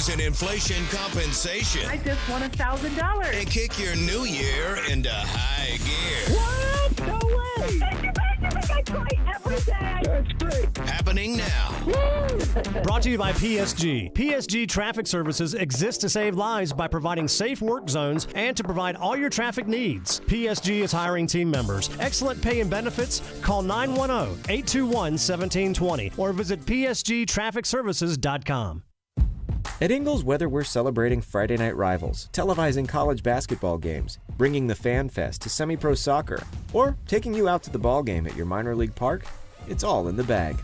in inflation compensation. I just won $1,000. And kick your new year into high gear. What? No way. Thank you. I try every day. That's great. Happening now. Brought to you by PSG. PSG Traffic Services exists to save lives by providing safe work zones and to provide all your traffic needs. PSG is hiring team members. Excellent pay and benefits. Call 910-821-1720 or visit psgtrafficservices.com. At Ingles, whether we're celebrating Friday night rivals, televising college basketball games, bringing the Fan Fest to semi-pro soccer, or taking you out to the ball game at your minor league park, it's all in the bag.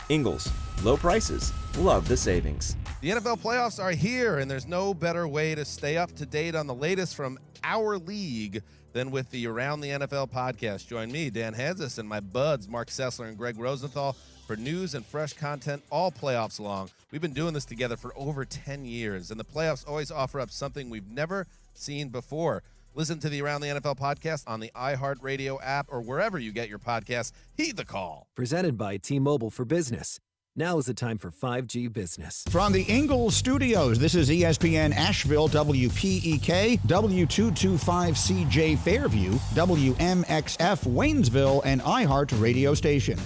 Ingles, low prices, love the savings. The NFL playoffs are here, and there's no better way to stay up to date on the latest from our league than with the Around the NFL podcast. Join me, Dan Hansis, and my buds, Mark Sessler and Greg Rosenthal, for news and fresh content all playoffs long. We've been doing this together for over 10 years, and the playoffs always offer up something we've never seen before. Listen to the Around the NFL podcast on the iHeartRadio app or wherever you get your podcasts. Heed the call. Presented by T-Mobile for Business. Now is the time for 5G business. From the Ingles Studios, this is ESPN Asheville, WPEK, W225CJ Fairview, WMXF Waynesville, and iHeart Radio Station.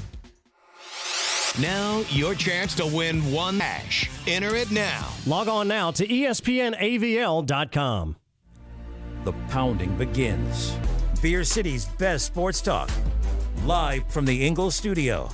Now, your chance to win one cash. Enter it now. Log on now to ESPNAVL.com. The pounding begins. Beer City's best sports talk. Live from the Ingles studio.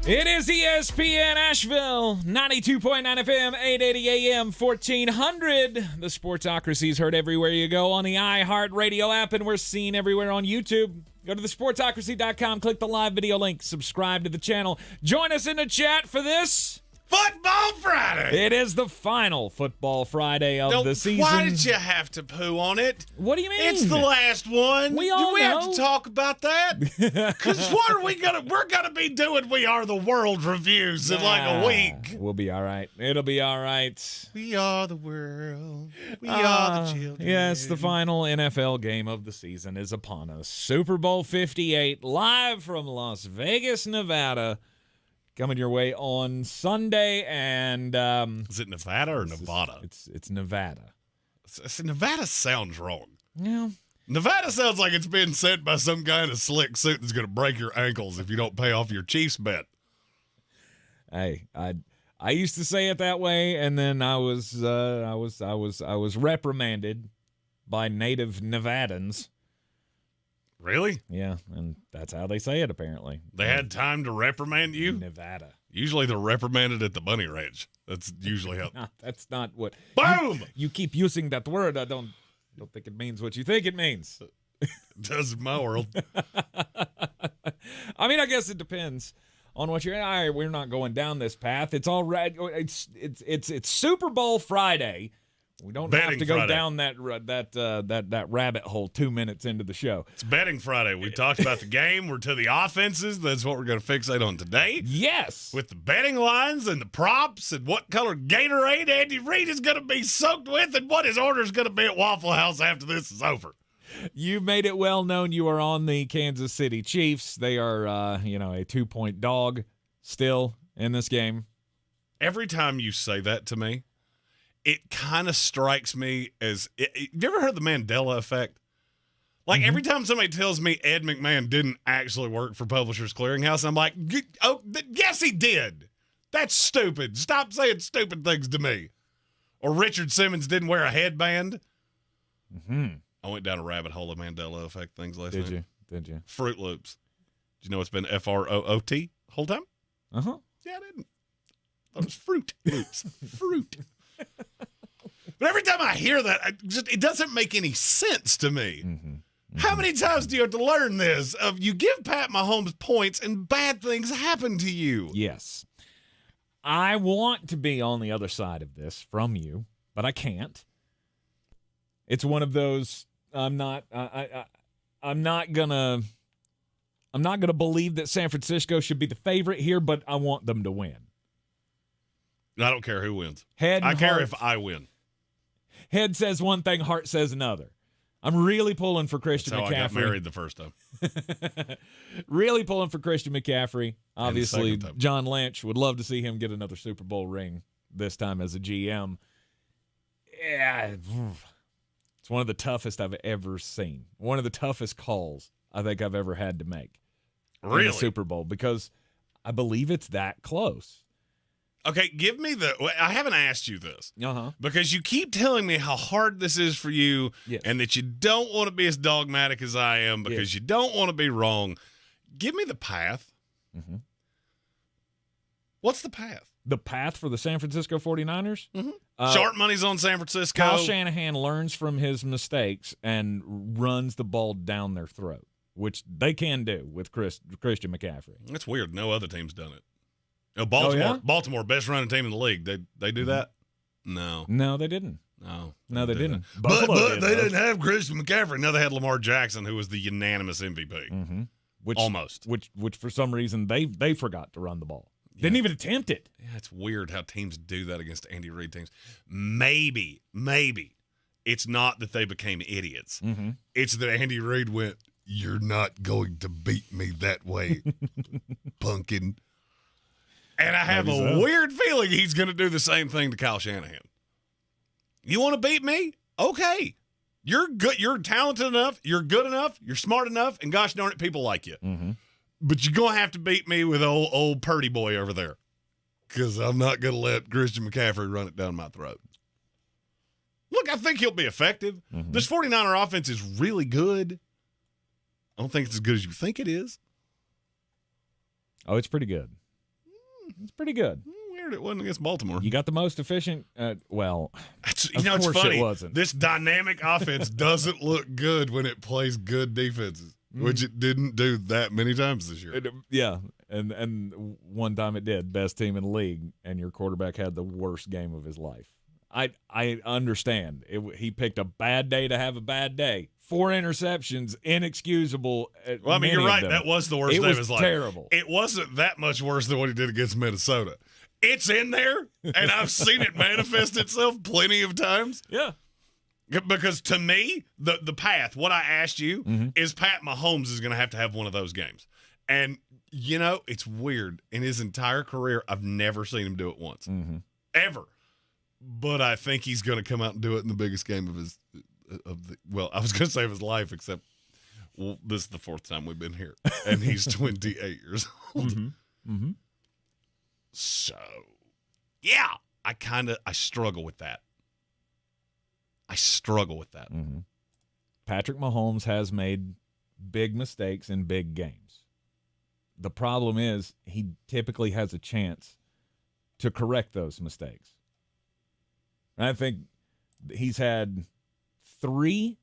It is ESPN Asheville, 92.9 FM, 880 AM, 1400. The Sportsocracy is heard everywhere you go on the iHeartRadio app, and we're seen everywhere on YouTube. Go to thesportsocracy.com, click the live video link, subscribe to the channel. Join us in the chat for this Football Friday. It is the final Football Friday of the season. Why did you have to poo on it? What do you mean? It's the last one. We all Do we know. have to talk about that? Because what are we gonna? We're gonna be doing We Are the World reviews in like a week. We'll be all right. It'll be all right. We are the world. We are the children. Yes, the final NFL game of the season is upon us. Super Bowl 58, live from Las Vegas, Nevada. Coming your way on Sunday, and is it Nevada or Nevada? It's Nevada. Nevada sounds wrong. Yeah, Nevada sounds like it's been sent by some guy in a slick suit that's going to break your ankles if you don't pay off your Chiefs bet. Hey, I used to say it that way, and then I was reprimanded by native Nevadans. Really? Yeah, and that's how they say it, apparently. They had time to reprimand you? Nevada. Usually they're reprimanded at the bunny ranch. That's usually how. No, that's not what. Boom! You keep using that word. I don't think it means what you think it means. It does in my world. I mean, I guess it depends on what you're. All right, we're not going down this path. It's all right. It's Super Bowl Friday. We don't have to go Friday. down that rabbit hole 2 minutes into the show. It's Betting Friday. We talked about the game. We're to the offenses. That's what we're going to fixate on today. Yes. With the betting lines and the props and what color Gatorade Andy Reid is going to be soaked with and what his order is going to be at Waffle House after this is over. You've made it well known you are on the Kansas City Chiefs. They are, a 2-point dog still in this game. Every time you say that to me, it kind of strikes me as have you ever heard the Mandela effect? Like every time somebody tells me Ed McMahon didn't actually work for Publishers Clearinghouse, I'm like, oh, yes, he did. That's stupid. Stop saying stupid things to me. Or Richard Simmons didn't wear a headband. Mm-hmm. I went down a rabbit hole of Mandela effect things last night. Did you? Fruit Loops. Did you know it's been FROOT the whole time? Uh-huh. Yeah, I didn't. That was Fruit Loops. Fruit. But every time I hear that, it doesn't make any sense to me. Mm-hmm. Mm-hmm. How many times do you have to learn this? You give Pat Mahomes points and bad things happen to you. Yes. I want to be on the other side of this from you, but I can't. It's one of those. I'm not gonna believe that San Francisco should be the favorite here, but I want them to win. I don't care who wins. I care if I win. Head says one thing, heart says another. I'm really pulling for Christian McCaffrey. That's how I got married the first time. Really pulling for Christian McCaffrey. Obviously, John Lynch would love to see him get another Super Bowl ring. this time as a GM. Yeah, it's one of the toughest I've ever seen. One of the toughest calls I think I've ever had to make. Really? In the Super Bowl, because I believe it's that close. Okay, give me I haven't asked you this. Uh-huh. Because you keep telling me how hard this is for you, yes, and that you don't want to be as dogmatic as I am because you don't want to be wrong. Give me the path. Mm-hmm. What's the path? The path for the San Francisco 49ers? Mm-hmm. Sharp money's on San Francisco. Kyle Shanahan learns from his mistakes and runs the ball down their throat, which they can do with Christian McCaffery. That's weird. No other team's done it. Baltimore, best running team in the league. They do that? No. No, they didn't. No, they didn't. But they didn't have Christian McCaffrey. No, they had Lamar Jackson, who was the unanimous MVP. Mm-hmm. Which for some reason they forgot to run the ball. Yeah. Didn't even attempt it. Yeah, it's weird how teams do that against Andy Reid teams. Maybe it's not that they became idiots. Mm-hmm. It's that Andy Reid went, "You're not going to beat me that way, pumpkin." And I have a weird feeling he's going to do the same thing to Kyle Shanahan. You want to beat me? Okay. You're good. You're talented enough. You're good enough. You're smart enough. And gosh darn it, people like you. Mm-hmm. But you're going to have to beat me with old Purdy boy over there, because I'm not going to let Christian McCaffrey run it down my throat. Look, I think he'll be effective. Mm-hmm. This 49er offense is really good. I don't think it's as good as you think it is. Oh, it's pretty good. It's pretty good. Weird it wasn't against Baltimore. You got the most efficient. It's course funny. It wasn't. This dynamic offense doesn't look good when it plays good defenses, which it didn't do that many times this year. And one time it did. Best team in the league, and your quarterback had the worst game of his life. I understand. He picked a bad day to have a bad day. 4 interceptions, inexcusable. Well, I mean, you're right. That was the worst day of his life. Terrible. It wasn't that much worse than what he did against Minnesota. It's in there, and I've seen it manifest itself plenty of times. Yeah. Because to me, the path, what I asked you, is Pat Mahomes is going to have one of those games. And, it's weird. In his entire career, I've never seen him do it once. Mm-hmm. Ever. But I think he's going to come out and do it in the biggest game of his I was going to say of his life, except this is the 4th time we've been here, and he's 28 years old. Mm-hmm. Mm-hmm. So, yeah, I struggle with that. Mm-hmm. Patrick Mahomes has made big mistakes in big games. The problem is he typically has a chance to correct those mistakes. And I think he's had 3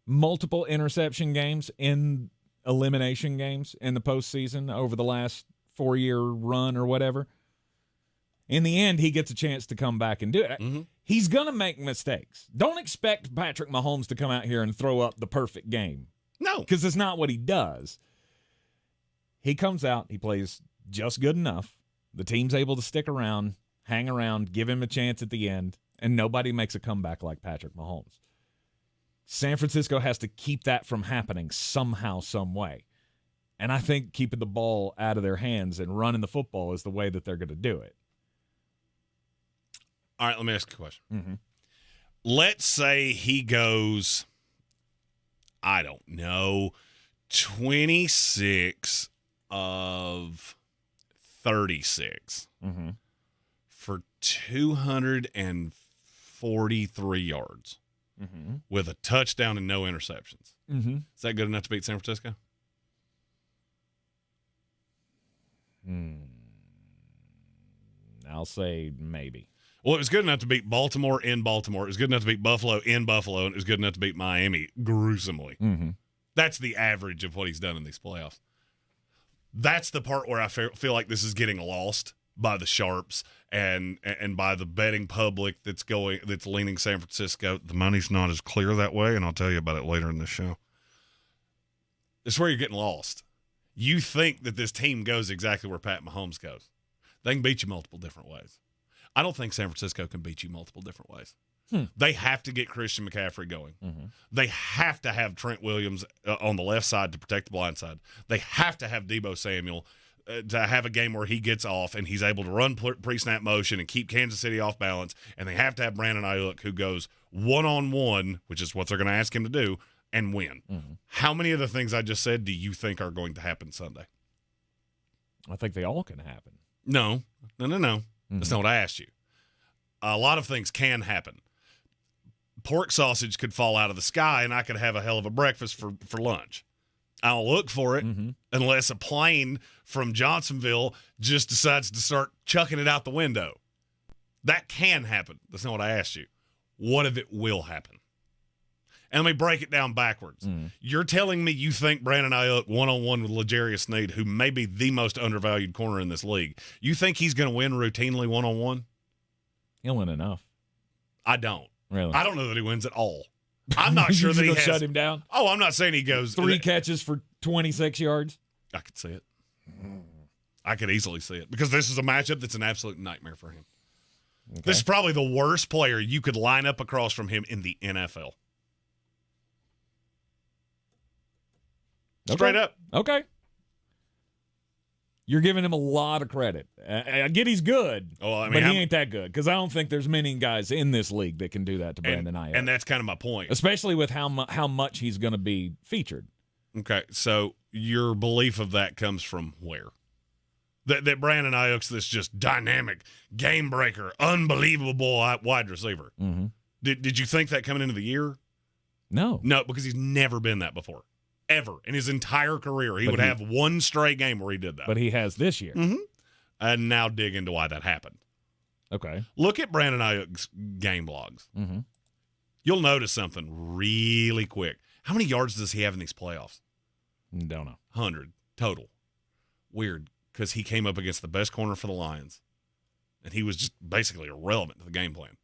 multiple interception games in elimination games in the postseason over the last 4-year run or whatever. In the end, he gets a chance to come back and do it. Mm-hmm. He's going to make mistakes. Don't expect Patrick Mahomes to come out here and throw up the perfect game. No. Because it's not what he does. He comes out, he plays just good enough. The team's able to stick around, hang around, give him a chance at the end, and nobody makes a comeback like Patrick Mahomes. San Francisco has to keep that from happening somehow, some way. And I think keeping the ball out of their hands and running the football is the way that they're going to do it. All right, let me ask you a question. Mm-hmm. Let's say he goes, I don't know, 26 of 36 for 243 yards with a touchdown and no interceptions. Mm-hmm. Is that good enough to beat San Francisco? I'll say maybe. Well, it was good enough to beat Baltimore in Baltimore. It was good enough to beat Buffalo in Buffalo, and it was good enough to beat Miami gruesomely. Mm-hmm. That's the average of what he's done in these playoffs. That's the part where I feel like this is getting lost by the sharps and by the betting public that's leaning San Francisco. The money's not as clear that way, and I'll tell you about it later in the show. It's where you're getting lost. You think that this team goes exactly where Pat Mahomes goes. They can beat you multiple different ways. I don't think San Francisco can beat you multiple different ways. They have to get Christian McCaffrey going. Mm-hmm. They have to have Trent Williams on the left side to protect the blind side. They have to have Deebo Samuel to have a game where he gets off and he's able to run pre-snap motion and keep Kansas City off balance, and they have to have Brandon Ayuk who goes one-on-one, which is what they're going to ask him to do, and win. Mm-hmm. How many of the things I just said do you think are going to happen Sunday? I think they all can happen. No. Mm-hmm. That's not what I asked you. A lot of things can happen. Pork sausage could fall out of the sky, and I could have a hell of a breakfast for lunch. I'll look for it unless a plane from Johnsonville just decides to start chucking it out the window. That can happen. That's not what I asked you. What if it will happen? And let me break it down backwards. You're telling me you think Brandon Ayuk one-on-one with L'Jarius Sneed, who may be the most undervalued corner in this league, you think he's going to win routinely one-on-one? He'll win enough. I don't. Really? I don't know that he wins at all. I'm not sure that he has. Shut him down? Oh, I'm not saying he goes. 3 catches for 26 yards? I could see it. I could easily see it because this is a matchup that's an absolute nightmare for him. Okay. This is probably the worst player you could line up across from him in the NFL. Straight up. Okay. You're giving him a lot of credit. I get he's good, but he ain't that good because I don't think there's many guys in this league that can do that to Brandon Ayuk. And that's kind of my point. Especially with how much he's going to be featured. Okay, so your belief of that comes from where? That Brandon Ayuk's this just dynamic, game breaker, unbelievable wide receiver. Mm-hmm. Did you think that coming into the year? No. No, because he's never been that before. Ever. In his entire career, he would have one stray game where he did that. But he has this year. Mm-hmm. And now dig into why that happened. Okay. Look at Brandon Ayuk's game logs. Mm-hmm. You'll notice something really quick. How many yards does he have in these playoffs? Don't know. 100 total. Weird, because he came up against the best corner for the Lions, and he was just basically irrelevant to the game plan.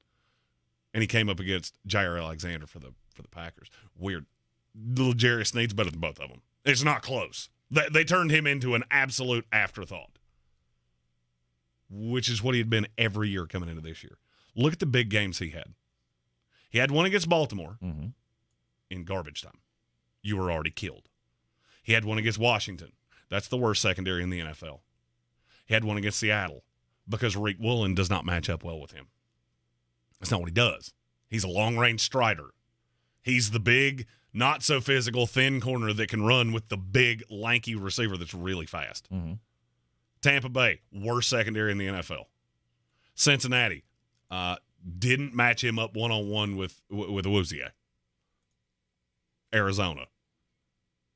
And he came up against Jair Alexander for the Packers. Weird. L'Jarius Sneed's better than both of them. It's not close. They turned him into an absolute afterthought, which is what he had been every year coming into this year. Look at the big games he had. He had one against Baltimore in garbage time. You were already killed. He had one against Washington. That's the worst secondary in the NFL. He had one against Seattle because Reid Woolen does not match up well with him. That's not what he does. He's a long-range strider. He's the big, not-so-physical, thin corner that can run with the big, lanky receiver that's really fast. Mm-hmm. Tampa Bay, worst secondary in the NFL. Cincinnati didn't match him up one-on-one with Awuzie. Arizona,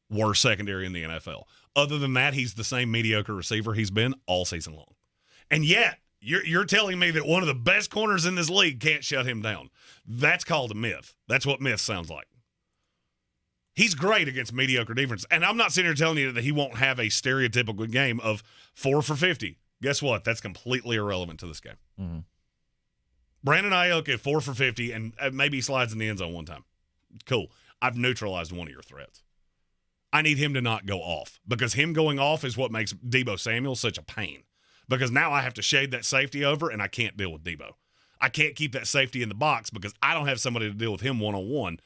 worst secondary in the NFL. Other than that, he's the same mediocre receiver he's been all season long. And yet, you're telling me that one of the best corners in this league can't shut him down. That's called a myth. That's what myth sounds like. He's great against mediocre defense. And I'm not sitting here telling you that he won't have a stereotypical game of 4 for 50. Guess what? That's completely irrelevant to this game. Mm-hmm. Brandon Ayuk at 4 for 50, and maybe he slides in the end zone one time. Cool. I've neutralized one of your threats. I need him to not go off because him going off is what makes Deebo Samuel such a pain. Because now I have to shade that safety over, and I can't deal with Deebo. I can't keep that safety in the box because I don't have somebody to deal with him one-on-one.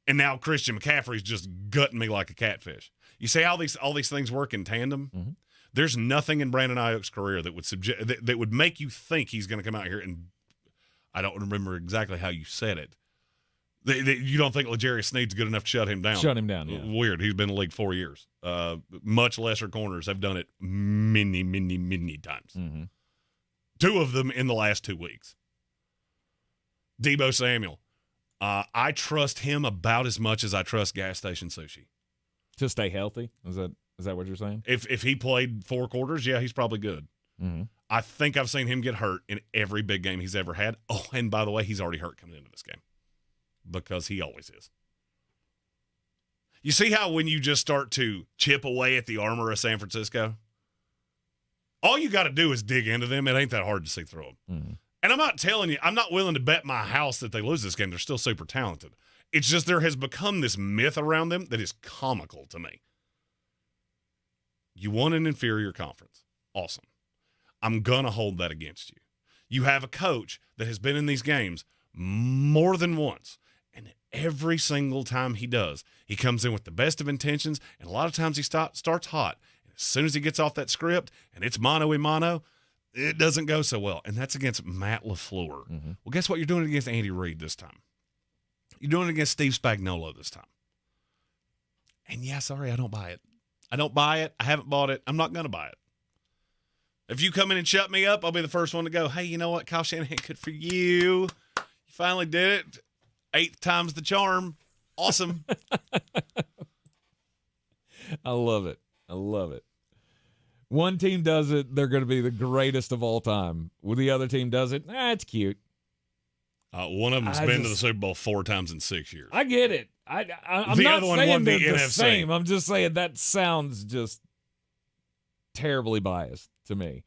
And now Christian McCaffrey's just gutting me like a catfish. You see how all these things work in tandem? Mm-hmm. There's nothing in Brandon Ayuk's career that would that would make you think he's going to come out here and I don't remember exactly how you said it. You don't think L'Jarius Sneed's good enough to shut him down? Shut him down, yeah. Weird. He's been in the league 4 years. Much lesser corners have done it many, many, many times. Mm-hmm. 2 of them in the last 2 weeks. Deebo Samuel. I trust him about as much as I trust gas station sushi. To stay healthy? Is that what you're saying? If he played 4 quarters, yeah, he's probably good. Mm-hmm. I think I've seen him get hurt in every big game he's ever had. Oh, and by the way, he's already hurt coming into this game. Because he always is. You see how when you just start to chip away at the armor of San Francisco, all you got to do is dig into them. It ain't that hard to see through them. Mm-hmm. And I'm not telling you, I'm not willing to bet my house that they lose this game. They're still super talented. It's just there has become this myth around them that is comical to me. You won an inferior conference. Awesome. I'm going to hold that against you. You have a coach that has been in these games more than once. And every single time he does, he comes in with the best of intentions, and a lot of times he starts hot. As soon as he gets off that script and it's mano-a-mano, it doesn't go so well. And that's against Matt LaFleur. Mm-hmm. Well, guess what? You're doing it against Andy Reid this time. You're doing it against Steve Spagunolo this time. And yeah, sorry, I don't buy it. I don't buy it. I haven't bought it. I'm not going to buy it. If you come in and shut me up, I'll be the first one to go, hey, you know what? Kyle Shanahan, good for you. You finally did it. 8th time's the charm. Awesome. I love it. I love it. One team does it, they're going to be the greatest of all time. When the other team does it, it's cute. One of them's been to the Super Bowl 4 times in 6 years. I get it. I'm the not other one saying won the they're the NFC. same. I'm just saying that sounds just terribly biased to me.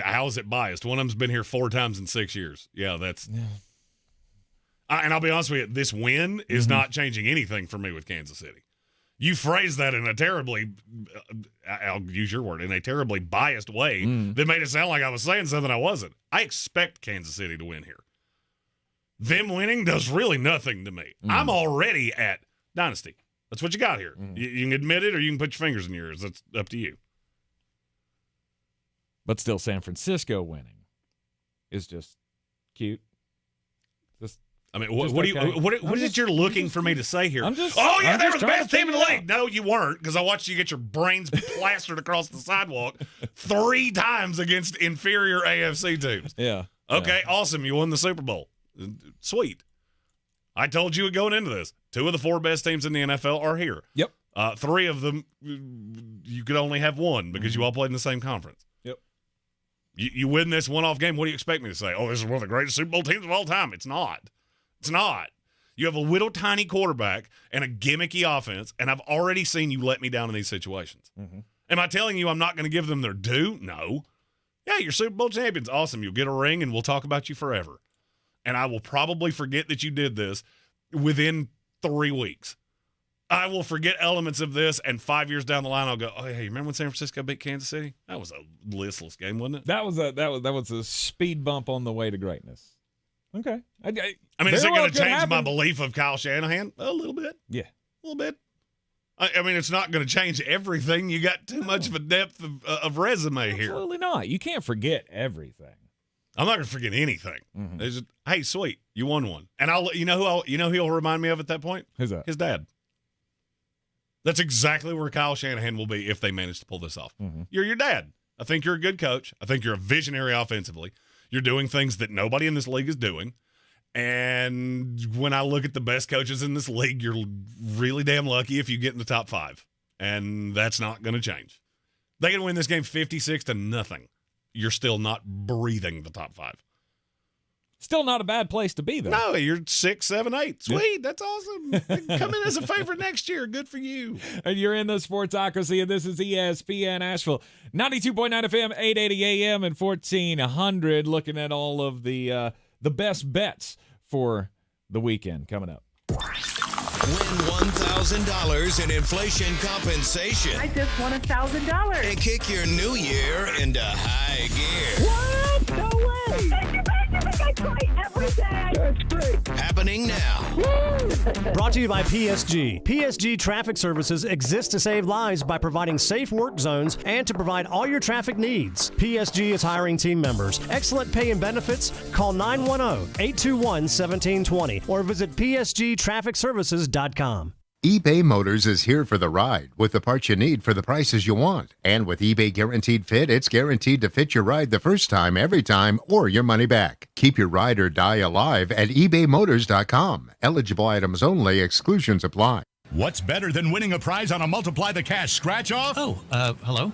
How is it biased? One of them's been here 4 times in 6 years. Yeah, that's. Yeah. And I'll be honest with you, this win is not changing anything for me with Kansas City. You phrased that in a terribly, I'll use your word, in a terribly biased way that made it sound like I was saying something I wasn't. I expect Kansas City to win here. Them winning does really nothing to me. I'm already at Dynasty. That's what you got here. You can admit it or you can put your fingers in yours. That's up to you. But still, San Francisco winning is just cute. I mean, what is it you're looking for me to say here? They were the best team in the league. No, you weren't, because I watched you get your brains plastered across the sidewalk 3 times against inferior AFC teams. Yeah. Okay, awesome. You won the Super Bowl. Sweet. I told you going into this. 2 of the 4 best teams in the NFL are here. Yep. 3 of them, you could only have 1 because you all played in the same conference. Yep. You win this one-off game, what do you expect me to say? Oh, this is one of the greatest Super Bowl teams of all time. It's not. It's not. You have a little tiny quarterback and a gimmicky offense, and I've already seen you let me down in these situations. Am I telling you I'm not going to give them their due? No. Yeah, you're Super Bowl champions. Awesome. You'll get a ring, and we'll talk about you forever. And I will probably forget that you did this within 3 weeks. I will forget elements of this, and 5 years down the line, I'll go, oh, yeah, you remember when San Francisco beat Kansas City? That was a listless game, wasn't it? That was a speed bump on the way to greatness. Okay. I mean, is it going to change my belief of Kyle Shanahan? A little bit. Yeah. A little bit. I mean, it's not going to change everything. You got too much of a depth of resume here. Absolutely not. You can't forget everything. I'm not going to forget anything. Just, hey, sweet, you won one. And you know who he'll remind me of at that point? Who's that? His dad. That's exactly where Kyle Shanahan will be if they manage to pull this off. You're your dad. I think you're a good coach. I think you're a visionary offensively. You're doing things that nobody in this league is doing. And when I look at the best coaches in this league, you're really damn lucky if you get in the top 5. And that's not going to change. They can win this game 56-0. You're still not breathing the top 5. Still not a bad place to be, though. No, you're 6, 7, 8. Sweet, that's awesome. Come in as a favorite next year. Good for you. And you're in the Sportsocracy, and this is ESPN Asheville. 92.9 FM, 880 AM, and 1400. Looking at all of the best bets for the weekend coming up. Win $1,000 in inflation compensation. I just won $1,000. And kick your new year into high gear. What? No way. I try every day. That's great. Happening now. Brought to you by PSG. PSG Traffic Services exist to save lives by providing safe work zones and to provide all your traffic needs. PSG is hiring team members. Excellent pay and benefits. Call 910-821-1720 or visit psgtrafficservices.com. eBay Motors is here for the ride with the parts you need for the prices you want. And with eBay Guaranteed Fit, it's guaranteed to fit your ride the first time, every time, or your money back. Keep your ride or die alive at ebaymotors.com. Eligible items only. Exclusions apply. What's better than winning a prize on a Multiply the Cash scratch-off? Oh, hello?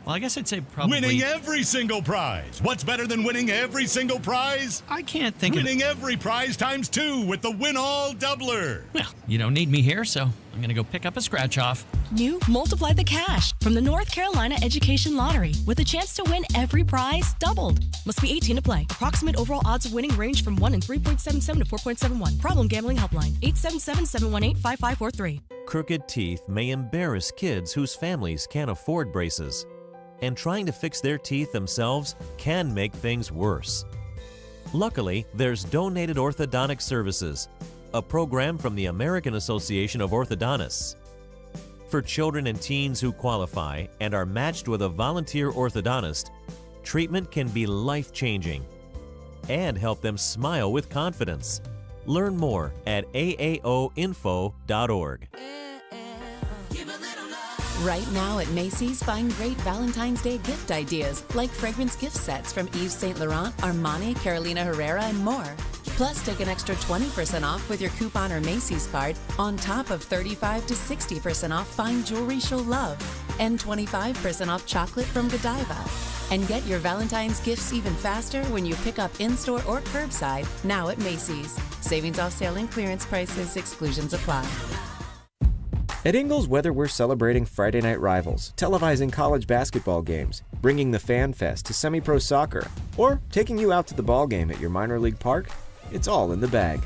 Well, I guess I'd say probably... Winning every single prize. What's better than winning every single prize? I can't think Winning every prize times 2 with the Win-All Doubler. Well, you don't need me here, so I'm going to go pick up a scratch-off. New Multiply the Cash from the North Carolina Education Lottery with a chance to win every prize doubled. Must be 18 to play. Approximate overall odds of winning range from 1 in 3.77 to 4.71. Problem gambling helpline. 877-718-5543. Crooked teeth may embarrass kids whose families can't afford braces. And trying to fix their teeth themselves can make things worse. Luckily, there's Donated Orthodontic Services, a program from the American Association of Orthodontists. for children and teens who qualify and are matched with a volunteer orthodontist, treatment can be life-changing and help them smile with confidence. Learn more at aaoinfo.org. Right now at Macy's, find great Valentine's Day gift ideas like fragrance gift sets from Yves Saint Laurent, Armani, Carolina Herrera, and more. Plus, take an extra 20% off with your coupon or Macy's card on top of 35 to 60% off fine jewelry she'll love and 25% off chocolate from Godiva. And get your Valentine's gifts even faster when you pick up in-store or curbside now at Macy's. Savings off sale and clearance prices. Exclusions apply. At Ingles, whether we're celebrating Friday night rivals, televising college basketball games, bringing the Fan Fest to semi-pro soccer, or taking you out to the ball game at your minor league park, it's all in the bag.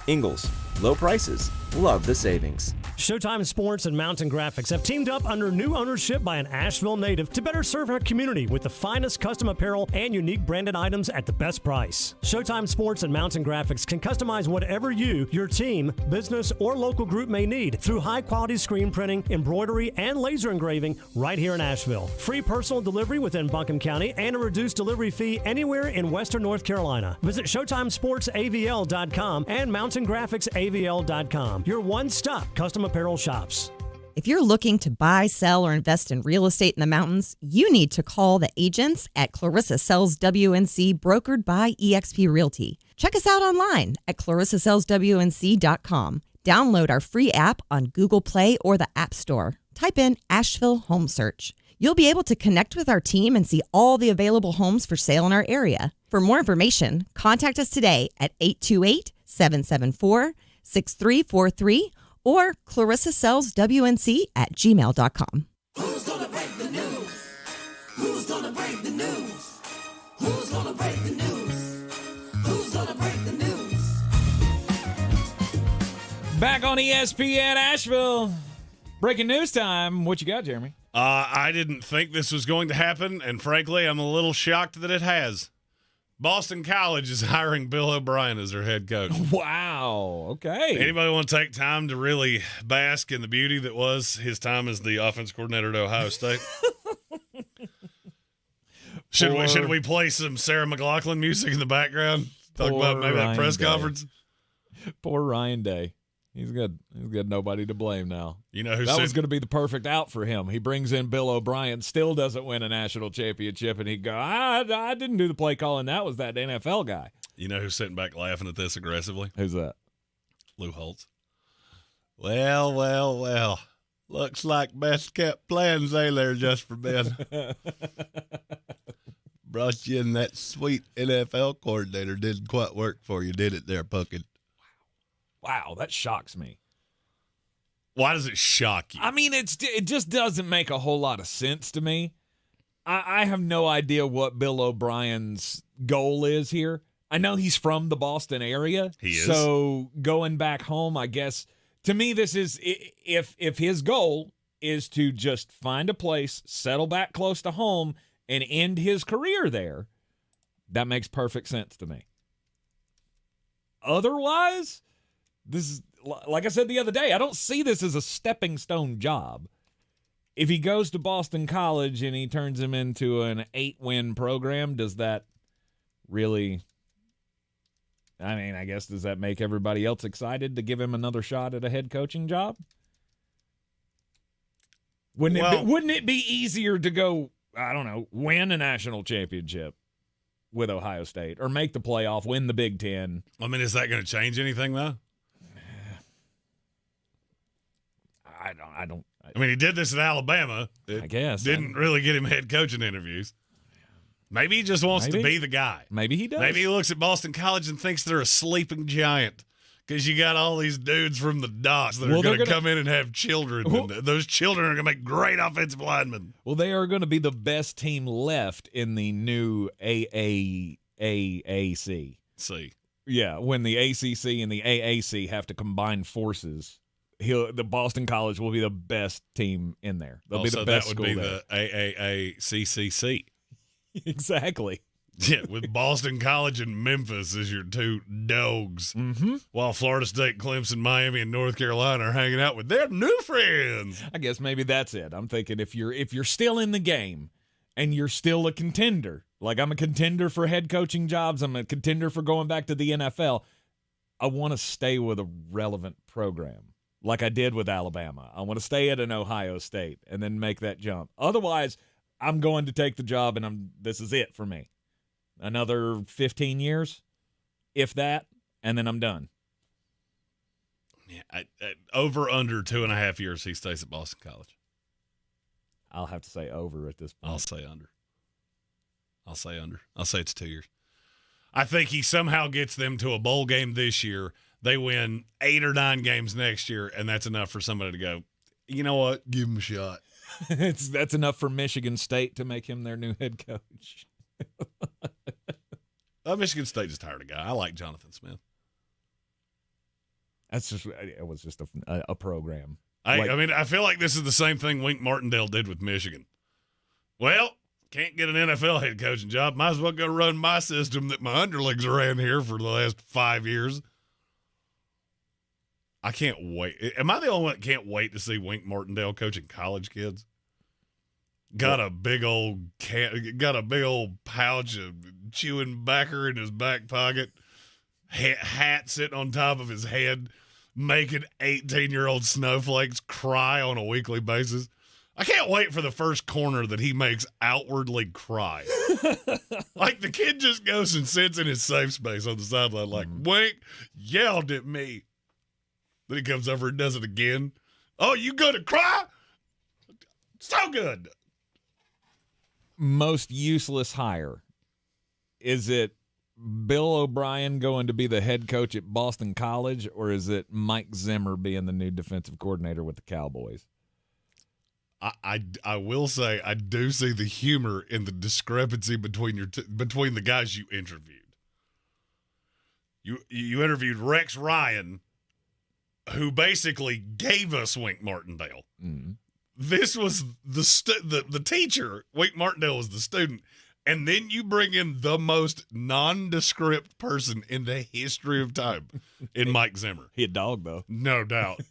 Ingles, low prices, love the savings. Showtime Sports and Mountain Graphics have teamed up under new ownership by an Asheville native to better serve our community with the finest custom apparel and unique branded items at the best price. Showtime Sports and Mountain Graphics can customize whatever you, your team, business, or local group may need through high-quality screen printing, embroidery, and laser engraving right here in Asheville. Free personal delivery within Buncombe County and a reduced delivery fee anywhere in Western North Carolina. Visit ShowtimeSportsAVL.com and MountainGraphicsAVL.com. Your one-stop custom apparel shops. If you're looking to buy, sell, or invest in real estate in the mountains, you need to call the agents at Clarissa Sells WNC, brokered by eXp Realty. Check us out online at ClarissaSellsWNC.com. Download our free app on Google Play or the App Store. Type in Asheville Home Search. You'll be able to connect with our team and see all the available homes for sale in our area. For more information, contact us today at 828-774-6343 or ClarissaSellsWNC@gmail.com. Who's gonna break the news? Who's gonna break the news? Who's gonna break the news? Who's gonna break the news? Back on ESPN Asheville. Breaking news time. What you got, Jeremy? I didn't think this was going to happen, and frankly, I'm a little shocked that it has. Boston College is hiring Bill O'Brien as their head coach. Wow. Okay. Anybody want to take time to really bask in the beauty that was his time as the offense coordinator at Ohio State? Should we play some Sarah McLachlan music in the background? Talk about maybe that press conference. Poor Ryan Day. He's got nobody to blame now. You know who that was going to be the perfect out for him. He brings in Bill O'Brien, still doesn't win a national championship, and he'd go, I didn't do the play calling. That was that NFL guy. You know who's sitting back laughing at this aggressively? Who's that? Lou Holtz. Well. Looks like best kept plans there just for Ben. Brought you in that sweet NFL coordinator. Didn't quite work for you, did it there, Puckett? Wow, that shocks me. Why does it shock you? I mean, it just doesn't make a whole lot of sense to me. I have no idea what Bill O'Brien's goal is here. I know he's from the Boston area. He is. So going back home, I guess, to me, this is, if his goal is to just find a place, settle back close to home, and end his career there, that makes perfect sense to me. Otherwise, this is, like I said the other day, I don't see this as a stepping stone job. If he goes to Boston College and he turns him into an 8-win program, does that really, I mean, I guess, does that make everybody else excited to give him another shot at a head coaching job? Wouldn't it be easier to go, I don't know, win a national championship with Ohio State or make the playoff, win the Big Ten? I mean, is that going to change anything, though? I don't. I mean, he did this at Alabama. I guess. Didn't really get him head coaching interviews. Maybe he just wants to be the guy. Maybe he does. Maybe he looks at Boston College and thinks they're a sleeping giant because you got all these dudes from the docks that are going to come in and have children. And those children are going to make great offensive linemen. Well, they are going to be the best team left in the new AAC. See. Yeah, when the ACC and the AAC have to combine forces. The Boston College will be the best team in there. They'll be the best school there. That would be the AAACCC. Exactly. Yeah, with Boston College and Memphis as your two dogs. Mm-hmm. While Florida State, Clemson, Miami, and North Carolina are hanging out with their new friends. I guess maybe that's it. I'm thinking if you're still in the game and you're still a contender, like I'm a contender for head coaching jobs, I'm a contender for going back to the NFL, I want to stay with a relevant program like I did with Alabama. I want to stay at an Ohio State and then make that jump. Otherwise, I'm going to take the job and this is it for me. Another 15 years, if that, and then I'm done. Yeah, over under 2.5 years, he stays at Boston College. I'll have to say over at this point. I'll say under. I'll say it's 2 years. I think he somehow gets them to a bowl game this year. They win 8 or 9 games next year, and that's enough for somebody to go, you know what, give him a shot. That's enough for Michigan State to make him their new head coach. Michigan State just hired a guy. I like Jonathan Smith. It was just a program. I mean, I feel like this is the same thing Wink Martindale did with Michigan. Well, can't get an NFL head coaching job. Might as well go run my system that my underlings ran here for the last 5 years. I can't wait. Am I the only one that can't wait to see Wink Martindale coaching college kids? Got a big old pouch of chewing backer in his back pocket, hat sitting on top of his head, making 18-year-old snowflakes cry on a weekly basis. I can't wait for the first corner that he makes outwardly cry. Like the kid just goes and sits in his safe space on the sideline like, Wink yelled at me. Then he comes over and does it again. Oh, you gonna cry? So good. Most useless hire. Is it Bill O'Brien going to be the head coach at Boston College, or is it Mike Zimmer being the new defensive coordinator with the Cowboys? I will say I do see the humor in the discrepancy between between the guys you interviewed. You interviewed Rex Ryan, who basically gave us Wink Martindale. Mm-hmm. This was the teacher. Wink Martindale was the student. And then you bring in the most nondescript person in the history of time in Mike Zimmer. He a dog, though. No doubt.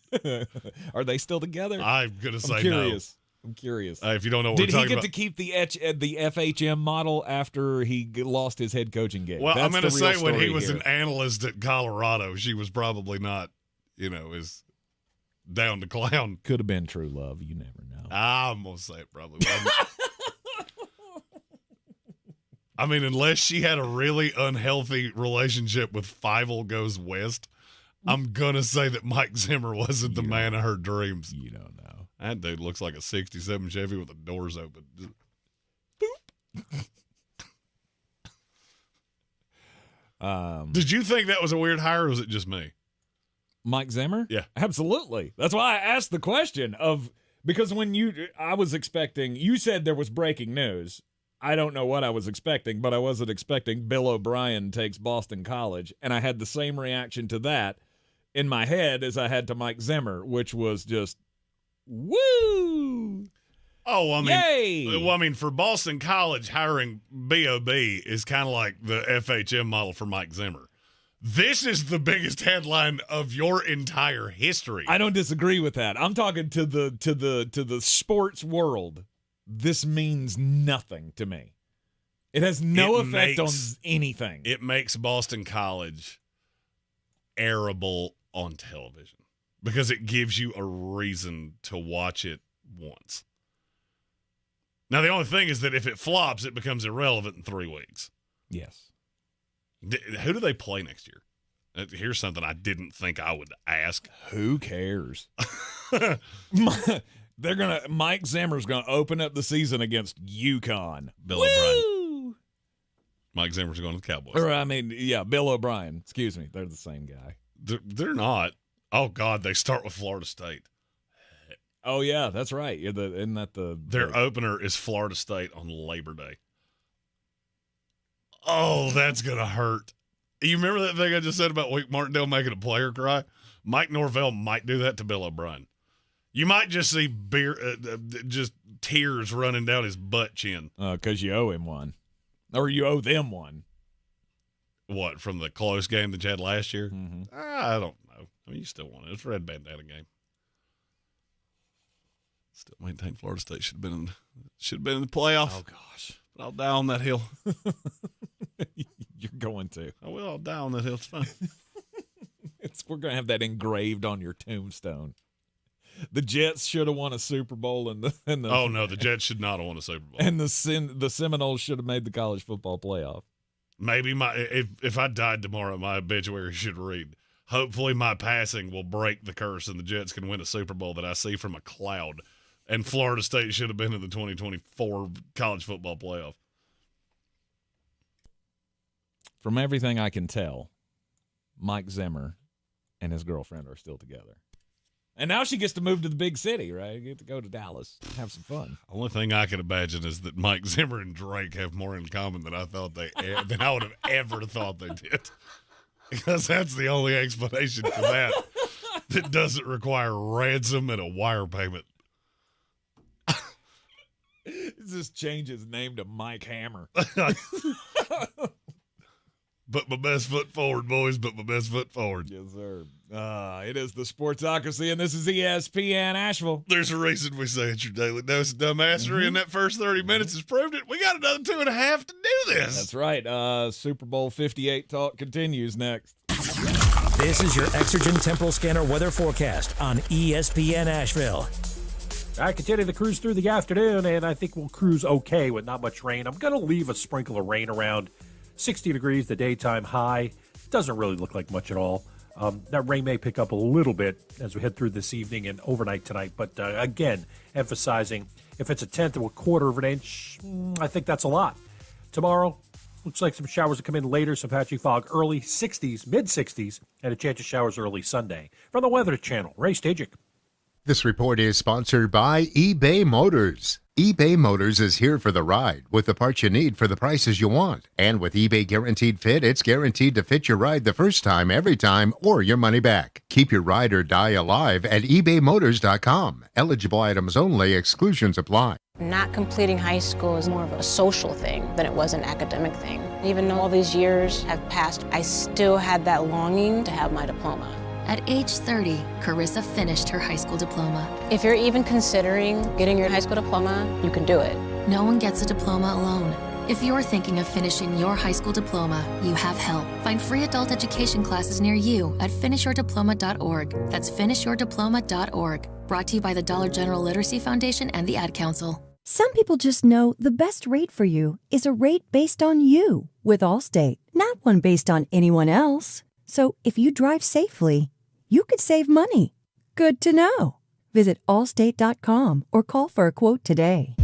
Are they still together? I'm going to say curious. No. I'm curious. If you don't know what we're talking about. Did he get to keep the FHM model after he lost his head coaching gig? Well, I'm going to say when he was an analyst at Colorado, she was probably not, as down to clown. Could have been true love. You never know. I'm going to say it probably wasn't. I mean, unless she had a really unhealthy relationship with Fievel Goes West, I'm going to say that Mike Zimmer wasn't the man of her dreams. You don't know. That dude looks like a 67 Chevy with the doors open. Just, boop. Did you think that was a weird hire, or was it just me? Mike Zimmer? Yeah. Absolutely. That's why I asked the question because I was expecting, you said there was breaking news. I don't know what I was expecting, but I wasn't expecting Bill O'Brien takes Boston College, and I had the same reaction to that in my head as I had to Mike Zimmer, which was just, woo! Oh, I mean, yay! Well, I mean, for Boston College, hiring B.O.B. is kind of like the FHM model for Mike Zimmer. This is the biggest headline of your entire history. I don't disagree with that. I'm talking to the sports world. This means nothing to me. It has no effect on anything. It makes Boston College airable on television because it gives you a reason to watch it once. Now, the only thing is that if it flops, it becomes irrelevant in 3 weeks. Yes. Who do they play next year? Here's something I didn't think I would ask. Who cares? Mike Zimmer's gonna open up the season against UConn. Bill O'Brien. Mike Zimmer's going to the Cowboys. Bill O'Brien. Excuse me. They're the same guy. They're not. Oh, God, they start with Florida State. Oh, yeah, that's right. Isn't that Their opener is Florida State on Labor Day. Oh, that's going to hurt. You remember that thing I just said about Wink Martindale making a player cry? Mike Norvell might do that to Bill O'Brien. You might just see just tears running down his butt chin. Because you owe him one. Or you owe them one. What, from the close game that you had last year? Mm-hmm. I don't know. I mean, you still won it. It's a red bandana game. Still maintain Florida State should have been in the playoff. Oh, gosh. But I'll die on that hill. You're going to. I will. I'll die on that hill. It's fine. We're going to have that engraved on your tombstone. The Jets should have won a Super Bowl. Oh, no, the Jets should not have won a Super Bowl. And the Seminoles should have made the college football playoff. Maybe if I died tomorrow, my obituary should read, hopefully my passing will break the curse and the Jets can win a Super Bowl that I see from a cloud. And Florida State should have been in the 2024 college football playoff. From everything I can tell, Mike Zimmer and his girlfriend are still together. And now she gets to move to the big city, right? Get to go to Dallas, have some fun. Only thing I can imagine is that Mike Zimmer and Drake have more in common than I would have ever thought they did. Because that's the only explanation for that doesn't require ransom and a wire payment. Just change his name to Mike Hammer. But my best foot forward, boys. But my best foot forward. Yes, sir. It is the Sportsocracy, and this is ESPN Asheville. There's a reason we say it's your daily dose of dumbassery, and that first 30 minutes has proved it. We got another 2.5 to do this. That's right. Super Bowl 58 talk continues next. This is your Exergen Temporal Scanner weather forecast on ESPN Asheville. I continue to cruise through the afternoon, and I think we'll cruise okay with not much rain. I'm going to leave a sprinkle of rain around. 60 degrees, the daytime high. Doesn't really look like much at all. That rain may pick up a little bit as we head through this evening and overnight tonight. But again, emphasizing if it's a tenth or a quarter of an inch, I think that's a lot. Tomorrow, looks like some showers will come in later, some patchy fog early 60s, mid-60s, and a chance of showers early Sunday. From the Weather Channel, Ray Stajic. This report is sponsored by eBay Motors. eBay Motors is here for the ride with the parts you need for the prices you want. And with eBay Guaranteed Fit, it's guaranteed to fit your ride the first time, every time, or your money back. Keep your ride or die alive at ebaymotors.com. Eligible items only. Exclusions apply. Not completing high school is more of a social thing than it was an academic thing. Even though all these years have passed, I still had that longing to have my diploma. At age 30, Carissa finished her high school diploma. If you're even considering getting your high school diploma, you can do it. No one gets a diploma alone. If you're thinking of finishing your high school diploma, you have help. Find free adult education classes near you at finishyourdiploma.org. That's finishyourdiploma.org. Brought to you by the Dollar General Literacy Foundation and the Ad Council. Some people just know the best rate for you is a rate based on you with Allstate, not one based on anyone else. So if you drive safely, you could save money. Good to know. Visit allstate.com or call for a quote today.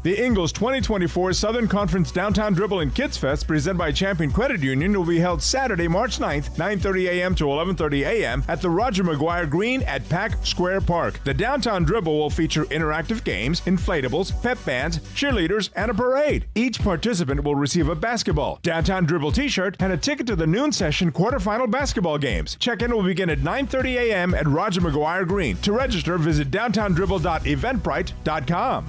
The Ingles 2024 Southern Conference Downtown Dribble and Kids Fest, presented by Champion Credit Union, will be held Saturday, March 9th, 9:30 a.m. to 11:30 a.m. at the Roger McGuire Green at Pack Square Park. The Downtown Dribble will feature interactive games, inflatables, pep bands, cheerleaders, and a parade. Each participant will receive a basketball, Downtown Dribble t-shirt, and a ticket to the noon session quarterfinal basketball games. Check-in will begin at 9:30 a.m. at Roger McGuire Green. To register, visit downtowndribble.eventbrite.com.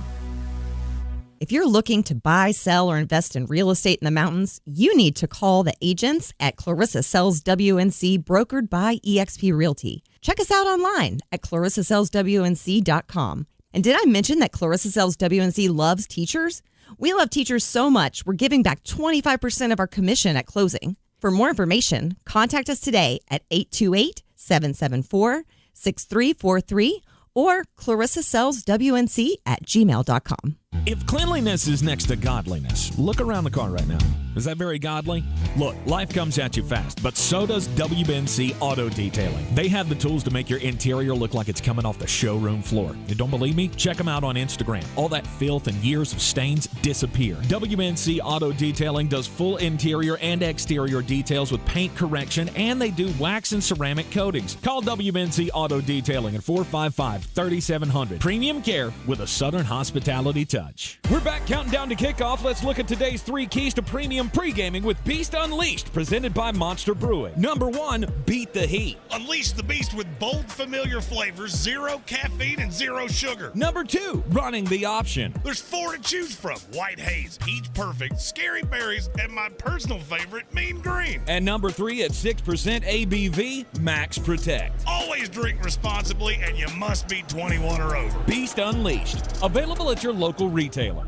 If you're looking to buy, sell, or invest in real estate in the mountains, you need to call the agents at Clarissa Sells WNC, brokered by eXp Realty. Check us out online at clarissasellswnc.com. And did I mention that Clarissa Sells WNC loves teachers? We love teachers so much, we're giving back 25% of our commission at closing. For more information, contact us today at 828-774-6343 or clarissasellswnc@gmail.com. If cleanliness is next to godliness, look around the car right now. Is that very godly? Look, life comes at you fast, but so does WNC Auto Detailing. They have the tools to make your interior look like it's coming off the showroom floor. You don't believe me? Check them out on Instagram. All that filth and years of stains disappear. WNC Auto Detailing does full interior and exterior details with paint correction, and they do wax and ceramic coatings. Call WNC Auto Detailing at 455-3700. Premium care with a Southern hospitality touch. We're back counting down to kickoff. Let's look at today's 3 keys to premium a.m. pre-gaming with Beast Unleashed, presented by Monster Brewing. Number 1, beat the heat. Unleash the beast with bold, familiar flavors, 0 caffeine and 0 sugar. Number 2, running the option. There's 4 to choose from: White Haze, Peach Perfect, Scary Berries, and my personal favorite, Mean Green. And number 3, at 6% ABV, Max Protect. Always drink responsibly, and you must be 21 or over. Beast Unleashed, available at your local retailer.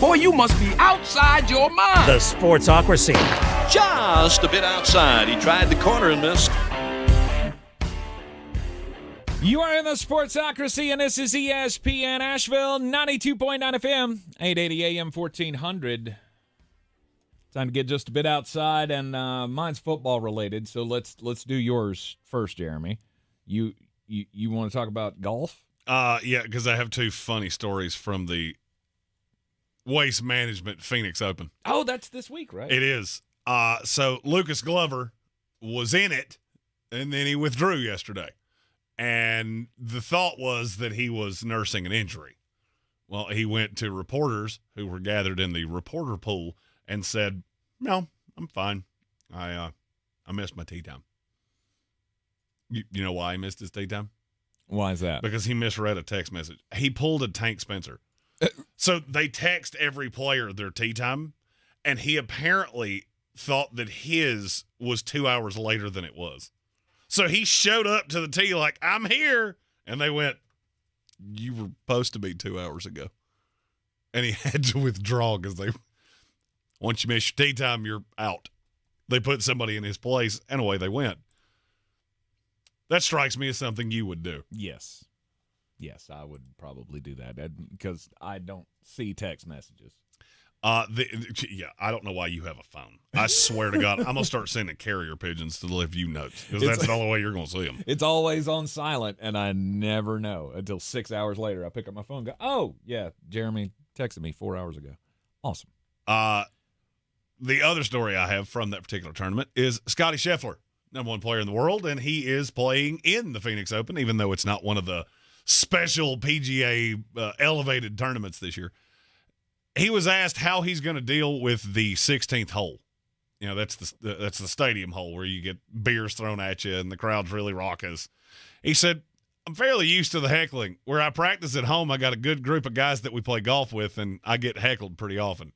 Boy, you must be outside your mind. The Sportsocracy. Just a bit outside. He tried the corner and missed. You are in the Sportsocracy, and this is ESPN Asheville, 92.9 FM, 880 AM, 1400. Time to get just a bit outside, and mine's football related, so let's do yours first, Jeremy. You want to talk about golf? Yeah, because I have 2 funny stories from the Waste Management Phoenix Open. Oh, that's this week, right? It is. So Lucas Glover was in it, and then he withdrew yesterday. And the thought was that he was nursing an injury. Well, he went to reporters who were gathered in the reporter pool and said, "No, I'm fine. I missed my tee time." You know why he missed his tee time? Why is that? Because he misread a text message. He pulled a Tank Spencer. So they text every player their tee time, and he apparently thought that his was 2 hours later than it was. So he showed up to the tee like, "I'm here," and they went, "You were supposed to be 2 hours ago." And he had to withdraw because once you miss your tee time, you're out. They put somebody in his place, and away they went. That strikes me as something you would do. Yes. Yes, I would probably do that because I don't see text messages. Yeah, I don't know why you have a phone. I swear to God, I'm going to start sending carrier pigeons to leave you notes because that's the only way you're going to see them. It's always on silent, and I never know until 6 hours later. I pick up my phone and go, "Oh, yeah, Jeremy texted me 4 hours ago." Awesome. The other story I have from that particular tournament is Scottie Scheffler, #1 player in the world, and he is playing in the Phoenix Open, even though it's not one of the special PGA elevated tournaments this year. He was asked how he's going to deal with the 16th hole. You know, that's the stadium hole where you get beers thrown at you and the crowd's really raucous. He said, "I'm fairly used to the heckling. Where I practice at home, I got a good group of guys that we play golf with, and I get heckled pretty often.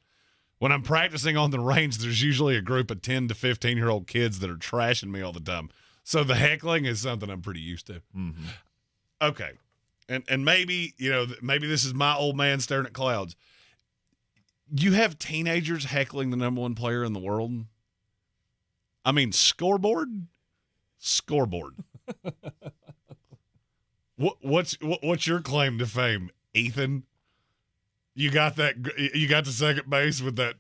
When I'm practicing on the range, there's usually a group of 10 to 15-year-old kids that are trashing me all the time. So the heckling is something I'm pretty used to." Mm-hmm. Okay. And maybe, maybe this is my old man staring at clouds. You have teenagers heckling the #1 player in the world? I mean, scoreboard. What's your claim to fame, Ethan? You got the second base with that.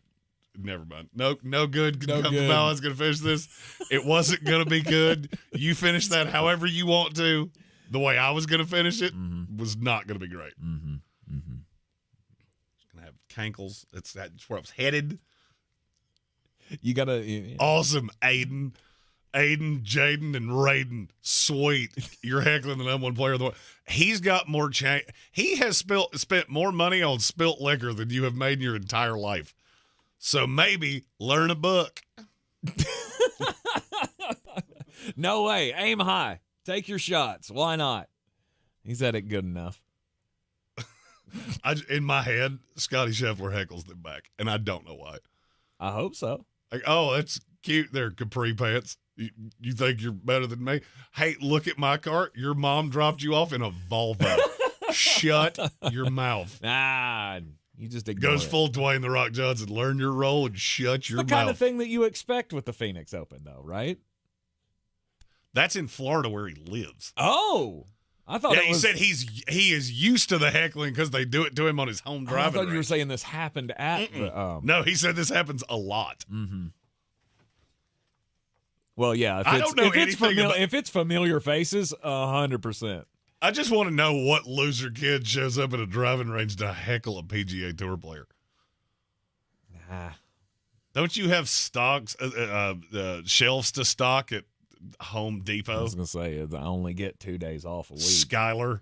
Never mind. No good. No good. I was going to finish this. It wasn't going to be good. You finish that however you want to. The way I was going to finish it was not going to be great. Mm-hmm. Mm-hmm. It's going to have cankles. That's where I was headed. You got to... Awesome, Aiden, Jaden, and Raiden. Sweet. You're heckling the #1 player of the world. He's got more He has spent more money on spilt liquor than you have made in your entire life. So maybe learn a book. No way. Aim high. Take your shots. Why not? He's at it good enough. In my head, Scottie Scheffler heckles them back, and I don't know why. I hope so. Like, "Oh, that's cute there, capri pants. You think you're better than me? Hey, look at my cart. Your mom dropped you off in a Volvo. Shut your mouth." You just ignore Goes it. full Dwayne "The Rock" Johnson. Learn your role and shut your mouth. It's the kind of thing that you expect with the Phoenix Open, though, right? That's in Florida where he lives. Oh, I thought. Yeah, he said he is used to the heckling because they do it to him on his home driving. I thought range. you were saying this happened at. No, he said this happens a lot. Mm-hmm. Well, yeah. I don't know anything about... If it's familiar faces, 100%. I just want to know what loser kid shows up at a driving range to heckle a PGA Tour player. Nah. Don't you have stocks, shelves to stock at Home Depot? I was going to say, I only get 2 days off a week. Skyler.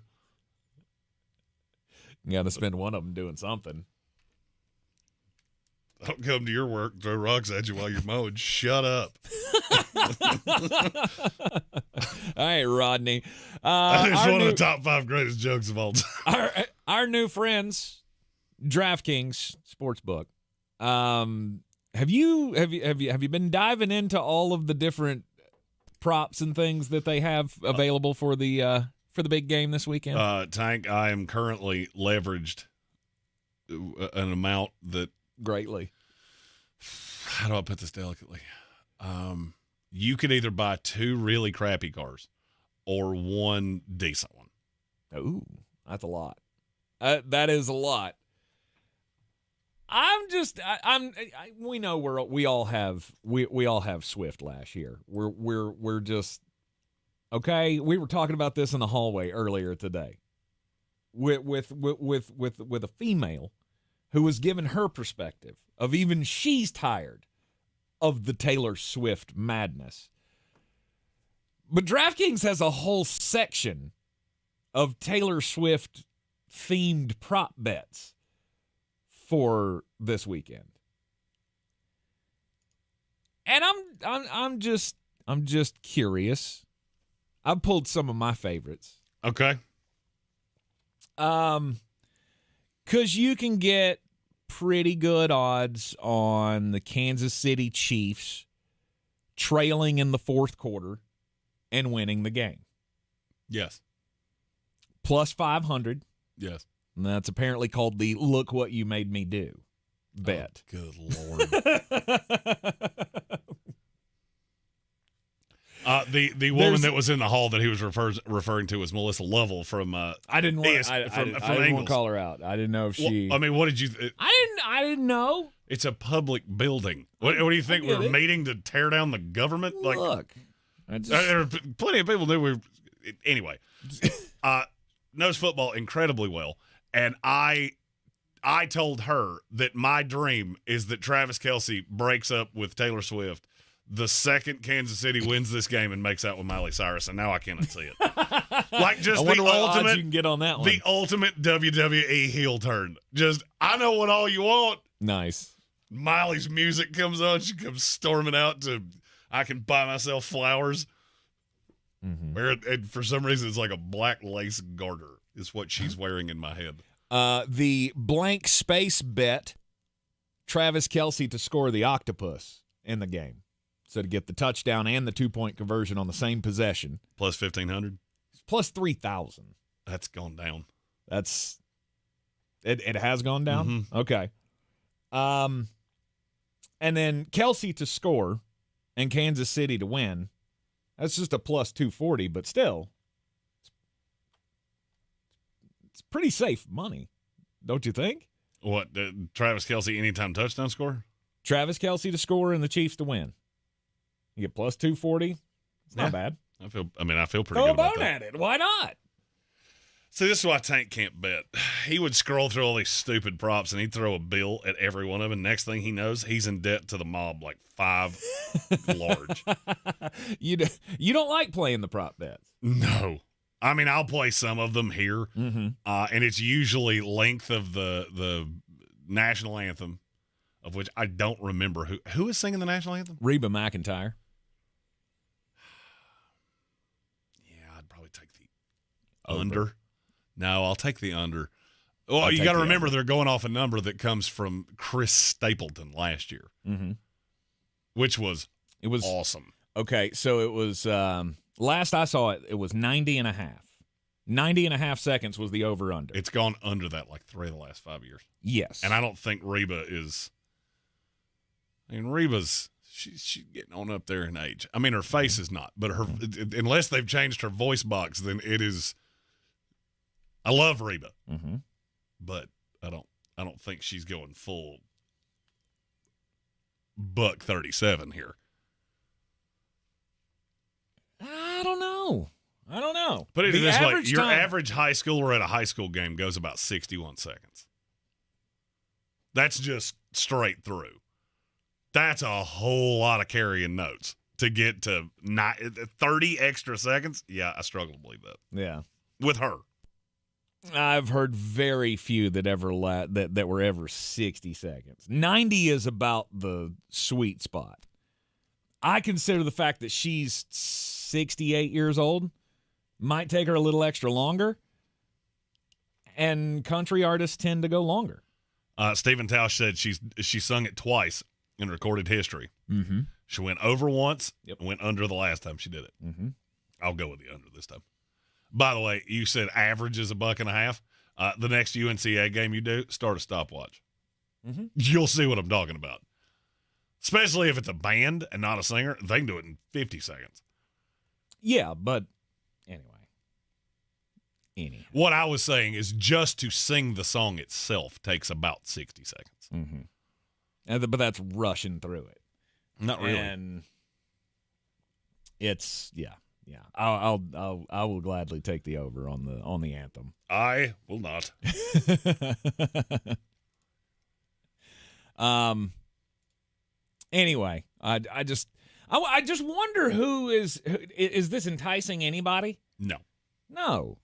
You got to spend one of them doing something. I'll come to your work, throw rocks at you while you're mowing. Shut up. All right, Rodney. It's one of the top 5 greatest jokes of all time. Our new friends, DraftKings Sportsbook. Have you been diving into all of the different props and things that they have available for the big game this weekend? Tank, I am currently leveraged an amount that greatly. How do I put this delicately? You could either buy 2 really crappy cars or 1 decent one. Ooh, that's a lot. That is a lot. We know we all have Swift last year. We're just okay. We were talking about this in the hallway earlier today with a female who was giving her perspective of even she's tired of the Taylor Swift madness. But DraftKings has a whole section of Taylor Swift themed prop bets for this weekend. And I'm just curious. I've pulled some of my favorites. Okay. 'Cause you can get pretty good odds on the Kansas City Chiefs trailing in the fourth quarter and winning the game. Yes. Plus 500. Yes. And that's apparently called the "Look What You Made Me Do" bet. Oh, good Lord. The woman that was in the hall that he was referring to was Melissa Lovell from I didn't want to call her out. I didn't know if she. Well, I mean, what did you? I didn't know. It's a public building. What do you think? We're meeting to tear down the government? Look, there are plenty of people that were. Anyway, knows football incredibly well, and I told her that my dream is that Travis Kelce breaks up with Taylor Swift the second Kansas City wins this game and makes out with Miley Cyrus, and now I cannot see it. Like just I wonder the what ultimate odds you can get on that one. The ultimate WWE heel turn. Just I know what all you want. Nice. Miley's music comes on, she comes storming out to I can buy myself flowers. Mm-hmm. And for some reason it's like a black lace garter is what she's wearing in my head. The blank space bet, Travis Kelce to score the octopus in the game. So to get the touchdown and the 2-point conversion on the same possession. Plus 1,500? Plus 3,000. That's gone down. It has gone down? Mm-hmm. Okay. And then Kelce to score and Kansas City to win. That's just a plus 240, but still. It's pretty safe money, don't you think? What, Travis Kelce anytime touchdown score? Travis Kelce to score and the Chiefs to win. You get plus 240. It's not bad. I feel pretty Throw good a about bone that. at it. Why not? See, this is why Tank can't bet. He would scroll through all these stupid props and he'd throw a bill at every one of them. Next thing he knows, he's in debt to the mob like 5 large. You don't like playing the prop bets? No. I mean, I'll play some of them here, and it's usually length of the national anthem, of which I don't remember who is singing the national anthem. Reba McEntire. Yeah, I'd probably take the under. No, I'll take the under. Well, you got to remember they're going off a number that comes from Chris Stapleton last year, which was awesome. Okay, so it was last I saw it was 90 and a half. 90 and a half seconds was the over-under. It's gone under that like 3 of the last 5 years. Yes. And I don't think Reba is – I mean, Reba's – she's getting on up there in age. I mean, her face is not, but her unless they've changed her voice box, then it is – I love Reba, but I don't think she's going full buck 37 here. I don't know. Put it this way. Your average high schooler at a high school game goes about 61 seconds. That's just straight through. That's a whole lot of carrying notes to get to 30 extra seconds. Yeah, I struggle to believe that. Yeah. With her. I've heard very few that ever that were ever 60 seconds. 90 is about the sweet spot. I consider the fact that she's 68 years old might take her a little extra longer, and country artists tend to go longer. Stephen Tausch said she sung it twice in recorded history. Mm-hmm. She went over once, went under the last time she did it. Mm-hmm. I'll go with the under this time. By the way, you said average is $1.50. The next UNCA game you do, start a stopwatch. Mm-hmm. You'll see what I'm talking about. Especially if it's a band and not a singer, they can do it in 50 seconds. Yeah, but anyway. What I was saying is just to sing the song itself takes about 60 seconds. Mm-hmm. But that's rushing through it. Not really. And it's yeah. I will gladly take the over on the anthem. I will not. Anyway, I just wonder who is this enticing anybody? No.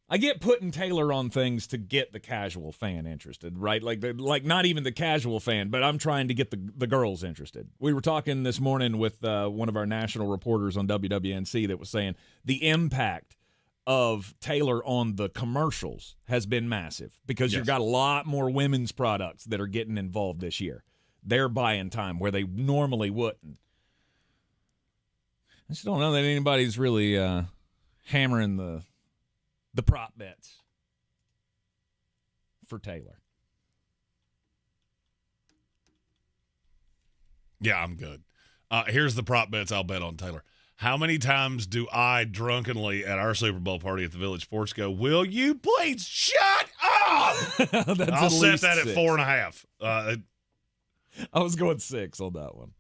I get putting Taylor on things to get the casual fan interested, right? Like not even the casual fan, but I'm trying to get the girls interested. We were talking this morning with one of our national reporters on WWNC that was saying the impact of Taylor on the commercials has been massive because you've got a lot more women's products that are getting involved this year. They're buying time where they normally wouldn't. I just don't know that anybody's really hammering the prop bets for Taylor. Yeah, I'm good. Here's the prop bets I'll bet on Taylor. How many times do I drunkenly at our Super Bowl party at the Village Sports go, will you please shut up? I'll set that at 4.5. I was going 6 on that one.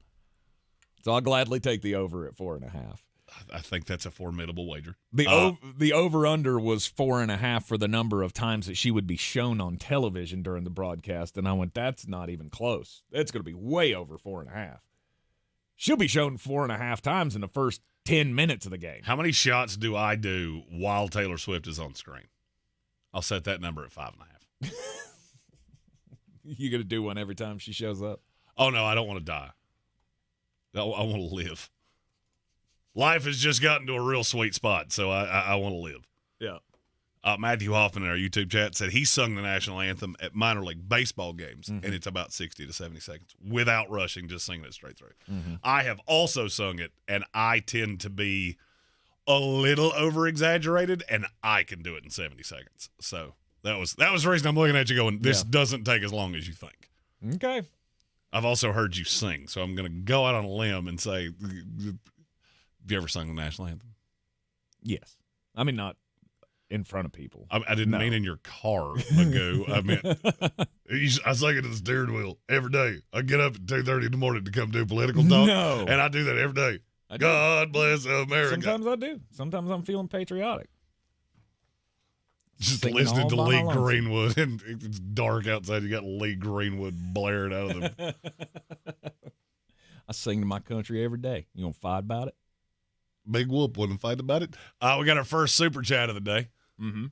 So I'll gladly take the over at 4.5. I think that's a formidable wager. The over-under was 4.5 for the number of times that she would be shown on television during the broadcast, and I went, that's not even close. It's going to be way over 4.5. She'll be shown 4.5 times in the first 10 minutes of the game. How many shots do I do while Taylor Swift is on screen? I'll set that number at 5.5. You going to do one every time she shows up? Oh, no, I don't want to die. I want to live. Life has just gotten to a real sweet spot, so I want to live. Yeah. Matthew Hoffman in our YouTube chat said he sung the national anthem at minor league baseball games, and it's about 60 to 70 seconds without rushing, just singing it straight through. Mm-hmm. I have also sung it, and I tend to be a little over-exaggerated, and I can do it in 70 seconds. So that was the reason I'm looking at you going, this doesn't take as long as you think. Okay. I've also heard you sing, so I'm going to go out on a limb and say, have you ever sung the national anthem? Yes. I mean, not in front of people. I didn't mean in your car, Magoo. I meant I sing it at the steering wheel every day. I get up at 2:30 in the morning to come do political talk. No. And I do that every day. God bless America. Sometimes I do. Sometimes I'm feeling patriotic. Just Singing listening to all by Lee my lonesome. Greenwood, and it's dark outside. You got Lee Greenwood blaring out of them. I sing to my country every day. You gonna fight about it? Big whoop wouldn't fight about it. We got our first super chat of the day. Mm-hmm.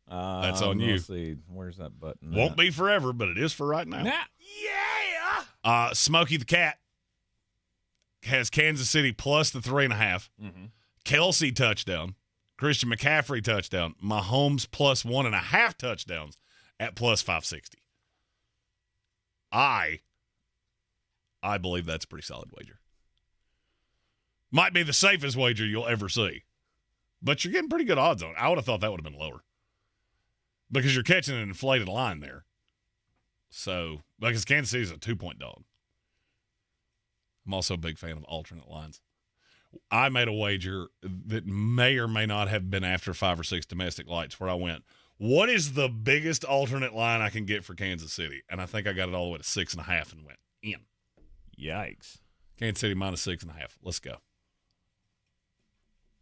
That's on you. Let's see. Where's that button? Won't be forever, but it is for right now. Yeah. Smokey the Cat has Kansas City plus the 3.5. Mm-hmm. Kelce touchdown. Christian McCaffery touchdown. Mahomes plus 1.5 touchdowns at plus 560. I believe that's a pretty solid wager. Might be the safest wager you'll ever see. But you're getting pretty good odds on it. I would have thought that would have been lower. Because you're catching an inflated line there. So, because Kansas City is a 2-point dog. I'm also a big fan of alternate lines. I made a wager that may or may not have been after 5 or 6 domestic lights where I went, what is the biggest alternate line I can get for Kansas City? And I think I got it all the way to 6.5 and went in. Yikes. Kansas City minus 6.5. Let's go.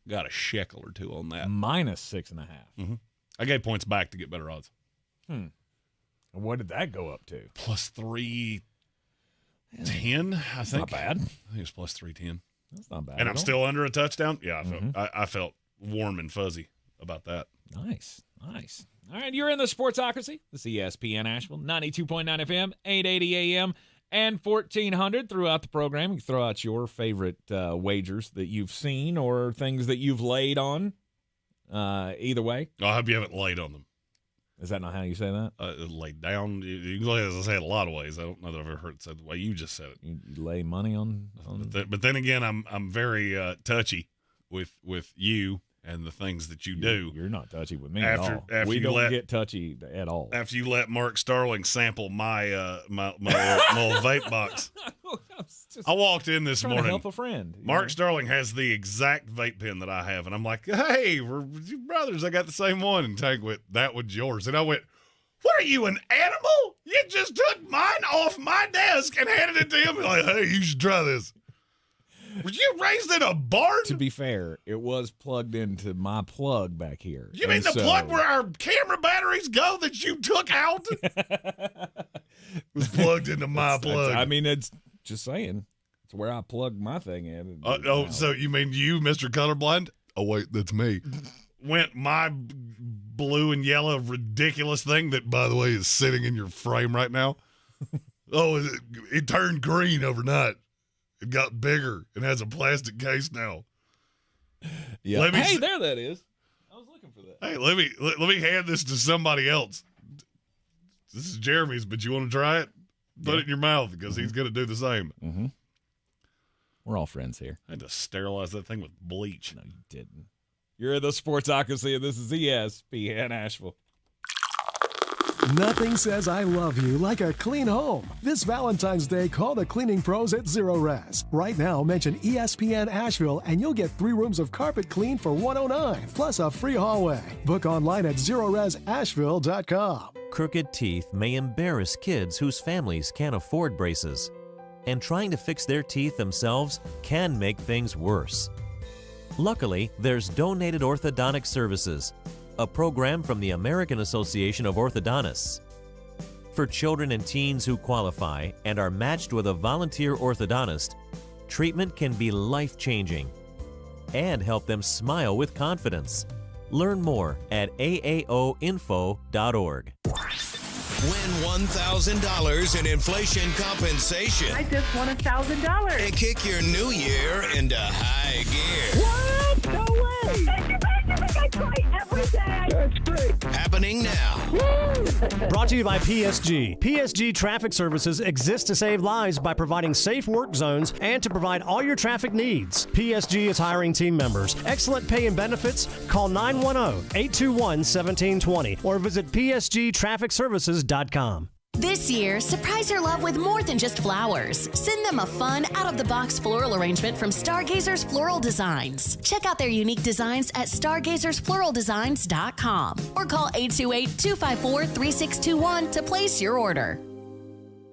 Got a shekel or two on that. Minus 6.5. Mm-hmm. I gave points back to get better odds. What did that go up to? Plus 310, I think. Not bad. I think it was plus 310. That's not bad. And I'm still under a touchdown? Yeah, Mm-hmm. I felt warm and fuzzy about that. Nice. All right, you're in the Sportsocracy. This is ESPN Asheville, 92.9 FM, 880 AM, and 1400 throughout the program. You can throw out your favorite wagers that you've seen or things that you've laid on. Either way. I hope you haven't laid on them. Is that not how you say that? Laid down. You can say it a lot of ways. I don't know that I've ever heard it said the way you just said it. You lay money on. But then again, I'm very touchy with you and the things that you do. You're not touchy with me at all. After we you don't get touchy at all. After you let Mark Starling sample my little vape box. I walked in this morning. To help a friend. Mark Starling has the exact vape pen that I have, and I'm like, "Hey, we're brothers. I got the same one." And Tank went, "That one's yours." And I went, "What are you, an animal? You just took mine off my desk and handed it to him." Like, "Hey, you should try this." Were you raised in a barn? To be fair, it was plugged into my plug back here. You mean the plug where our camera batteries go that you took out? Was plugged into my plug. I mean, it's just saying. It's where I plug my thing in. So you mean you, Mr. Colorblind? Oh, wait, that's me. Went my blue and yellow ridiculous thing that, by the way, is sitting in your frame right now. It turned green overnight. It got bigger and has a plastic case now. Yeah. Hey, there that is. I was looking for that. Hey, let me hand this to somebody else. This is Jeremy's, but you want to try it? Put it in your mouth because he's going to do the same. Mm-hmm. We're all friends here. I had to sterilize that thing with bleach. No, you didn't. You're in the Sportsocracy, and this is ESPN Asheville. Nothing says I love you like a clean home. This Valentine's Day, call the cleaning pros at Zero Res. Right now, mention ESPN Asheville and you'll get 3 rooms of carpet clean for $109, plus a free hallway. Book online at ZeroResAsheville.com. Crooked teeth may embarrass kids whose families can't afford braces. And trying to fix their teeth themselves can make things worse. Luckily, there's Donated Orthodontic Services, a program from the American Association of Orthodontists. For children and teens who qualify and are matched with a volunteer orthodontist, treatment can be life-changing and help them smile with confidence. Learn more at aaoinfo.org. Win $1,000 in inflation compensation. I just won $1,000. And kick your new year into high gear. What? No way! I try every day. That's great. Happening now. Brought to you by PSG. PSG Traffic Services exists to save lives by providing safe work zones and to provide all your traffic needs. PSG is hiring team members. Excellent pay and benefits. Call 910-821-1720 or visit psgtrafficservices.com. This year, surprise your love with more than just flowers. Send them a fun, out-of-the-box floral arrangement from Stargazers Floral Designs. Check out their unique designs at stargazersfloraldesigns.com or call 828-254-3621 to place your order.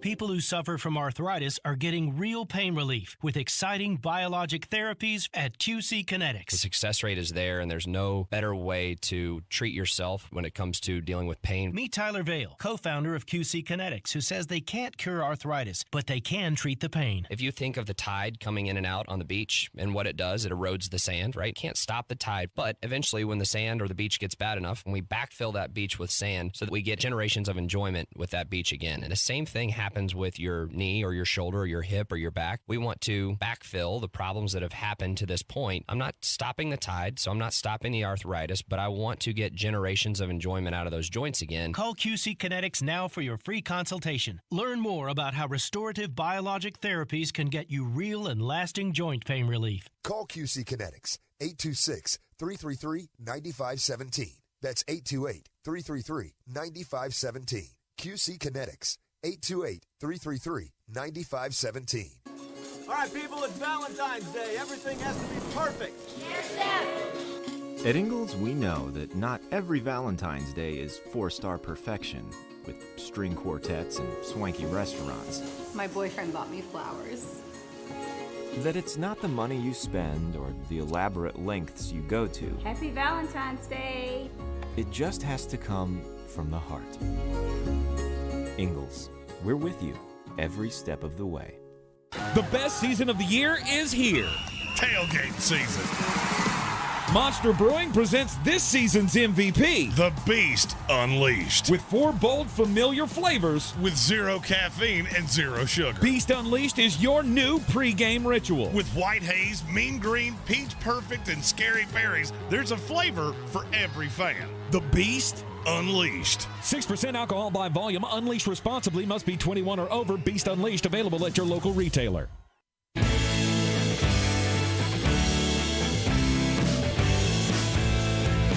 People who suffer from arthritis are getting real pain relief with exciting biologic therapies at QC Kinetics. The success rate is there, and there's no better way to treat yourself when it comes to dealing with pain. Meet Tyler Vale, co-founder of QC Kinetics, who says they can't cure arthritis, but they can treat the pain. If you think of the tide coming in and out on the beach and what it does, it erodes the sand, right? Can't stop the tide, but eventually when the sand or the beach gets bad enough, we backfill that beach with sand so that we get generations of enjoyment with that beach again. And the same thing happens with your knee or your shoulder or your hip or your back. We want to backfill the problems that have happened to this point. I'm not stopping the tide, so I'm not stopping the arthritis, but I want to get generations of enjoyment out of those joints again. Call QC Kinetics now for your free consultation. Learn more about how restorative biologic therapies can get you real and lasting joint pain relief. Call QC Kinetics, 826-333-9517. That's 828-333-9517. QC Kinetics. 828-333-9517. All right, people, it's Valentine's Day. Everything has to be perfect. Yes, Dad. At Ingalls, we know that not every Valentine's Day is 4-star perfection with string quartets and swanky restaurants. My boyfriend bought me flowers. That it's not the money you spend or the elaborate lengths you go to. Happy Valentine's Day. It just has to come from the heart. Ingalls, we're with you every step of the way. The best season of the year is here. Tailgate season. Monster Brewing presents this season's MVP, The Beast Unleashed. with 4 bold, familiar flavors. With 0 caffeine and 0 sugar. Beast Unleashed is your new pregame ritual. With white haze, mean green, peach perfect, and scary berries, there's a flavor for every fan. The Beast Unleashed. 6% alcohol by volume. Unleashed responsibly. Must be 21 or over. Beast Unleashed available at your local retailer.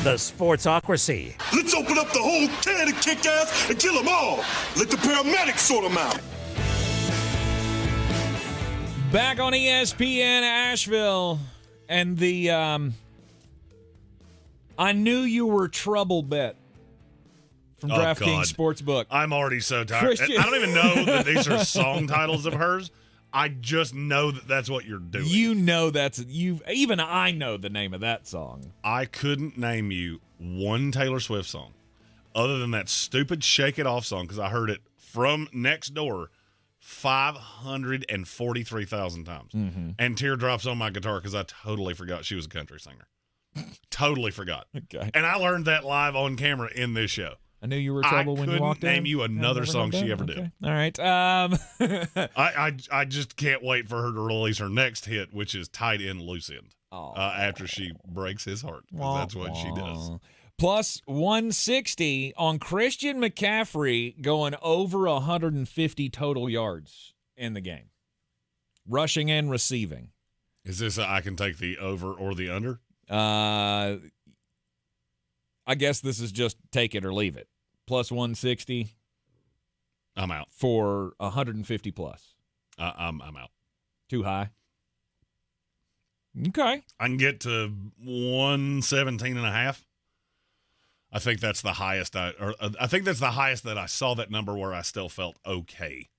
The Sportsocracy. Let's open up the whole can of kick-ass and kill them all. Let the paramedics sort them out. Back on ESPN Asheville, and the I knew you were trouble bet from DraftKings Sportsbook. I'm already so tired. Christian. I don't even know that these are song titles of hers. I just know that that's what you're doing. You know even I know the name of that song. I couldn't name you one Taylor Swift song other than that stupid Shake It Off song because I heard it from next door 543,000 times. Mm-hmm. And Teardrops on my guitar because I totally forgot she was a country singer. Totally forgot. Okay. And I learned that live on camera in this show. I knew you were trouble when you walked in. I couldn't name you another song she ever did. All right. I just can't wait for her to release her next hit, which is Tight End Loose End, after she breaks his heart. 'Cause that's what she does. Plus 160 on Christian McCaffery going over 150 total yards in the game, rushing and receiving. Is this I can take the over or the under? I guess this is just take it or leave it. Plus 160. I'm out. For 150 plus. I'm out. Too high? Okay. I can get to 117.5. I think that's the highest I think that's the highest that I saw that number where I still felt okay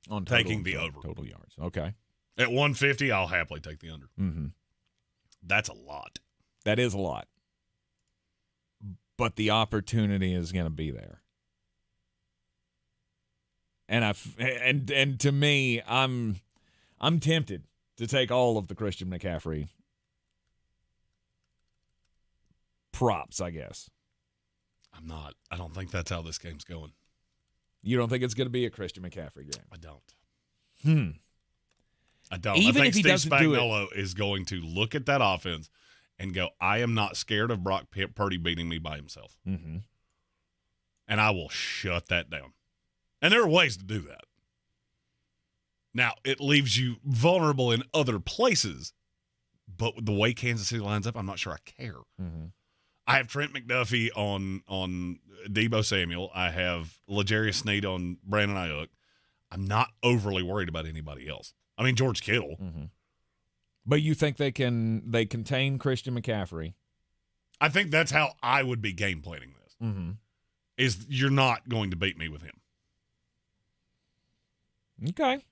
on taking the over. Total yards. Okay. At 150, I'll happily take the under. Mm-hmm. That's a lot. That is a lot. But the opportunity is going to be there. And to me, I'm tempted to take all of the Christian McCaffrey props, I guess. I'm not. I don't think that's how this game's going. You don't think it's going to be a Christian McCaffrey game? I don't. I don't. Even I if think he Steve doesn't do it. Spagunolo is going to look at that offense and go, I am not scared of Brock Purdy beating me by himself. Mm-hmm. And I will shut that down. And there are ways to do that. Now, it leaves you vulnerable in other places, but with the way Kansas City lines up, I'm not sure I care. Mm-hmm. I have Trent McDuffie on Deebo Samuel. I have L'Jarius Sneed on Brandon Ayuk. I'm not overly worried about anybody else. I mean, George Kittle. Mm-hmm. But you think they contain Christian McCaffrey? I think that's how I would be game planning this. Mm-hmm. Is you're not going to beat me with him. Okay.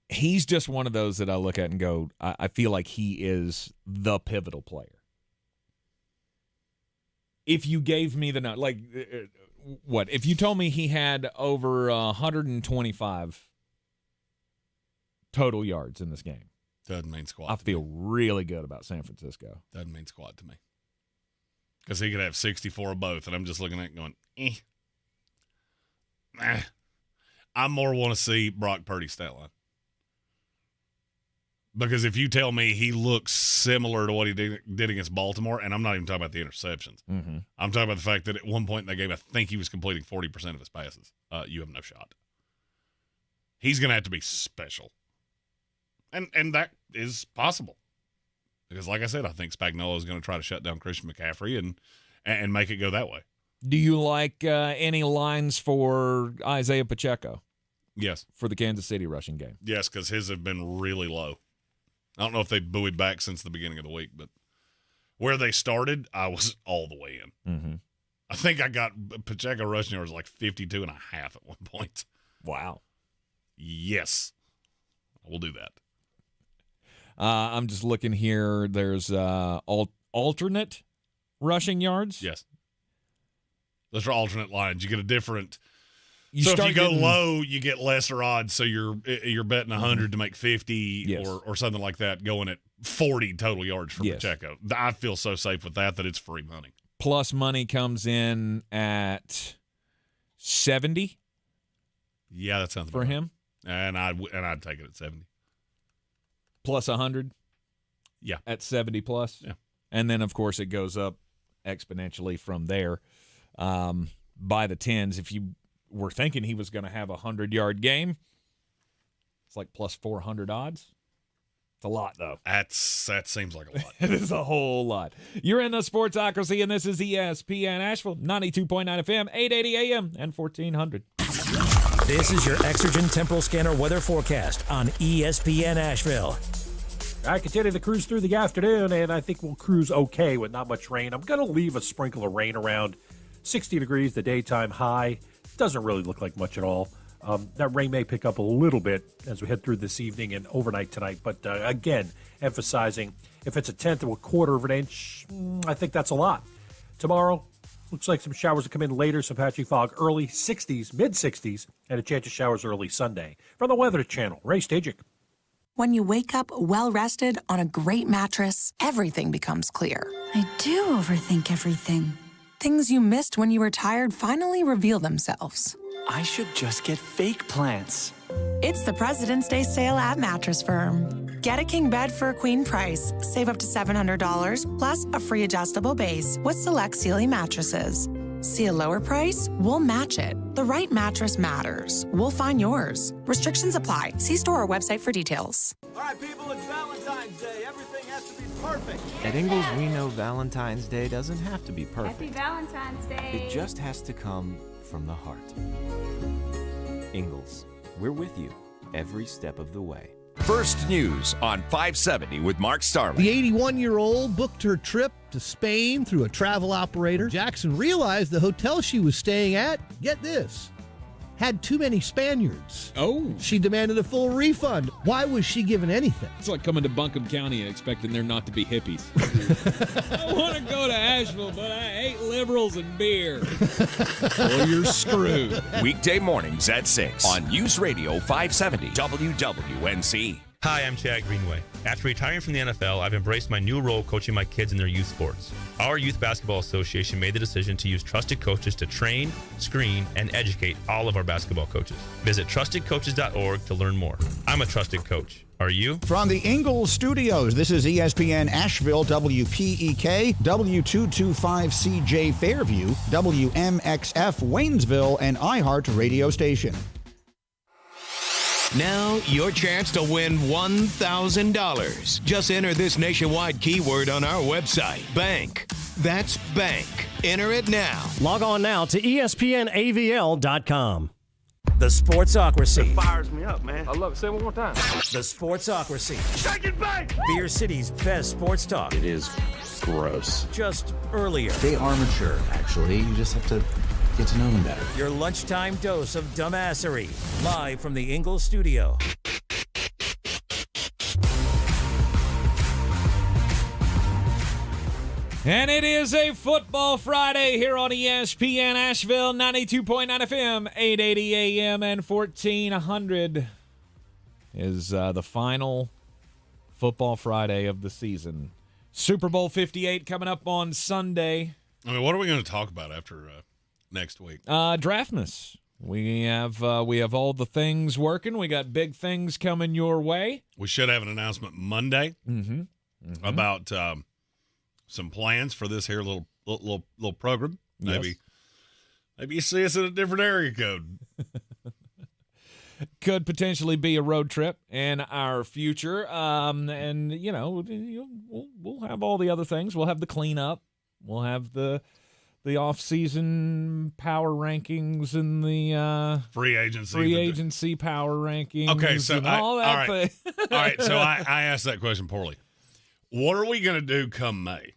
He's just one of those that I look at and go, I feel like he is the pivotal player. If you gave me what? If you told me he had over 125 total yards in this game. Doesn't mean squat. I feel really good about San Francisco. Doesn't mean squat to me. Because he could have 64 of both, and I'm just looking at it going, I more want to see Brock Purdy's stat line. Because if you tell me he looks similar to what he did against Baltimore, and I'm not even talking about the interceptions. Mm-hmm. I'm talking about the fact that at one point in that game, I think he was completing 40% of his passes. You have no shot. He's going to have to be special. And that is possible. Because like I said, I think Spagnolo is going to try to shut down Christian McCaffrey and make it go that way. Do you like any lines for Isaiah Pacheco? Yes. For the Kansas City rushing game? Yes, because his have been really low. I don't know if they buoyed back since the beginning of the week, but where they started, I was all the way in. Mm-hmm. I think I got Pacheco rushing yards like 52.5 at one point. Wow. Yes. We'll do that. I'm just looking here. There's alternate rushing yards. Yes. Those are alternate lines. You get a different So if you go low, you get lesser odds. So you're betting 100 to make 50 or something like that, going at 40 total yards from Pacheco. I feel so safe with that it's free money. Plus money comes in at 70. Yeah, that sounds for him. And I'd take it at 70. Plus 100. Yeah, at 70 plus. Yeah, and then of course it goes up exponentially from there. By the tens, if you were thinking he was going to have a 100-yard game, it's like plus 400 odds. It's a lot, though. That seems like a lot. It is a whole lot. You're in the Sportsocracy, and this is ESPN Asheville, 92.9 FM, 880 AM, and 1400. This is your Exergen Temporal Scanner weather forecast on ESPN Asheville. I continue to cruise through the afternoon, and I think we'll cruise okay with not much rain. I'm going to leave a sprinkle of rain around 60 degrees, the daytime high. Doesn't really look like much at all. That rain may pick up a little bit as we head through this evening and overnight tonight. But again, emphasizing if it's a tenth or a quarter of an inch, I think that's a lot. Tomorrow, looks like some showers will come in later, some patchy fog early 60s, mid-60s, and a chance of showers early Sunday. From the Weather Channel, Ray Stajic. When you wake up well-rested on a great mattress, everything becomes clear. I do overthink everything. Things you missed when you were tired finally reveal themselves. I should just get fake plants. It's the President's Day sale at Mattress Firm. Get a king bed for a queen price. Save up to $700, plus a free adjustable base with select Sealy mattresses. See a lower price? We'll match it. The right mattress matters. We'll find yours. Restrictions apply. See store or website for details. All right, people, it's Valentine's Day. Everything has to be perfect. At Ingles, we know Valentine's Day doesn't have to be perfect. Happy Valentine's Day. It just has to come from the heart. Ingles, we're with you every step of the way. First News on 570 with Mark Starling. The 81-year-old booked her trip to Spain through a travel operator. Jackson realized the hotel she was staying at, get this, had too many Spaniards. Oh. She demanded a full refund. Why was she given anything? It's like coming to Buncombe County and expecting there not to be hippies. I want to go to Asheville, but I hate liberals and beer. Well, you're screwed. Weekday mornings at 6 on News Radio 570 WWNC. Hi, I'm Chad Greenway. After retiring from the NFL, I've embraced my new role coaching my kids in their youth sports. Our Youth Basketball Association made the decision to use trusted coaches to train, screen, and educate all of our basketball coaches. Visit trustedcoaches.org to learn more. I'm a trusted coach. Are you? From the Ingles Studios, this is ESPN Asheville, WPEK, W225CJ Fairview, WMXF Waynesville, and iHeart radio station. Now, your chance to win $1,000. Just enter this nationwide keyword on our website, bank. That's bank. Enter it now. Log on now to ESPNAVL.com. The Sportsocracy. It fires me up, man. I love it. Say it one more time. The Sportsocracy. Shake it back! Beer City's best sports talk. It is gross. Just earlier. They are mature, actually. You just have to get to know them better. Your lunchtime dose of dumbassery. Live from the Ingles studio. And it is a Football Friday here on ESPN Asheville, 92.9 FM, 880 AM, and 1400 is the final Football Friday of the season. Super Bowl 58 coming up on Sunday. I mean, what are we going to talk about after next week? Draftmas. We have all the things working. We got big things coming your way. We should have an announcement Monday about some plans for this here little program. Maybe you see us in a different area code. Could potentially be a road trip in our future. And you know, we'll have all the other things. We'll have the cleanup. We'll have the off-season power rankings and the free agency power rankings. Okay, so all that thing. All right, so I asked that question poorly. What are we going to do come May?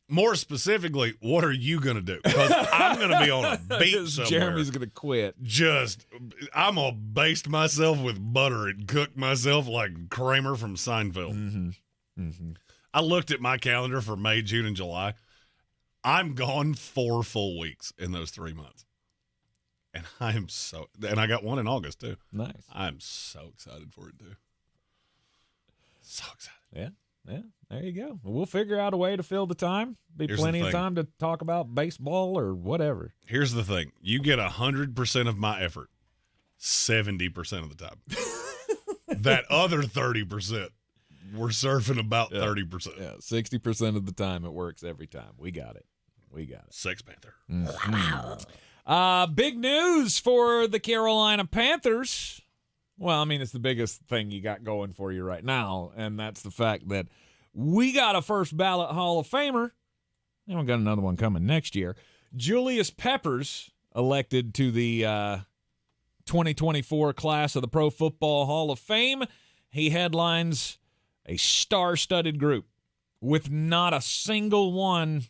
More specifically, what are you going to do? Because I'm going to be on a beach somewhere. Jeremy's going to quit. I'm going to baste myself with butter and cook myself like Kramer from Seinfeld. I looked at my calendar for May, June, and July. I'm gone 4 full weeks in those 3 months. And and I got one in August too. Nice. I'm so excited for it too. So excited. Yeah. There you go. We'll figure out a way to fill the time. Here's plenty the of thing. time to talk about baseball or whatever. Here's the thing. You get 100% of my effort 70% of the time. That other 30%, we're surfing about 30%. Yeah, 60% of the time it works every time. We got it. Sex Panther. Big news for the Carolina Panthers. Well, I mean, it's the biggest thing you got going for you right now, and that's the fact that we got a first ballot Hall of Famer, and we got another one coming next year. Julius Peppers elected to the 2024 class of the Pro Football Hall of Fame. He headlines a star-studded group with not a single one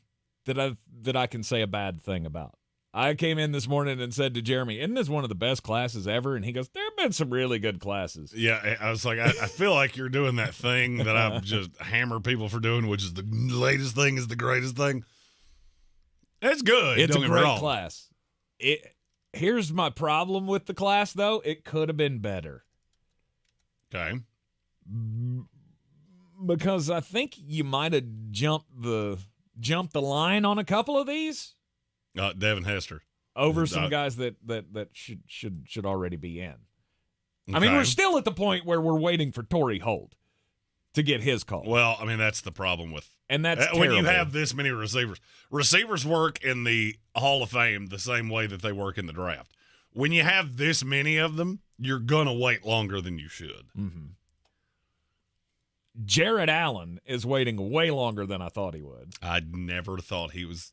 that I can say a bad thing about. I came in this morning and said to Jeremy, isn't this one of the best classes ever? And he goes, there have been some really good classes. Yeah, I was like, I feel like you're doing that thing that I just hammer people for doing, which is the latest thing is the greatest thing. It's good. It's Don't a get me great wrong. class. Here's my problem with the class, though. It could have been better. Okay. Because I think you might have jumped the line on a couple of these. Devin Hester. Over some guys that should already be in. Okay. I mean, we're still at the point where we're waiting for Torrey Holt to get his call. Well, I mean, that's the problem with and that's when you terrible. have this many receivers. Receivers work in the Hall of Fame the same way that they work in the draft. When you have this many of them, you're going to wait longer than you should. Mm-hmm. Jared Allen is waiting way longer than I thought he would. I never thought he was.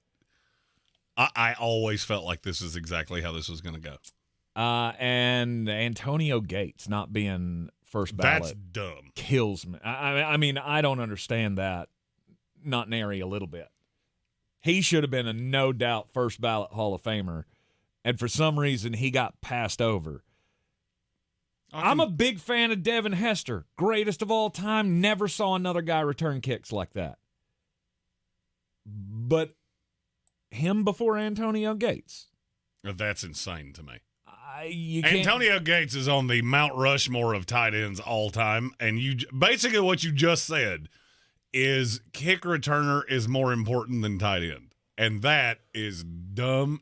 I always felt like this is exactly how this was going to go. And Antonio Gates not being first ballot. That's dumb. Kills me. I mean, I don't understand that. Not nary a little bit. He should have been a no doubt first ballot Hall of Famer, and for some reason he got passed over. I'm a big fan of Devin Hester, greatest of all time. Never saw another guy return kicks like that. But him before Antonio Gates. That's insane to me. You can't. Antonio Gates is on the Mount Rushmore of tight ends all time, and basically what you just said is kick returner is more important than tight end, and that is dumb.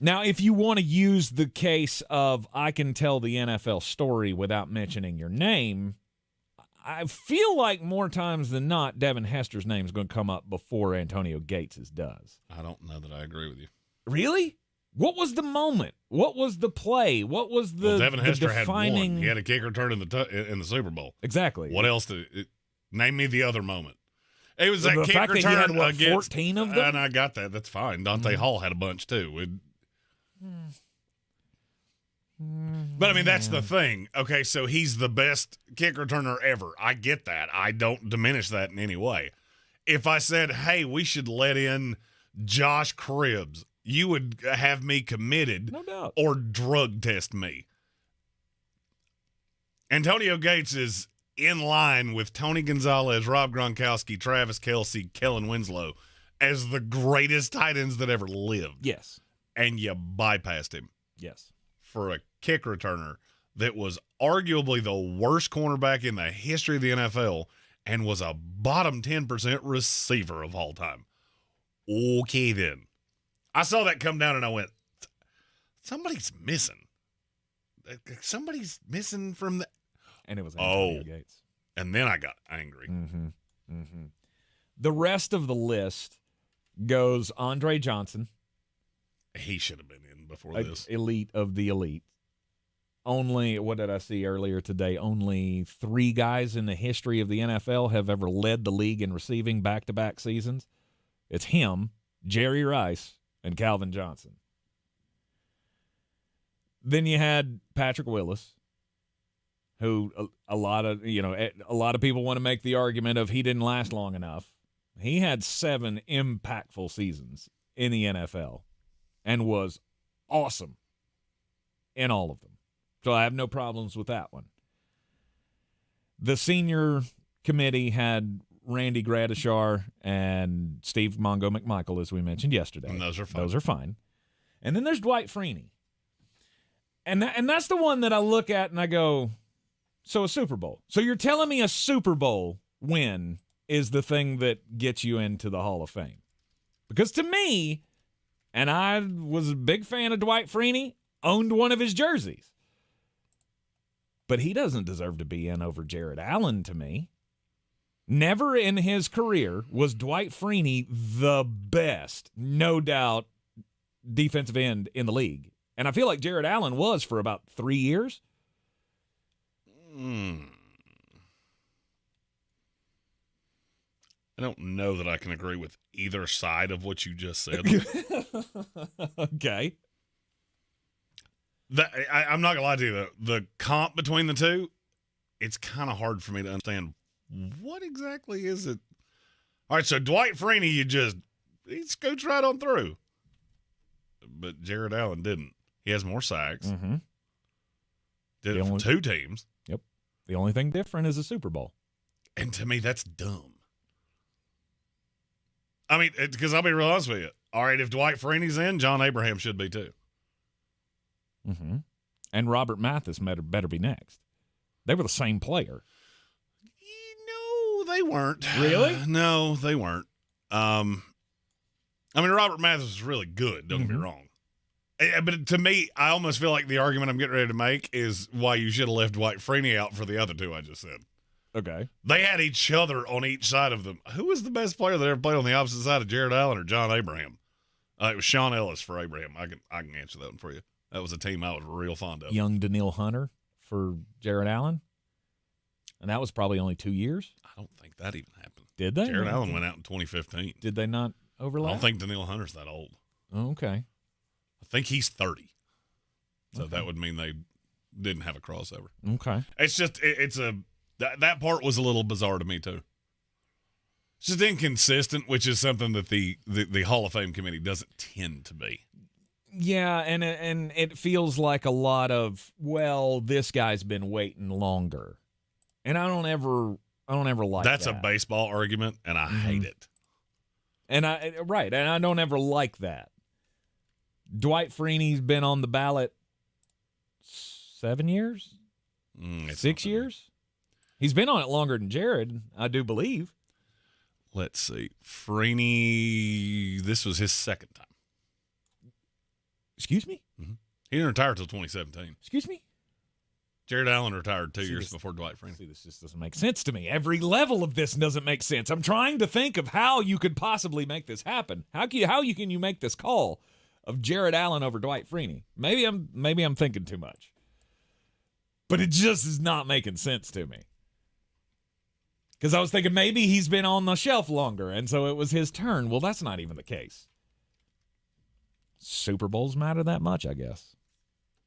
Now, if you want to use the case of I can tell the NFL story without mentioning your name, I feel like more times than not, Devin Hester's name is going to come up before Antonio Gates' does. I don't know that I agree with you. Really? What was the moment? What was the play? What was the Devin Hester defining... had one. He had a kick return in the Super Bowl. Exactly. What else? Name me the other moment. It was that the kick fact return that he had, against 14 of them? And I got that. That's fine. Dante Hall had a bunch too. But I mean, that's the thing. Okay, so he's the best kick returner ever. I get that. I don't diminish that in any way. If I said, hey, we should let in Josh Cribbs, you would have me committed, no doubt, or drug test me. Antonio Gates is in line with Tony Gonzalez, Rob Gronkowski, Travis Kelce, Kellen Winslow as the greatest tight ends that ever lived. Yes. And you bypassed him. Yes. For a kick returner that was arguably the worst cornerback in the history of the NFL and was a bottom 10% receiver of all time. Okay, then. I saw that come down and I went, somebody's missing. Somebody's missing from the... And it was Antonio Gates. And then I got angry. Mm-hmm. Mm-hmm. The rest of the list goes Andre Johnson. He should have been in before this. Elite of the elite. Only, what did I see earlier today? Only 3 guys in the history of the NFL have ever led the league in receiving back-to-back seasons. It's him, Jerry Rice, and Calvin Johnson. Then you had Patrick Willis, who a lot of people want to make the argument of he didn't last long enough. He had 7 impactful seasons in the NFL and was awesome in all of them. So I have no problems with that one. The senior committee had Randy Gradishar and Steve Mongo McMichael, as we mentioned yesterday. And those are fine. Those are fine. And then there's Dwight Freeney. And that's the one that I look at and I go, so a Super Bowl. So you're telling me a Super Bowl win is the thing that gets you into the Hall of Fame? Because to me, and I was a big fan of Dwight Freeney, owned one of his jerseys. But he doesn't deserve to be in over Jared Allen to me. Never in his career was Dwight Freeney the best, no doubt, defensive end in the league. And I feel like Jared Allen was for about 3 years. I don't know that I can agree with either side of what you just said. Okay. I'm not going to lie to you. The comp between the two, it's kind of hard for me to understand what exactly is it. All right, so Dwight Freeney, he scoots right on through. But Jared Allen didn't. He has more sacks. Mm-hmm. Did it for 2 teams. Yep. The only thing different is a Super Bowl. And to me, that's dumb. I mean, because I'll be real honest with you. All right, if Dwight Freeney's in, John Abraham should be too. Mm-hmm. And Robert Mathis better be next. They were the same player. No, they weren't. Really? No, they weren't. I mean, Robert Mathis was really good. Don't get me wrong. But to me, I almost feel like the argument I'm getting ready to make is why you should have left Dwight Freeney out for the other two I just said. Okay. They had each other on each side of them. Who was the best player that ever played on the opposite side of Jared Allen or John Abraham? It was Sean Ellis for Abraham. I can answer that one for you. That was a team I was real fond of. Young Daniil Hunter for Jared Allen. And that was probably only 2 years. I don't think that even happened. Did they? Jared Allen went out in 2015. Did they not overlap? I don't think Daniil Hunter's that old. Oh, okay. I think he's 30. So that would mean they didn't have a crossover. Okay. It's just, that part was a little bizarre to me too. It's just inconsistent, which is something that the Hall of Fame committee doesn't tend to be. Yeah, and it feels like a lot of, well, this guy's been waiting longer. And I don't ever like That's that. a baseball argument, and I hate it. And I don't ever like that. Dwight Freeney's been on the ballot 7 years? 6 years? He's been on it longer than Jared, I do believe. Let's see. Freeney, this was his second time. Excuse me? Mm-hmm. He didn't retire until 2017. Excuse me? Jared Allen retired 2 years before Dwight Freeney. See, this just doesn't make sense to me. Every level of this doesn't make sense. I'm trying to think of how you could possibly make this happen. How can you make this call of Jared Allen over Dwight Freeney? Maybe I'm thinking too much. But it just is not making sense to me. Because I was thinking maybe he's been on the shelf longer, and so it was his turn. Well, that's not even the case. Super Bowls matter that much, I guess.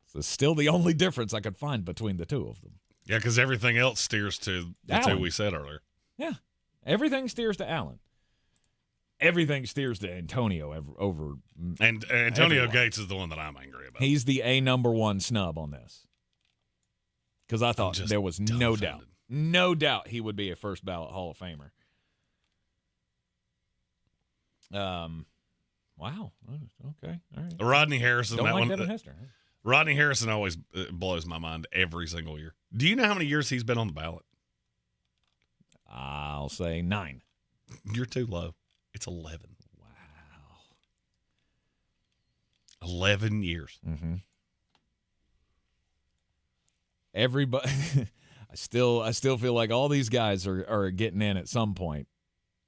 So it's still the only difference I could find between the two of them. Yeah, because everything else steers to the two we said earlier. Yeah. Everything steers to Allen. Everything steers to Antonio over. And Antonio Gates is the one that I'm angry about. He's the number one snub on this. Because I thought there was no doubt he would be a first ballot Hall of Famer. Wow. Okay. All right. Rodney Harrison. Don't that like one. Devin Hester. Rodney Harrison always blows my mind every single year. Do you know how many years he's been on the ballot? I'll say 9. You're too low. It's 11. Wow. 11 years. Mm-hmm. Everybody, I still feel like all these guys are getting in at some point,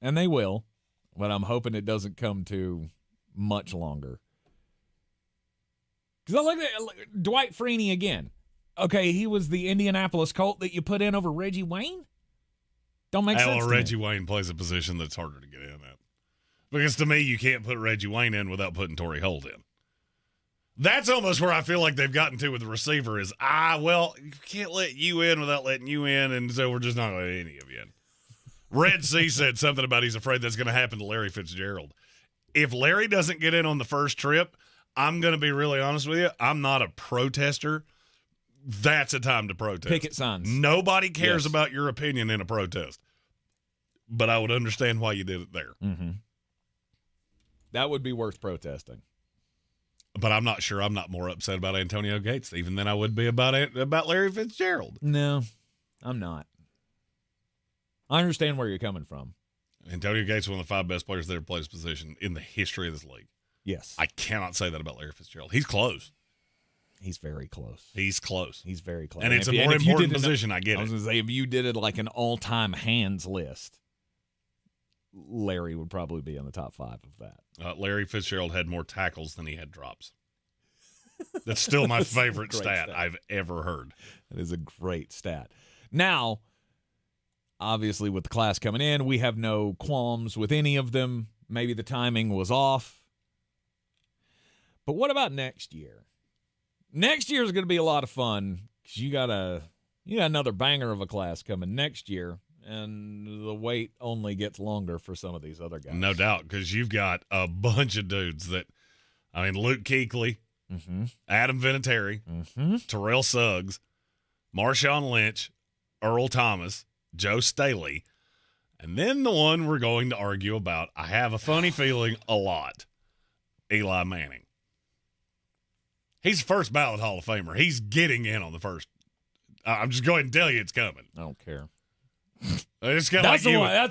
and they will, but I'm hoping it doesn't come to much longer. Because I look at Dwight Freeney again. Okay, he was the Indianapolis Colt that you put in over Reggie Wayne? Don't make sense to me. Reggie Wayne plays a position that's harder to get in at. Because to me, you can't put Reggie Wayne in without putting Torrey Holt in. That's almost where I feel like they've gotten to with the receiver is, you can't let you in without letting you in, and so we're just not going to let any of you in. Red C said something about he's afraid that's going to happen to Larry Fitzgerald. If Larry doesn't get in on the first trip, I'm going to be really honest with you. I'm not a protester. That's a time to protest. Picket signs. Nobody cares about your opinion in a protest. But I would understand why you did it there. Mm-hmm. That would be worth protesting. But I'm not sure I'm not more upset about Antonio Gates even than I would be about Larry Fitzgerald. No, I'm not. I understand where you're coming from. Antonio Gates is one of the 5 best players that ever played his position in the history of this league. Yes. I cannot say that about Larry Fitzgerald. He's close. He's very close. He's close. He's very close. And it's a more important position, I get it. I was going to say, if you did it like an all-time hands list, Larry would probably be in the top 5 of that. Larry Fitzgerald had more tackles than he had drops. That's still my favorite stat I've ever heard. That is a great stat. Now, obviously, with the class coming in, we have no qualms with any of them. Maybe the timing was off. But what about next year? Next year is going to be a lot of fun because you got another banger of a class coming next year, and the wait only gets longer for some of these other guys. No doubt, because you've got a bunch of dudes that, Luke Kuechly, Adam Vinatieri, Terrell Suggs, Marshawn Lynch, Earl Thomas, Joe Staley, and then the one we're going to argue about, I have a funny feeling a lot, Eli Manning. He's the first ballot Hall of Famer. He's getting in on the first. I'm just going to tell you it's coming. I don't care. It's that's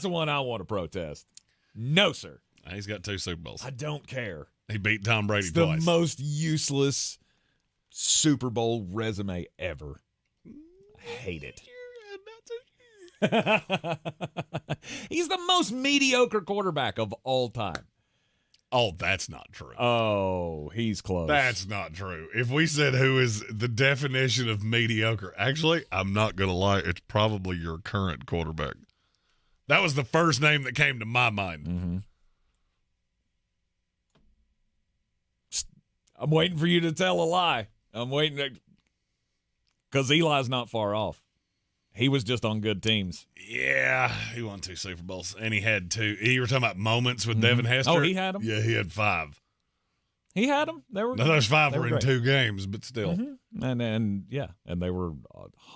the one I want to protest. No, sir. He's got 2 Super Bowls. I don't care. He beat Tom Brady it's twice. The most useless Super Bowl resume ever. I hate it. He's the most mediocre quarterback of all time. Oh, that's not true. Oh, he's close. That's not true. If we said who is the definition of mediocre, actually, I'm not going to lie, it's probably your current quarterback. That was the first name that came to my mind. I'm waiting for you to tell a lie. I'm waiting because Eli's not far off. He was just on good teams. Yeah, he won 2 Super Bowls, and he had 2. You were talking about moments with Devin Hester. Oh, he had them? Yeah, he had 5. He had them. Now, those 5 were in 2 games, but still. And they were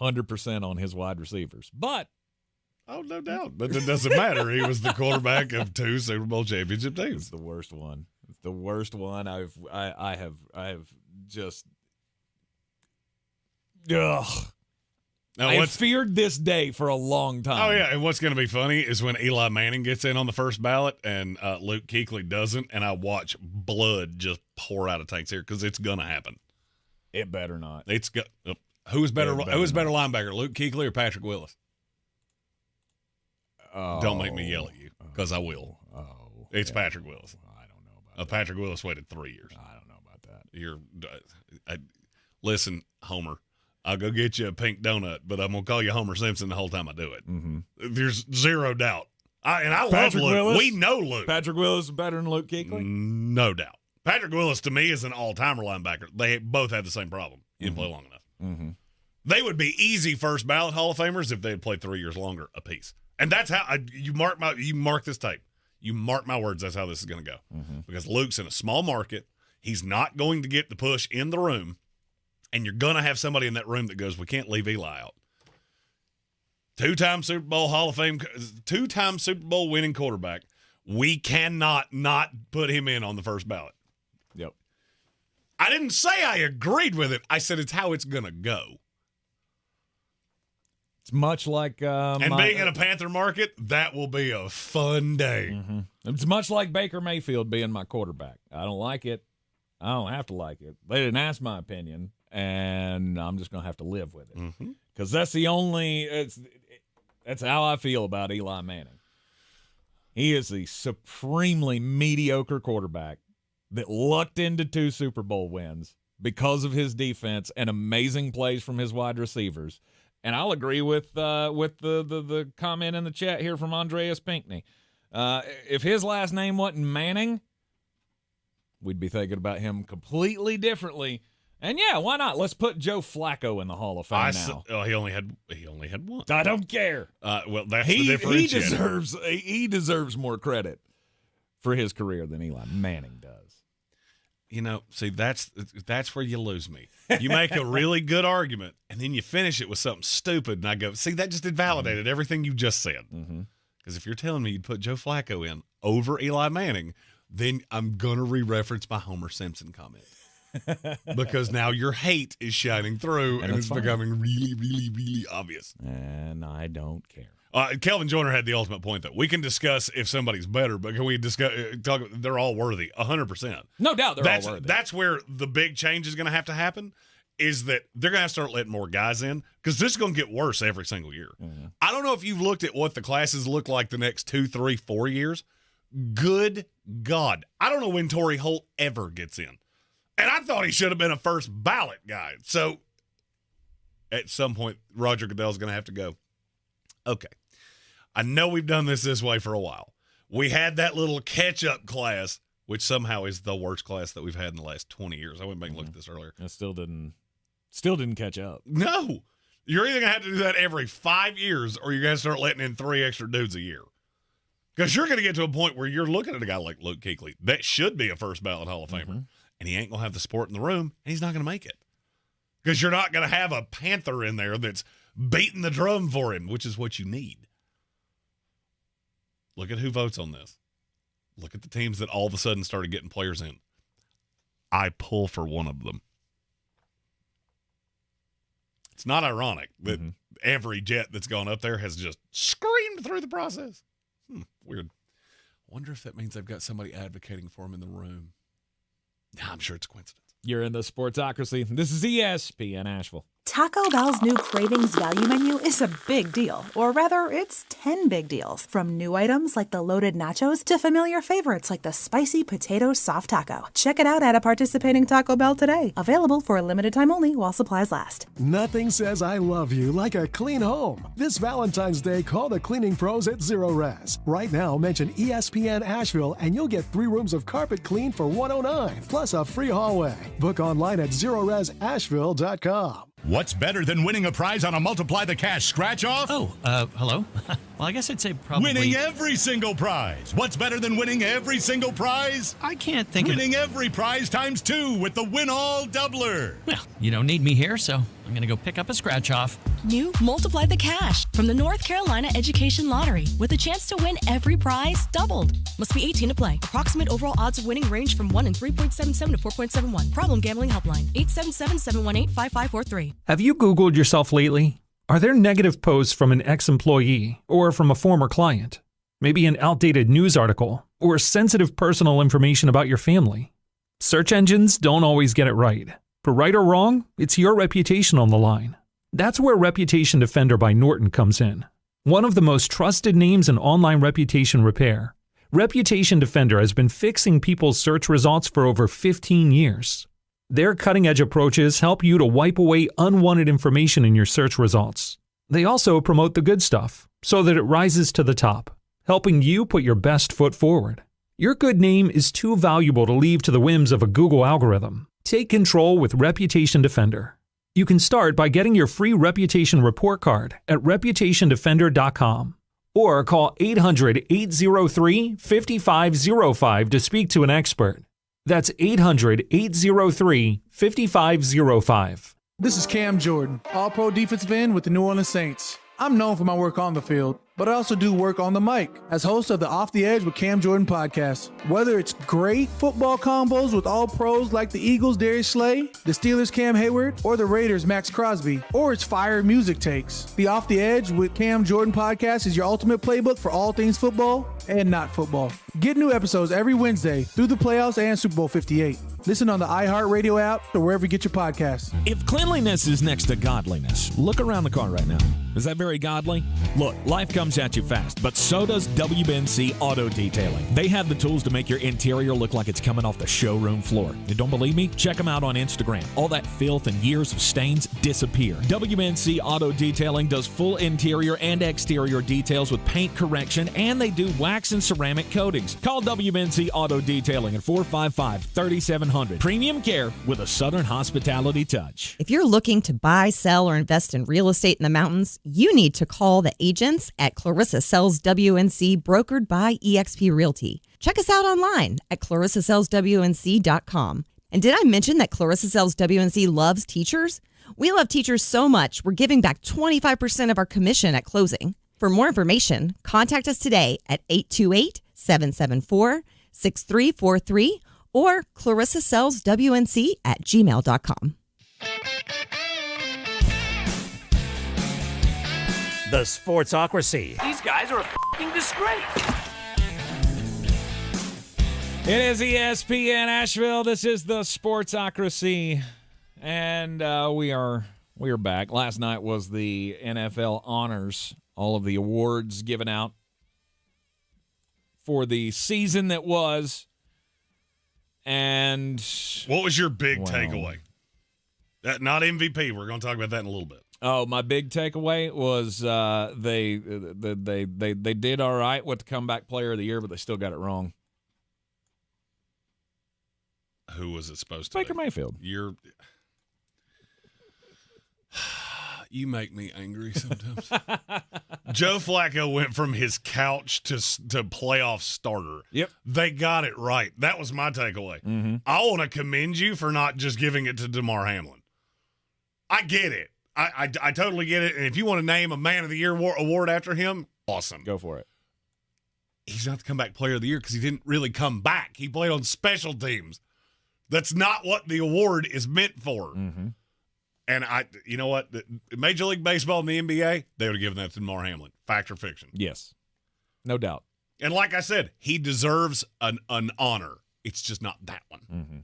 100% on his wide receivers. But oh, no doubt. But it doesn't matter. He was the quarterback of 2 Super Bowl championship teams. It's the worst one. It's the worst one. I have just. Ugh. Now, I have feared this day for a long time. Oh, yeah, and what's going to be funny is when Eli Manning gets in on the first ballot and Luke Kuechly doesn't, and I watch blood just pour out of tanks here because it's going to happen. It better not. It's go- Who's better linebacker, Luke Kuechly or Patrick Willis? Don't make me yell at you because I will. It's Patrick Willis. I don't know about that. Patrick Willis waited 3 years. I don't know about that. Listen, Homer. I'll go get you a pink donut, but I'm going to call you Homer Simpson the whole time I do it. There's zero doubt. I love Luke. Willis? We know Luke. Patrick Willis is better than Luke Kuechly? No doubt. Patrick Willis, to me, is an all-timer linebacker. They both have the same problem. You didn't play long enough. They would be easy first ballot Hall of Famers if they had played 3 years longer apiece. And that's how you mark this tape. You mark my words, that's how this is going to go. Because Luke's in a small market. He's not going to get the push in the room. And you're going to have somebody in that room that goes, we can't leave Eli out. 2-time Super Bowl Hall of Fame, 2-time Super Bowl winning quarterback. We cannot not put him in on the first ballot. Yep. I didn't say I agreed with it. I said it's how it's going to go. It's much like... and being in a Panther market, that will be a fun day. It's much like Baker Mayfield being my quarterback. I don't like it. I don't have to like it. They didn't ask my opinion. And I'm just going to have to live with it. Because that's the only that's how I feel about Eli Manning. He is the supremely mediocre quarterback that lucked into 2 Super Bowl wins because of his defense and amazing plays from his wide receivers. And I'll agree with the comment in the chat here from Andreas Pinkney. If his last name wasn't Manning, we'd be thinking about him completely differently. And yeah, why not? Let's put Joe Flacco in the Hall of Fame now. He only had one. I don't care. Well, that's the differentiator. He deserves more credit for his career than Eli Manning does. See, that's where you lose me. You make a really good argument, and then you finish it with something stupid, and I go, see, that just invalidated everything you just said. Because if you're telling me you'd put Joe Flacco in over Eli Manning, then I'm going to re-reference my Homer Simpson comment. because now your hate is shining through and it's becoming really, really, really obvious. And I don't care. Kelvin Joyner had the ultimate point, though. We can discuss if somebody's better, but can we talk? They're all worthy, 100%. No doubt they're all worthy. That's where the big change is going to have to happen, is that they're going to have to start letting more guys in, because this is going to get worse every single year. Mm-hmm. I don't know if you've looked at what the classes look like the next 2, 3, 4 years. Good God. I don't know when Torrey Holt ever gets in. And I thought he should have been a first ballot guy. So at some point, Roger Goodell's going to have to go. Okay. I know we've done this way for a while. We had that little catch-up class, which somehow is the worst class that we've had in the last 20 years. I went back and looked at this earlier. I still didn't catch up. No. You're either going to have to do that every 5 years, or you're going to start letting in 3 extra dudes a year. Because you're going to get to a point where you're looking at a guy like Luke Kuechly. That should be a first ballot Hall of Famer. Mm-hmm. And he ain't going to have the support in the room, and he's not going to make it. Because you're not going to have a Panther in there that's beating the drum for him, which is what you need. Look at who votes on this. Look at the teams that all of a sudden started getting players in. I pull for one of them. It's not ironic that every Jet that's gone up there has just screamed through the process. Weird. Wonder if that means they've got somebody advocating for him in the room. I'm sure it's a coincidence. You're in the Sportsocracy. This is ESPN Asheville. Taco Bell's new Cravings Value Menu is a big deal. Or rather, it's 10 big deals. From new items like the loaded nachos to familiar favorites like the spicy potato soft taco. Check it out at a participating Taco Bell today. Available for a limited time only while supplies last. Nothing says I love you like a clean home. This Valentine's Day, call the cleaning pros at Zero Res. Right now, mention ESPN Asheville and you'll get 3 rooms of carpet clean for $109, plus a free hallway. Book online at ZeroResAsheville.com. What's better than winning a prize on a Multiply the Cash scratch-off? Hello? Well, I guess I'd say probably... Winning every single prize. What's better than winning every single prize? I can't think Winning every prize times 2 with the Win-All Doubler. Well, you don't need me here, so I'm going to go pick up a scratch-off. New Multiply the Cash from the North Carolina Education Lottery with a chance to win every prize doubled. Must be 18 to play. Approximate overall odds of winning range from 1 in 3.77 to 4.71. Problem gambling helpline. 877-718-5543. Have you Googled yourself lately? Are there negative posts from an ex-employee or from a former client? Maybe an outdated news article or sensitive personal information about your family? Search engines don't always get it right. For right or wrong, it's your reputation on the line. That's where Reputation Defender by Norton comes in. One of the most trusted names in online reputation repair, Reputation Defender has been fixing people's search results for over 15 years. Their cutting-edge approaches help you to wipe away unwanted information in your search results. They also promote the good stuff so that it rises to the top, helping you put your best foot forward. Your good name is too valuable to leave to the whims of a Google algorithm. Take control with Reputation Defender. You can start by getting your free reputation report card at reputationdefender.com or call 800-803-5505 to speak to an expert. That's 800-803-5505. This is Cam Jordan, All-Pro defensive end with the New Orleans Saints. I'm known for my work on the field, but I also do work on the mic as host of the Off the Edge with Cam Jordan podcast. Whether it's great football combos with all pros like the Eagles' Darius Slay, the Steelers' Cam Hayward, or the Raiders' Max Crosby, or it's fire music takes. The Off the Edge with Cam Jordan podcast is your ultimate playbook for all things football and not football. Get new episodes every Wednesday through the playoffs and Super Bowl 58. Listen on the iHeartRadio app or wherever you get your podcasts. If cleanliness is next to godliness, look around the car right now. Is that very godly? Look, life comes at you fast, but so does WBNC Auto Detailing. They have the tools to make your interior look like it's coming off the showroom floor. You don't believe me? Check them out on Instagram. All that filth and years of stains disappear. WBNC Auto Detailing does full interior and exterior details with paint correction, and they do wax and ceramic coatings. Call WBNC Auto Detailing at 455-3700. Premium care with a Southern hospitality touch. If you're looking to buy, sell, or invest in real estate in the mountains, you need to call the agents at Clarissa Sells WNC, brokered by eXp Realty. Check us out online at clarissasellswnc.com. And did I mention that Clarissa Sells WNC loves teachers? We love teachers so much, we're giving back 25% of our commission at closing. For more information, contact us today at 828-774-6343 or clarissasellswnc@gmail.com. The Sportsocracy. These guys are a f***ing disgrace. It is ESPN Asheville. This is the Sportsocracy, and we are back. Last night was the NFL honors, all of the awards given out for the season that was. And what was your big takeaway? Not MVP. We're going to talk about that in a little bit. Oh, my big takeaway was they did all right with the comeback player of the year, but they still got it wrong. Who was it supposed to Baker be? Mayfield. You make me angry sometimes. Joe Flacco went from his couch to playoff starter. Yep. They got it right. That was my takeaway. Mm-hmm. I want to commend you for not just giving it to DeMar Hamlin. I get it. I totally get it. And if you want to name a Man of the Year award after him, awesome. Go for it. He's not the comeback player of the year because he didn't really come back. He played on special teams. That's not what the award is meant for. Mm-hmm. And you know what? Major League Baseball and the NBA, they would have given that to DeMar Hamlin. Fact or fiction? Yes. No doubt. And like I said, he deserves an honor. It's just not that one. Mm-hmm.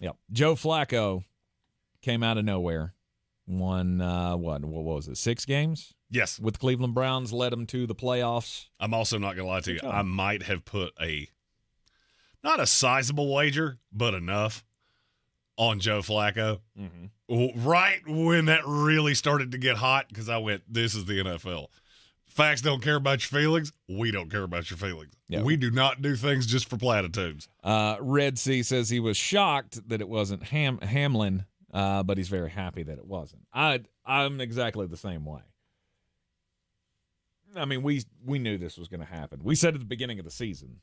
Yep. Joe Flacco came out of nowhere. Won, what was it, 6 games? Yes. With Cleveland Browns, led them to the playoffs. I'm also not going to lie to you. I might have put not a sizable wager, but enough on Joe Flacco. Mm-hmm. Right when that really started to get hot, because I went, this is the NFL. Facts don't care about your feelings. We don't care about your feelings. Yeah. We do not do things just for platitudes. Red Sea says he was shocked that it wasn't Hamlin, but he's very happy that it wasn't. I'm exactly the same way. I mean, we knew this was going to happen. We said at the beginning of the season,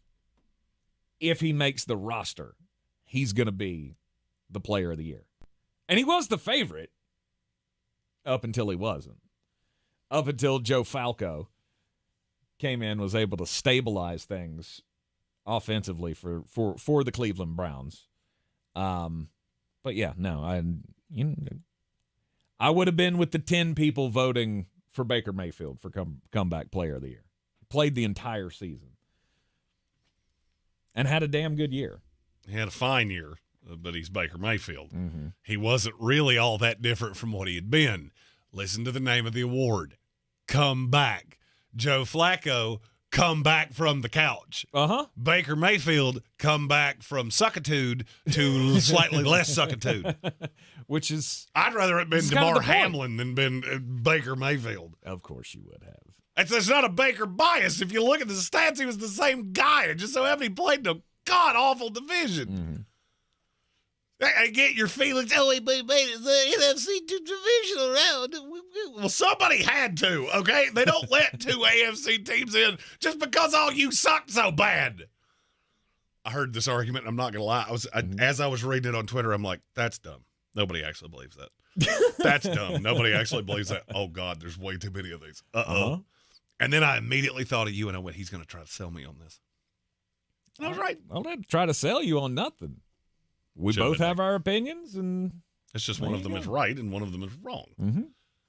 if he makes the roster, he's going to be the player of the year. And he was the favorite up until he wasn't. Up until Joe Flacco came in, was able to stabilize things offensively for the Cleveland Browns. But yeah, no, I would have been with the 10 people voting for Baker Mayfield for comeback player of the year. Played the entire season. And had a damn good year. He had a fine year, but he's Baker Mayfield. Mm-hmm. He wasn't really all that different from what he had been. Listen to the name of the award. Come back. Joe Flacco, come back from the couch. Uh-huh. Baker Mayfield, come back from suckitude to slightly less suckitude. Which is... I'd rather it been DeMar Hamlin than been Baker Mayfield. Of course you would have. It's not a Baker bias. If you look at the stats, he was the same guy. It just so happened he played in a god-awful division. Mm-hmm. I get your feelings. Oh, he made it the NFC divisional round. Well, somebody had to, okay? They don't let 2 AFC teams in just because all you suck so bad. I heard this argument, and I'm not going to lie. As I was reading it on Twitter, I'm like, that's dumb. Nobody actually believes that. That's dumb. Nobody actually believes that. Oh, God, there's way too many of these. Uh-oh. And then I immediately thought of you, and I went, he's going to try to sell me on this. And I was right. I'll not try to sell you on nothing. We both have our opinions, and it's just one of them is right and one of them is wrong. Mm-hmm.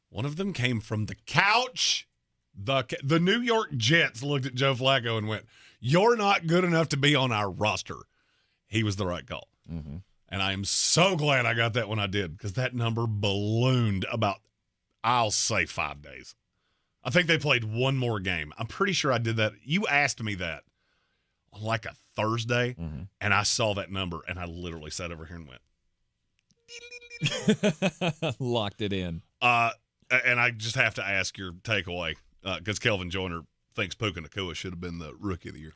One of them came from the couch. The New York Jets looked at Joe Flacco and went, "You're not good enough to be on our roster." He was the right call. Mm-hmm. And I am so glad I got that when I did, because that number ballooned about, I'll say, 5 days. I think they played one more game. I'm pretty sure I did that. You asked me that on like a Thursday, and I saw that number, and I literally sat over here and went. Locked it in. And I just have to ask your takeaway, because Kelvin Joyner thinks Puka Nacua should have been the Rookie of the Year.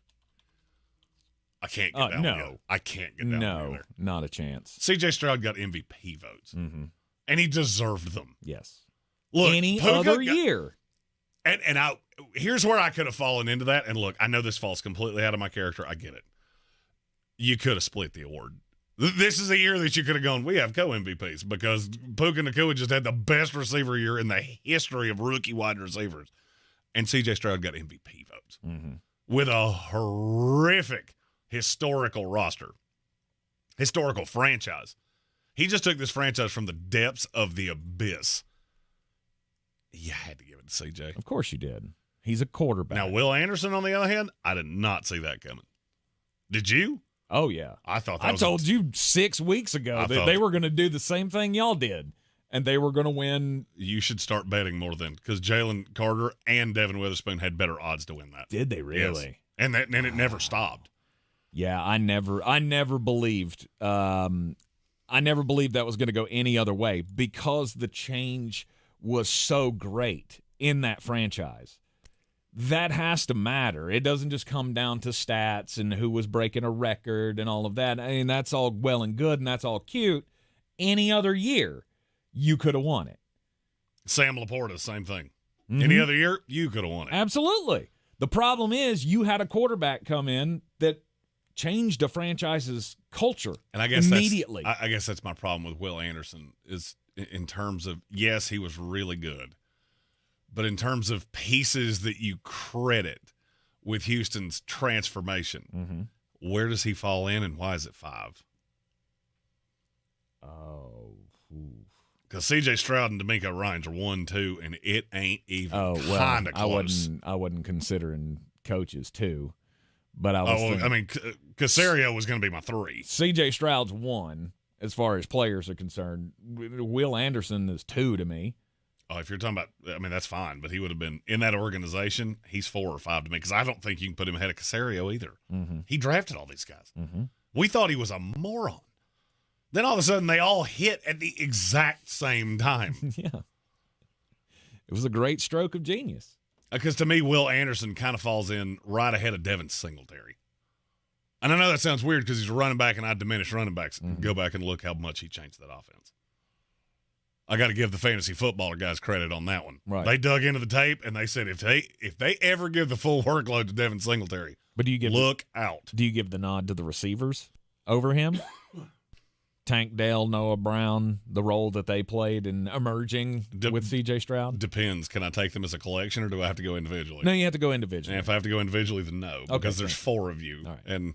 I can't get down with you. I can't get down with you there. Not a chance. C.J. Stroud got MVP votes, and he deserved them. Yes. Look, any other year. And here's where I could have fallen into that. And look, I know this falls completely out of my character. I get it. You could have split the award. This is a year that you could have gone, we have co-MVPs, because Puka Nacua just had the best receiver year in the history of rookie wide receivers. And C.J. Stroud got MVP votes with a horrific historical roster, historical franchise. He just took this franchise from the depths of the abyss. You had to give it to CJ. Of course you did. He's a quarterback. Now, Will Anderson, on the other hand, I did not see that coming. Did you? Oh, yeah. I thought that I was told you 6 weeks ago that they were going to do the same thing y'all did, and they were going to win. You should start betting more then, because Jalen Carter and Devin Witherspoon had better odds to win that. Did they really? Yes. And it never stopped. Yeah, I never believed. I never believed that was going to go any other way because the change was so great in that franchise. That has to matter. It doesn't just come down to stats and who was breaking a record and all of that. I mean, that's all well and good and that's all cute. Any other year, you could have won it. Sam Laporta, same thing. Mm-hmm. Any other year, you could have won it. Absolutely. The problem is you had a quarterback come in that changed a franchise's culture and I guess immediately. I guess that's my problem with Will Anderson is in terms of, yes, he was really good. But in terms of pieces that you credit with Houston's transformation, where does he fall in and why is it 5? Oh. Because C.J. Stroud and D'Amico Ryans are 1-2, and it ain't even kind of close. I wasn't considering coaches, too. But I was thinking, I mean, Caserio was going to be my 3. C.J. Stroud's 1 as far as players are concerned. Will Anderson is 2 to me. Oh, if you're talking about, I mean, that's fine, but he would have been in that organization. He's 4 or 5 to me because I don't think you can put him ahead of Caserio either. Mm-hmm. He drafted all these guys. Mm-hmm. We thought he was a moron. Then all of a sudden, they all hit at the exact same time. Yeah. It was a great stroke of genius. Because to me, Will Anderson kind of falls in right ahead of Devin Singletary. And I know that sounds weird because he's a running back and I diminish running backs. Mm-hmm. Go back and look how much he changed that offense. I got to give the fantasy footballer guys credit on that one. Right. They dug into the tape and they said if they ever give the full workload to Devin Singletary, but look out. Do you give the nod to the receivers over him? Tank Dell, Noah Brown, the role that they played in emerging with C.J. Stroud? Depends. Can I take them as a collection or do I have to go individually? No, you have to go individually. And if I have to go individually, then no, because there's 4 of you. All right. And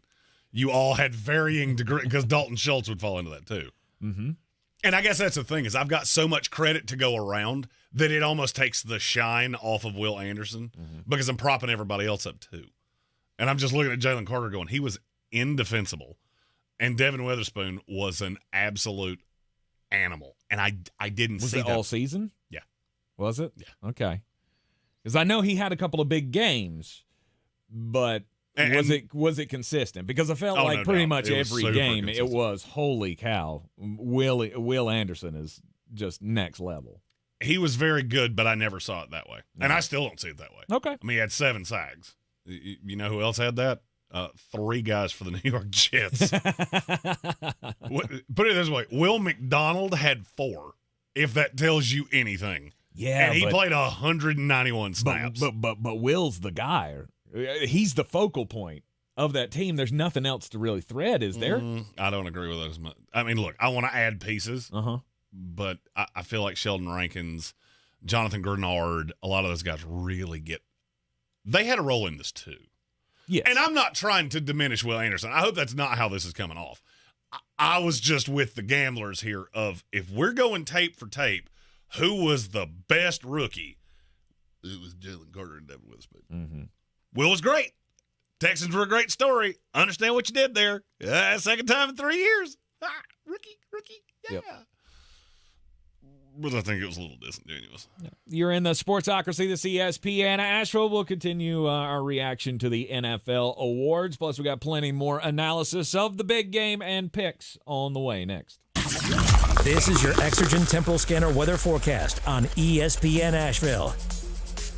you all had varying degrees, because Dalton Schultz would fall into that too. Mm-hmm. And I guess that's the thing is I've got so much credit to go around that it almost takes the shine off of Will Anderson because I'm propping everybody else up too. And I'm just looking at Jalen Carter going, he was indefensible. And Devin Witherspoon was an absolute animal. And I didn't see that. Was it all season? Yeah. Was it? Yeah. Okay. Because I know he had a couple of big games, but was it consistent? Because I felt like pretty much every game it was, holy cow, Will Anderson is just next level. He was very good, but I never saw it that way. No. And I still don't see it that way. Okay. I mean, he had 7 sacks. You know who else had that? 3 guys for the New York Jets. Put it this way. Will McDonald had 4, if that tells you anything. Yeah. And he played 191 snaps. But Will's the guy. He's the focal point of that team. There's nothing else to really thread, is there? I don't agree with that as much. I mean, look, I want to add pieces, but I feel like Sheldon Rankins, Jonathan Grenard, a lot of those guys really they had a role in this too. Yes. And I'm not trying to diminish Will Anderson. I hope that's not how this is coming off. I was just with the gamblers here of if we're going tape for tape, who was the best rookie? It was Jalen Carter and Devin Witherspoon. Mm-hmm. Will was great. Texans were a great story. Understand what you did there. Second time in 3 years. Rookie. Yeah. Yep. But I think it was a little disingenuous. You're in the Sportsocracy, this ESPN Asheville. We'll continue our reaction to the NFL awards. Plus, we got plenty more analysis of the big game and picks on the way next. This is your Exergen Temporal Scanner weather forecast on ESPN Asheville.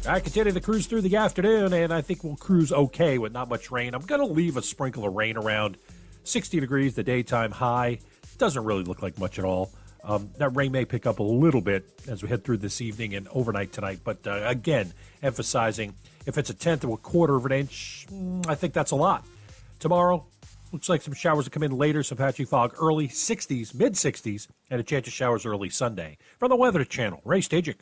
I continue to cruise through the afternoon, and I think we'll cruise okay with not much rain. I'm going to leave a sprinkle of rain around 60 degrees, the daytime high. Doesn't really look like much at all. That rain may pick up a little bit as we head through this evening and overnight tonight. But again, emphasizing if it's a tenth or a quarter of an inch, I think that's a lot. Tomorrow, looks like some showers will come in later, some patchy fog early 60s, mid-60s, and a chance of showers early Sunday. From the Weather Channel, Ray Stajic.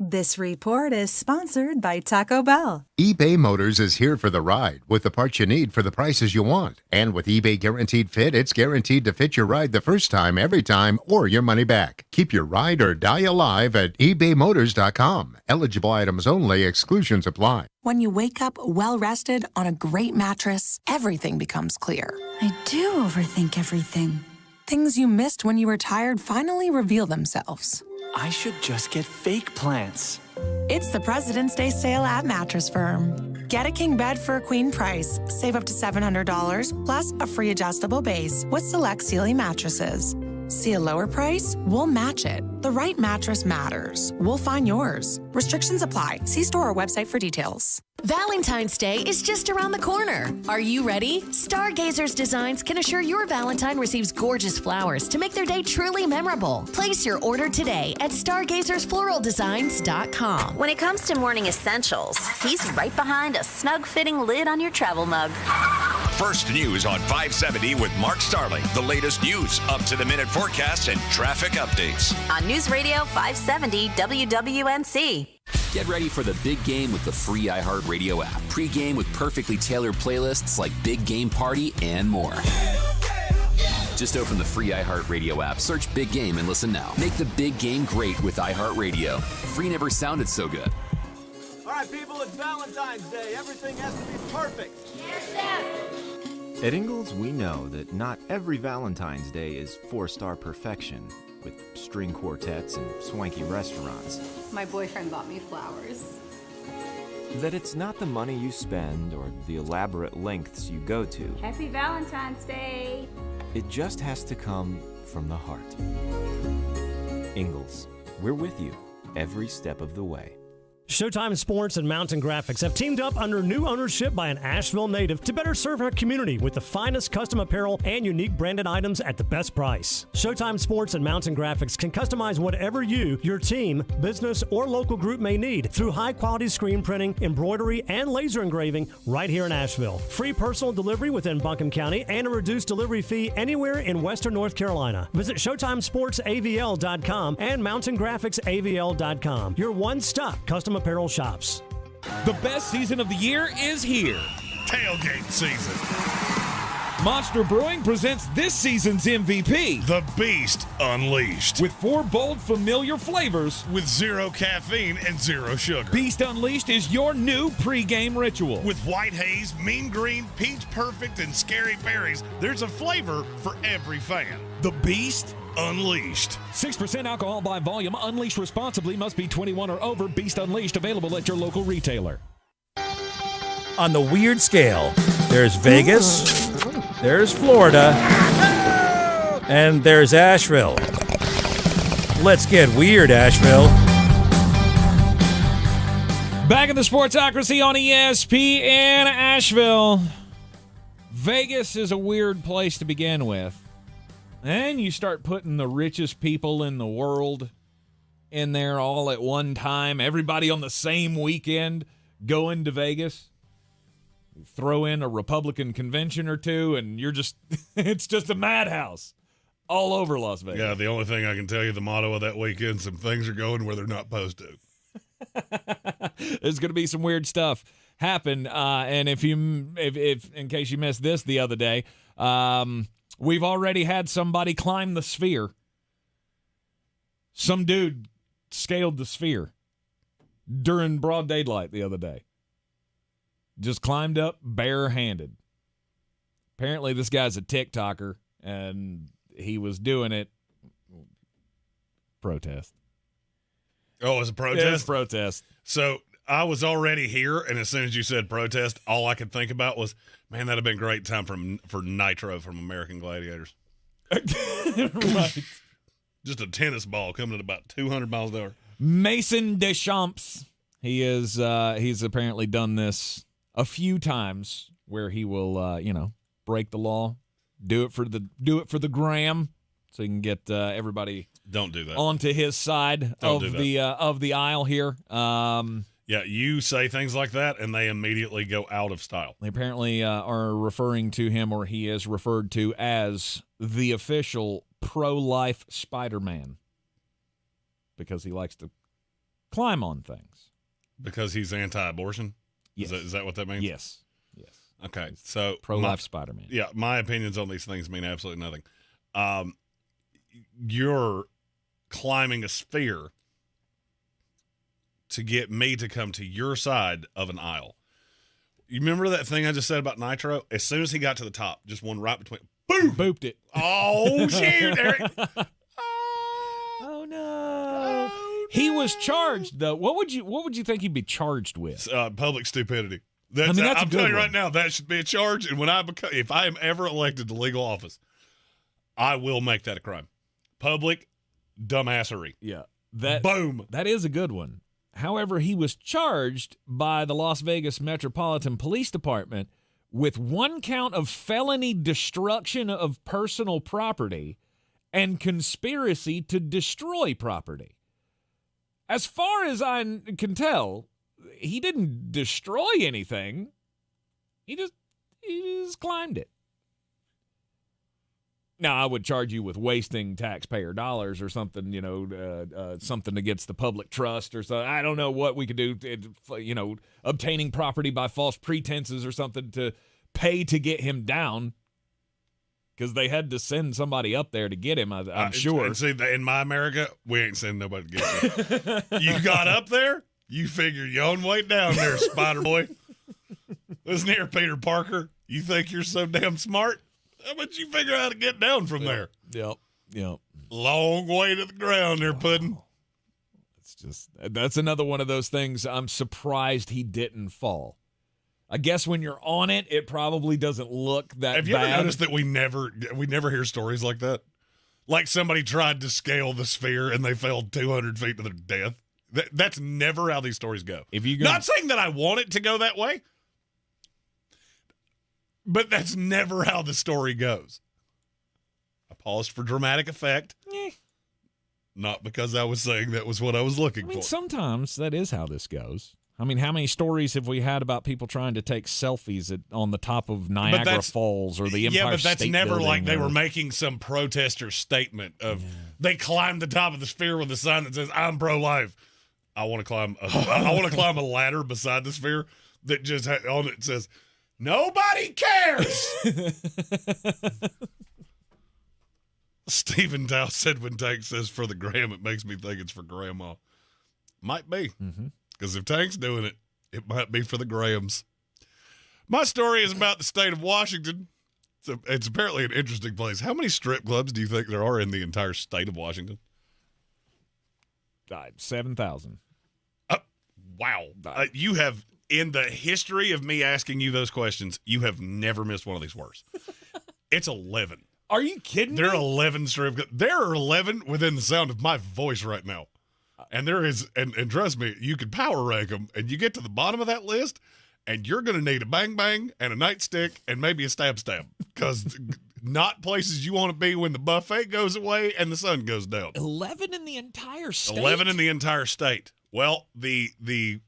This report is sponsored by Taco Bell. eBay Motors is here for the ride with the parts you need for the prices you want. And with eBay Guaranteed Fit, it's guaranteed to fit your ride the first time, every time, or your money back. Keep your ride or die alive at ebaymotors.com. Eligible items only. Exclusions apply. When you wake up well-rested on a great mattress, everything becomes clear. I do overthink everything. Things you missed when you were tired finally reveal themselves. I should just get fake plants. It's the President's Day sale at Mattress Firm. Get a king bed for a queen price. Save up to $700, plus a free adjustable base with select Sealy mattresses. See a lower price? We'll match it. The right mattress matters. We'll find yours. Restrictions apply. See store or website for details. Valentine's Day is just around the corner. Are you ready? Stargazers Designs can assure your Valentine receives gorgeous flowers to make their day truly memorable. Place your order today at stargazersfloraldesigns.com. When it comes to morning essentials, he's right behind a snug-fitting lid on your travel mug. First News on 570 with Mark Starling. The latest news, up-to-the-minute forecast, and traffic updates. On News Radio 570 WWNC. Get ready for the big game with the free iHeartRadio app. Pre-game with perfectly tailored playlists like Big Game Party and more. Just open the free iHeartRadio app, search Big Game, and listen now. Make the big game great with iHeartRadio. Free never sounded so good. All right, people, it's Valentine's Day. Everything has to be perfect. At Ingalls, we know that not every Valentine's Day is 4-star perfection, with string quartets and swanky restaurants. My boyfriend bought me flowers. That it's not the money you spend or the elaborate lengths you go to. Happy Valentine's Day! It just has to come from the heart. Ingalls, we're with you every step of the way. Showtime Sports and Mountain Graphics have teamed up under new ownership by an Asheville native to better serve our community with the finest custom apparel and unique branded items at the best price. Showtime Sports and Mountain Graphics can customize whatever you, your team, business, or local group may need through high-quality screen printing, embroidery, and laser engraving right here in Asheville. Free personal delivery within Buncombe County and a reduced delivery fee anywhere in Western North Carolina. Visit ShowtimeSportsAVL.com and MountainGraphicsAVL.com. Your one-stop custom apparel shops. The best season of the year is here. Tailgate season. Monster Brewing presents this season's MVP. The Beast Unleashed. With 4 bold, familiar flavors. With 0 caffeine and 0 sugar. Beast Unleashed is your new pregame ritual. With white haze, mean green, peach perfect, and scary berries, there's a flavor for every fan. The Beast Unleashed. 6% alcohol by volume. Unleashed responsibly. Must be 21 or over. Beast Unleashed. Available at your local retailer. On the weird scale, there's Vegas, there's Florida, and there's Asheville. Let's get weird, Asheville. Back in the Sportsocracy on ESPN Asheville. Vegas is a weird place to begin with. And you start putting the richest people in the world in there all at one time. Everybody on the same weekend going to Vegas. You throw in a Republican convention or two, and you're just, it's just a madhouse all over Las Vegas. Yeah, the only thing I can tell you, the motto of that weekend, some things are going where they're not supposed to. There's going to be some weird stuff happen. And if in case you missed this the other day, we've already had somebody climb the sphere. Some dude scaled the sphere during broad daylight the other day. Just climbed up barehanded. Apparently this guy's a TikToker, and he was doing it. Protest. Oh, it was a protest? Yeah, it was a protest. So I was already here, and as soon as you said protest, all I could think about was, man, that'd have been a great time for Nitro from American Gladiators. Right. Just a tennis ball coming at about 200 miles an hour. Mason Deschamps. He's apparently done this a few times where he will, break the law, do it for the gram, so he can get everybody. Don't do that. Onto his side of the aisle here. Yeah, you say things like that, and they immediately go out of style. They apparently are referring to him, or he is referred to as the official pro-life Spider-Man, because he likes to climb on things. Because he's anti-abortion? Yes. Is that what that means? Yes. Okay, so pro-life Spider-Man. Yeah, my opinions on these things mean absolutely nothing. You're climbing a sphere to get me to come to your side of an aisle. You remember that thing I just said about Nitro? As soon as he got to the top, just one right between, boom, booped it. Oh shoot, Eric! Oh no! He was charged though. What would you think he'd be charged with? Public stupidity. That's I'm a good telling you one. right now, that should be a charge. And when if I am ever elected to legal office, I will make that a crime. Public dumbassery. Yeah. Boom. That is a good one. However, he was charged by the Las Vegas Metropolitan Police Department with 1 count of felony destruction of personal property and conspiracy to destroy property. As far as I can tell, he didn't destroy anything. He just climbed it. Now, I would charge you with wasting taxpayer dollars or something, something against the public trust or something. I don't know what we could do, obtaining property by false pretenses or something to pay to get him down because they had to send somebody up there to get him, I'm sure. And see, in my America, we ain't sending nobody to get you. You got up there, you figure your own way down there, Spider Boy. Listen here, Peter Parker. You think you're so damn smart? How about you figure out how to get down from there? Yep. Long way to the ground there, Puddin'. That's another one of those things I'm surprised he didn't fall. I guess when you're on it, it probably doesn't look that bad. Have you ever noticed that we never hear stories like that? Like somebody tried to scale the sphere and they fell 200 feet to their death. That's never how these stories go. Not saying that I want it to go that way, but that's never how the story goes. I paused for dramatic effect. Not because I was saying that was what I was looking for. Sometimes that is how this goes. I mean, how many stories have we had about people trying to take selfies on the top of Niagara Falls or the Empire State Building? Yeah, but that's never like they were making some protester statement of they climbed the top of the sphere with a sign that says, I'm pro-life. I want to climb a ladder beside the sphere that just on it says, nobody cares. Stephen Dow said when Tank says for the gram, it makes me think it's for grandma. Might be. Because if Tank's doing it, it might be for the grams. My story is about the state of Washington. It's apparently an interesting place. How many strip clubs do you think there are in the entire state of Washington? 7,000. Wow. You have, in the history of me asking you those questions, you have never missed one of these words. It's 11. Are you kidding There me? are 11 strip clubs. There are 11 within the sound of my voice right now. And there is, and trust me, you can power rank them, and you get to the bottom of that list, and you're going to need a bang bang and a nightstick and maybe a stab because not places you want to be when the buffet goes away and the sun goes down. 11 in the entire state? 11 in the entire state. Well, the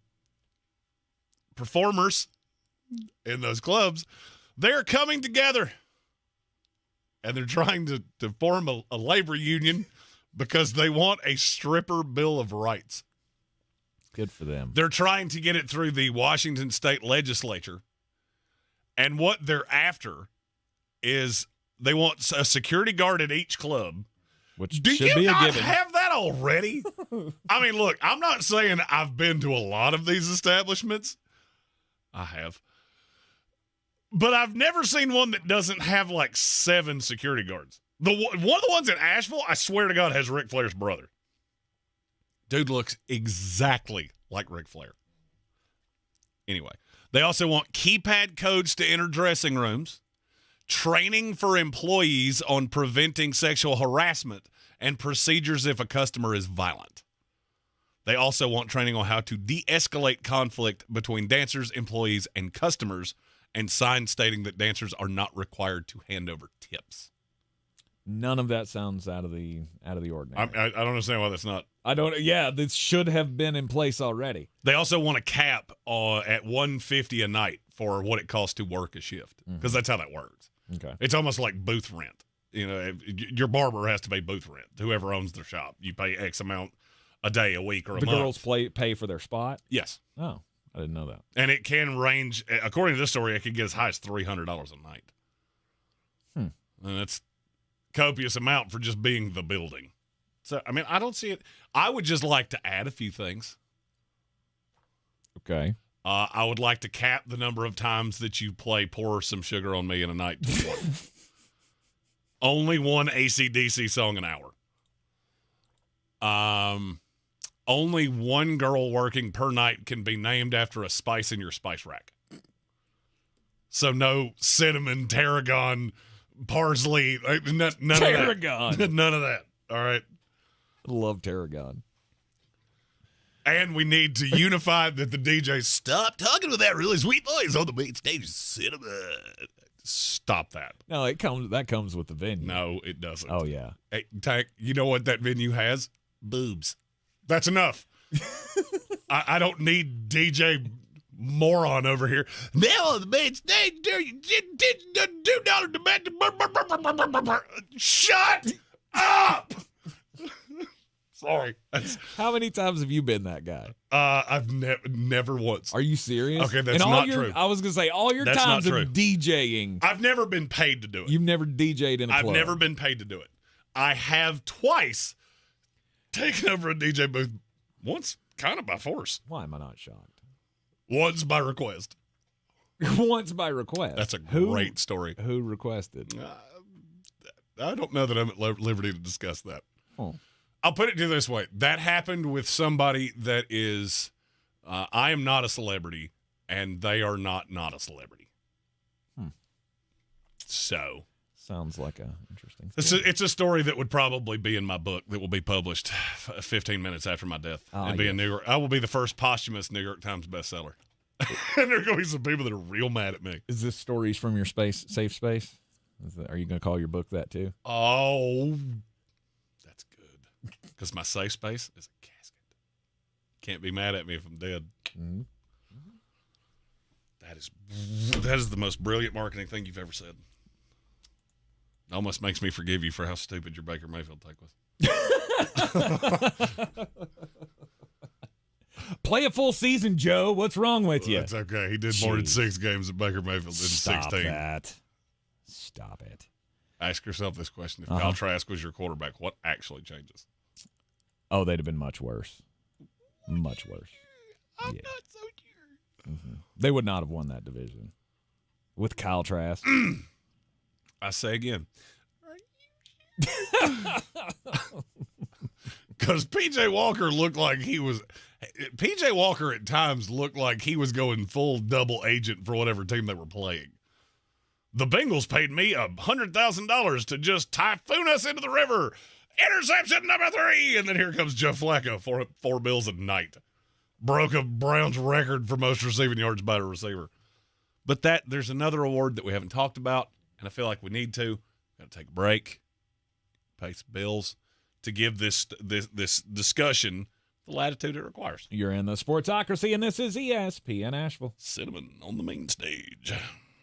performers in those clubs, they're coming together, and they're trying to form a labor union because they want a stripper bill of rights. Good for them. They're trying to get it through the Washington state legislature. And what they're after is they want a security guard at each club. Which Do should you be a not given. have that already? I mean, look, I'm not saying I've been to a lot of these establishments. I have. But I've never seen one that doesn't have like 7 security guards. One of the ones in Asheville, I swear to God, has Ric Flair's brother. Dude looks exactly like Ric Flair. Anyway, they also want keypad codes to enter dressing rooms, training for employees on preventing sexual harassment, and procedures if a customer is violent. They also want training on how to de-escalate conflict between dancers, employees, and customers, and signs stating that dancers are not required to hand over tips. None of that sounds out of the ordinary. I don't understand why that's not. Yeah, this should have been in place already. They also want a cap at $150 a night for what it costs to work a shift, because that's how that works. Okay. It's almost like booth rent. You know, your barber has to pay booth rent. Whoever owns their shop, you pay X amount a day, a week, or a the month. girls pay for their spot? Yes. Oh, I didn't know that. And it can range, according to this story, it could get as high as $300 a night. And that's copious amount for just being the building. So, I mean, I don't see it. I would just like to add a few things. Okay. I would like to cap the number of times that you play Pour Some Sugar on Me in a night. Only one AC/DC song an hour. Only one girl working per night can be named after a spice in your spice rack. So no cinnamon, tarragon, parsley, none tarragon. Of that. None of that. All right. I love tarragon. And we need to unify that the DJs stop talking with that really sweet voice on the main stage. Cinnamon. Stop that. No, that comes with the venue. No, it doesn't. Oh, yeah. Hey, Tank, you know what that venue has? Boobs. That's enough. I don't need DJ moron over here. Now on the main stage, $2 demand. Shut up. Sorry. How many times have you been that guy? I've never once. Are you serious? Okay, that's not true. I was going to say, all your That's times of not true. DJing. I've never been paid to do it. You've never DJ'd in a club. I've never been paid to do it. I have twice taken over a DJ booth, once kind of by force. Why am I not shocked? Once by request. Once by request. That's a great story. Who requested? I don't know that I'm at liberty to discuss that. Oh. I'll put it to you this way. That happened with somebody that is, I am not a celebrity, and they are not a celebrity. So. Sounds like a interesting story. It's a story that would probably be in my book that will be published 15 minutes after my death. And be in New York. I will be the first posthumous New York Times bestseller. And there are going to be some people that are real mad at me. Is this stories from your safe space? Are you going to call your book that too? Oh, that's good. Because my safe space is a casket. Can't be mad at me if I'm dead. Mm-hmm. That is the most brilliant marketing thing you've ever said. It almost makes me forgive you for how stupid your Baker Mayfield take was. Play a full season, Joe. What's wrong with you? That's okay. He did more than 6 games at Baker Mayfield in 16. Stop it. Ask yourself this question. If Kyle Trask was your quarterback, what actually changes? Oh, they'd have been much worse. Much worse. I'm not so sure. Mm-hmm. They would not have won that division with Kyle Trask. I say again. Because P.J. Walker looked like he was – P.J. Walker at times looked like he was going full double agent for whatever team they were playing. The Bengals paid me $100,000 to just typhoon us into the river. Interception number 3. And then here comes Joe Flacco for 4 bills a night. Broke a Browns record for most receiving yards by a receiver. But there's another award that we haven't talked about, and I feel like we need to. Got to take a break, pay some bills to give this discussion the latitude it requires. You're in the Sportsocracy, and this is ESPN Asheville. Cinnamon on the main stage.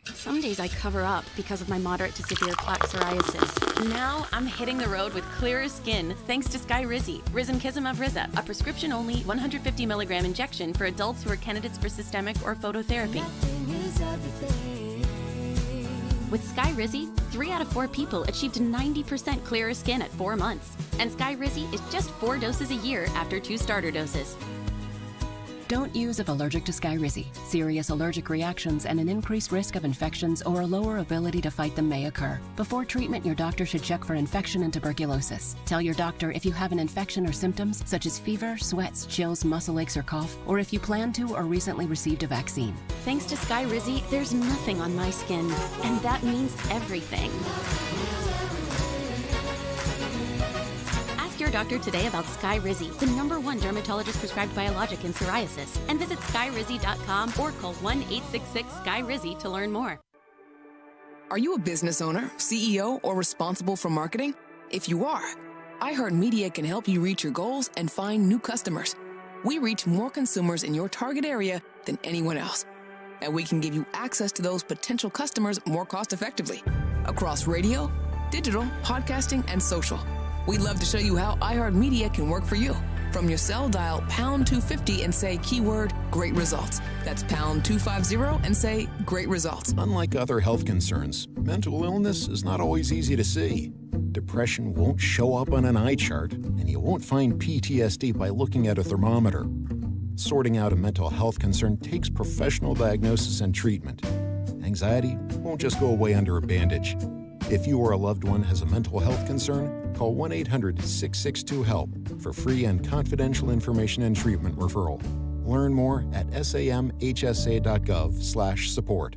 Some days I cover up because of my moderate to severe plaque psoriasis. Now I'm hitting the road with clearer skin thanks to Skyrizi, Risankizumab of Riza, a prescription-only 150 milligram injection for adults who are candidates for systemic or phototherapy. With Skyrizi, 3 out of 4 people achieved 90% clearer skin at 4 months. And Skyrizi is just 4 doses a year after 2 starter doses. Don't use if allergic to Skyrizi. Serious allergic reactions and an increased risk of infections or a lower ability to fight them may occur. Before treatment, your doctor should check for infection and tuberculosis. Tell your doctor if you have an infection or symptoms such as fever, sweats, chills, muscle aches, or cough, or if you plan to or recently received a vaccine. Thanks to Skyrizi, there's nothing on my skin, and that means everything. Your doctor today about Skyrizi, the #1 dermatologist prescribed biologic in psoriasis, and visit skyrizi.com or call 1-866-SKYRIZI to learn more. Are you a business owner, CEO, or responsible for marketing? If you are, iHeartMedia can help you reach your goals and find new customers. We reach more consumers in your target area than anyone else, and we can give you access to those potential customers more cost-effectively across radio, digital, podcasting, and social. We'd love to show you how iHeartMedia can work for you. From your cell, dial pound 250 and say keyword great results. That's pound 250 and say great results. Unlike other health concerns, mental illness is not always easy to see. Depression won't show up on an eye chart, and you won't find PTSD by looking at a thermometer. Sorting out a mental health concern takes professional diagnosis and treatment. Anxiety won't just go away under a bandage. If you or a loved one has a mental health concern, call 1-800-662-HELP for free and confidential information and treatment referral. Learn more at samhsa.gov/support.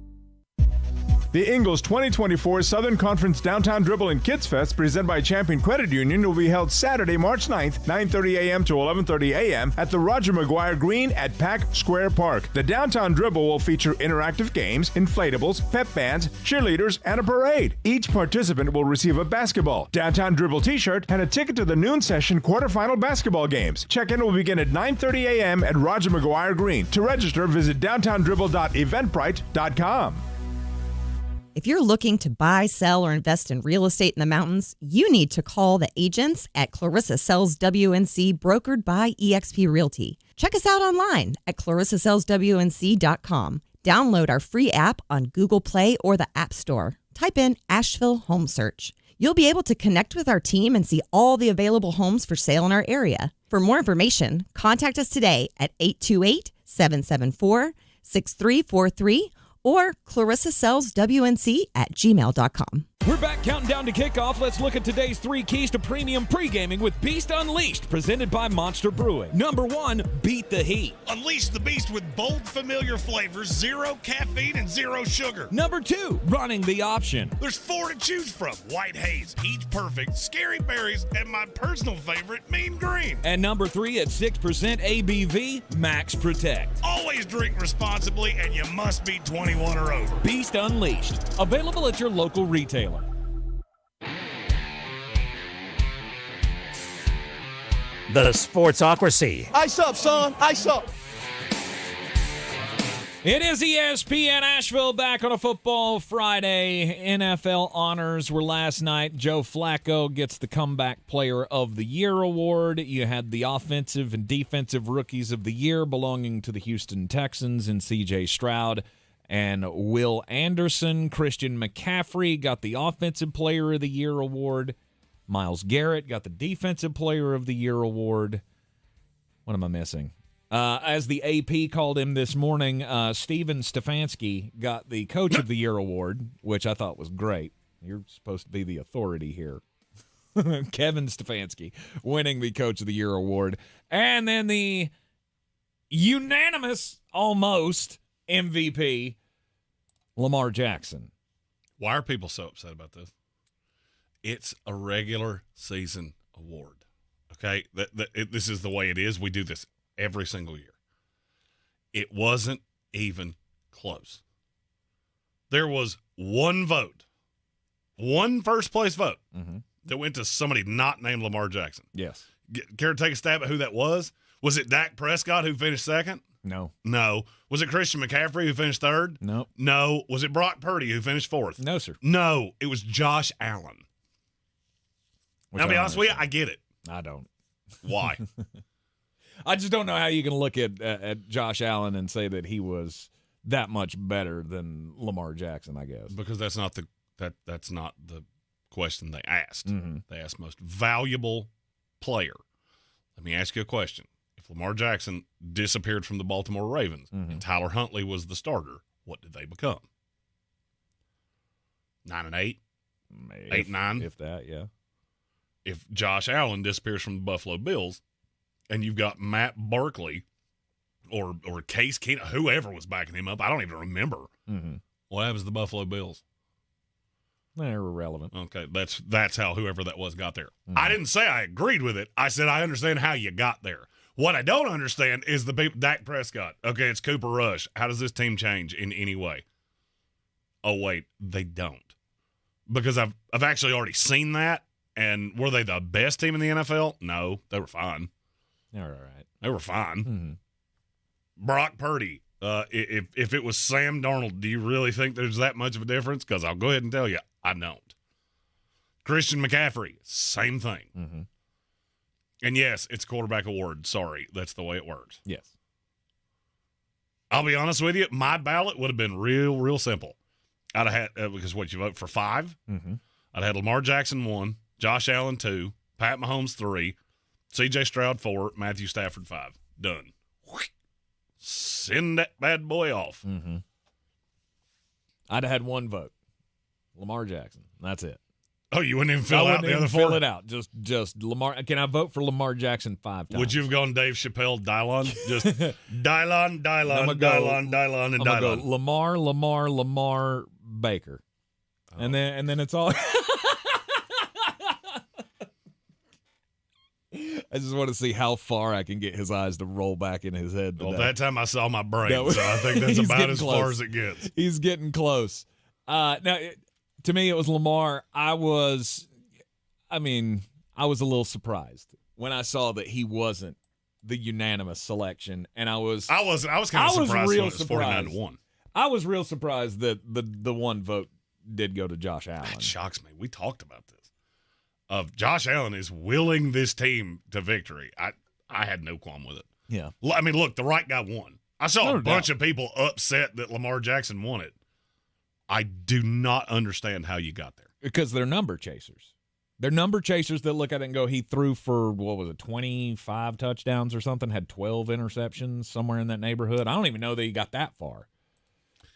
The Ingles 2024 Southern Conference Downtown Dribble and Kids Fest, presented by Champion Credit Union, will be held Saturday, March 9th, 9:30 a.m. to 11:30 a.m. at the Roger McGuire Green at Pack Square Park. The Downtown Dribble will feature interactive games, inflatables, pep bands, cheerleaders, and a parade. Each participant will receive a basketball, Downtown Dribble t-shirt, and a ticket to the noon session quarterfinal basketball games. Check-in will begin at 9:30 a.m. at Roger McGuire Green. To register, visit downtowndribble.eventbrite.com. If you're looking to buy, sell, or invest in real estate in the mountains, you need to call the agents at Clarissa Sells WNC, brokered by eXp Realty. Check us out online at clarissasellswnc.com. Download our free app on Google Play or the App Store. Type in Asheville Home Search. You'll be able to connect with our team and see all the available homes for sale in our area. For more information, contact us today at 828-774-6343 or clarissasellswnc@gmail.com. We're back counting down to kickoff. Let's look at today's 3 keys to premium pre-gaming with Beast Unleashed, presented by Monster Brewing. Number 1, beat the heat. Unleash the beast with bold, familiar flavors, 0 caffeine and 0 sugar. Number 2, running the option. There's 4 to choose from: White Haze, Peach Perfect, Scary Berries, and my personal favorite, Mean Green. And number 3, at 6% ABV, Max Protect. Always drink responsibly, and you must be 21 or over. Beast Unleashed, available at your local retailer. The Sportsocracy. Ice up, son. Ice up. It is ESPN Asheville back on a football Friday. NFL honors were last night. Joe Flacco gets the Comeback Player of the Year award. You had the offensive and defensive rookies of the year belonging to the Houston Texans and C.J. Stroud and Will Anderson. Christian McCaffrey got the Offensive Player of the Year award. Myles Garrett got the Defensive Player of the Year award. What am I missing? As the AP called him this morning, Steven Stefanski got the Coach of the Year award, which I thought was great. You're supposed to be the authority here. Kevin Stefanski winning the Coach of the Year award. And then the unanimous, almost, MVP, Lamar Jackson. Why are people so upset about this? It's a regular season award. Okay? This is the way it is. We do this every single year. It wasn't even close. There was one vote, one first-place vote that went to somebody not named Lamar Jackson. Yes. Care to take a stab at who that was? Was it Dak Prescott who finished second? No. No. Was it Christian McCaffrey who finished third? No. No. Was it Brock Purdy who finished fourth? No, sir. No. It was Josh Allen. I'll be honest with you, I get it. I don't. Why? I just don't know how you can look at Josh Allen and say that he was that much better than Lamar Jackson, I guess. Because that's not the question they asked. Mm-hmm. They asked most valuable player. Let me ask you a question. If Lamar Jackson disappeared from the Baltimore Ravens and Tyler Huntley was the starter, what did they become? 9-8? 8-9? If that, yeah. If Josh Allen disappears from the Buffalo Bills and you've got Matt Barkley or Case Keenum, whoever was backing him up, I don't even remember. What happens to the Buffalo Bills? They're irrelevant. Okay, that's how whoever that was got there. I didn't say I agreed with it. I said I understand how you got there. What I don't understand is the people, Dak Prescott. Okay, it's Cooper Rush. How does this team change in any way? Oh, wait, they don't. Because I've actually already seen that. And were they the best team in the NFL? No, they were fine. All right. They were fine. Brock Purdy, if it was Sam Darnold, do you really think there's that much of a difference? Because I'll go ahead and tell you, I don't. Christian McCaffrey, same thing. And yes, it's a quarterback award. Sorry, that's the way it works. Yes. I'll be honest with you, my ballot would have been real simple. I'd have had, because you vote for 5? Mm-hmm. I'd have had Lamar Jackson 1, Josh Allen 2, Pat Mahomes 3, C.J. Stroud 4, Matthew Stafford 5. Done. Send that bad boy off. Mm-hmm. I'd have had 1 vote. Lamar Jackson. That's it. Oh, you wouldn't even fill out the other 4? Fill it out. Just Lamar. Can I vote for Lamar Jackson 5 times? Would you have gone Dave Chappelle, Dylon? Just Dylon, and I'm Dylon. Go Lamar, Baker. Oh. And then it's all I just want to see how far I can get his eyes to roll back in his head today. Well, that time I saw my brain, so I think that's about as far as it gets. He's getting close. Now, to me, it was Lamar. I was a little surprised when I saw that he wasn't the unanimous selection, and I was kind of surprised when it was 49-1. I was real surprised that the 1 vote did go to Josh Allen. That shocks me. We talked about this. Josh Allen is willing this team to victory. I had no qualm with it. Yeah. I mean, look, the right guy won. I saw a bunch of people upset that Lamar Jackson won it. I do not understand how you got there. Because they're number chasers. They're number chasers that look at it and go, he threw for, 25 touchdowns or something, had 12 interceptions, somewhere in that neighborhood. I don't even know that he got that far.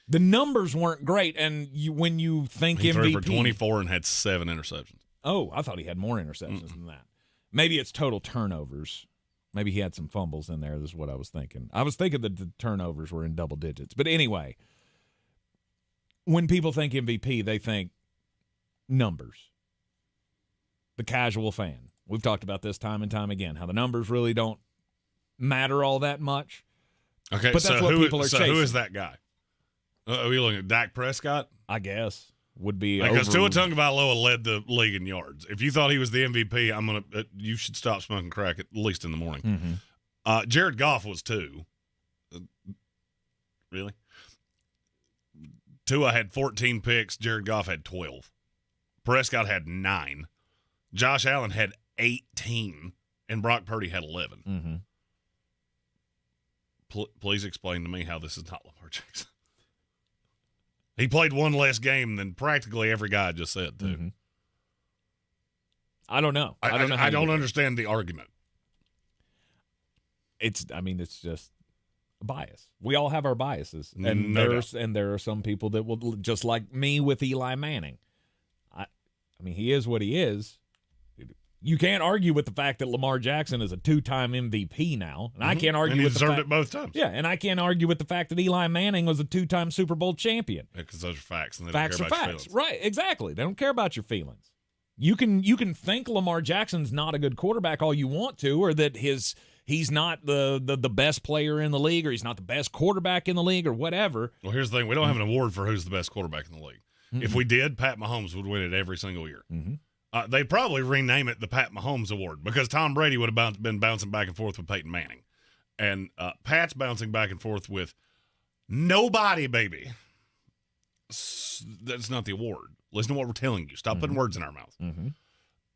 The numbers weren't great, and when you think he MVP. He threw for 24 and had 7 interceptions. Oh, I thought he had more interceptions than that. Maybe it's total turnovers. Maybe he had some fumbles in there. This is what I was thinking. I was thinking that the turnovers were in double digits. But anyway, when people think MVP, they think numbers. The casual fan. We've talked about this time and time again, how the numbers really don't matter all that much. Okay, but that's what people are chasing. Who is that guy? Are we looking at Dak Prescott? I guess. Would be because Tua Tagovailoa led the league in yards. If you thought he was the MVP, you should stop smoking crack at least in the morning. Mm-hmm. Jared Goff was 2. Really? Tua had 14 picks. Jared Goff had 12. Prescott had 9. Josh Allen had 18, and Brock Purdy had 11. Mm-hmm. Please explain to me how this is not Lamar Jackson. He played 1 less game than practically every guy I just said, too. Mm-hmm. I don't know. I don't understand the argument. It's just a bias. We all have our biases. And there are some people that will, just like me with Eli Manning. I mean, he is what he is. You can't argue with the fact that Lamar Jackson is a 2-time MVP now. And I can't argue with the fact. And he deserved it both times. Yeah, and I can't argue with the fact that Eli Manning was a 2-time Super Bowl champion. Because those are facts. And they facts don't care are about facts. Your feelings. Right, exactly. They don't care about your feelings. You can think Lamar Jackson's not a good quarterback all you want to, or that he's not the best player in the league, or he's not the best quarterback in the league, or whatever. Well, here's the thing. We don't have an award for who's the best quarterback in the league. Mm-hmm. If we did, Pat Mahomes would win it every single year. Mm-hmm. They'd probably rename it the Pat Mahomes Award because Tom Brady would have been bouncing back and forth with Peyton Manning. And Pat's bouncing back and forth with nobody, baby. That's not the award. Listen to what we're telling you. Stop putting words in our mouth. Mm-hmm.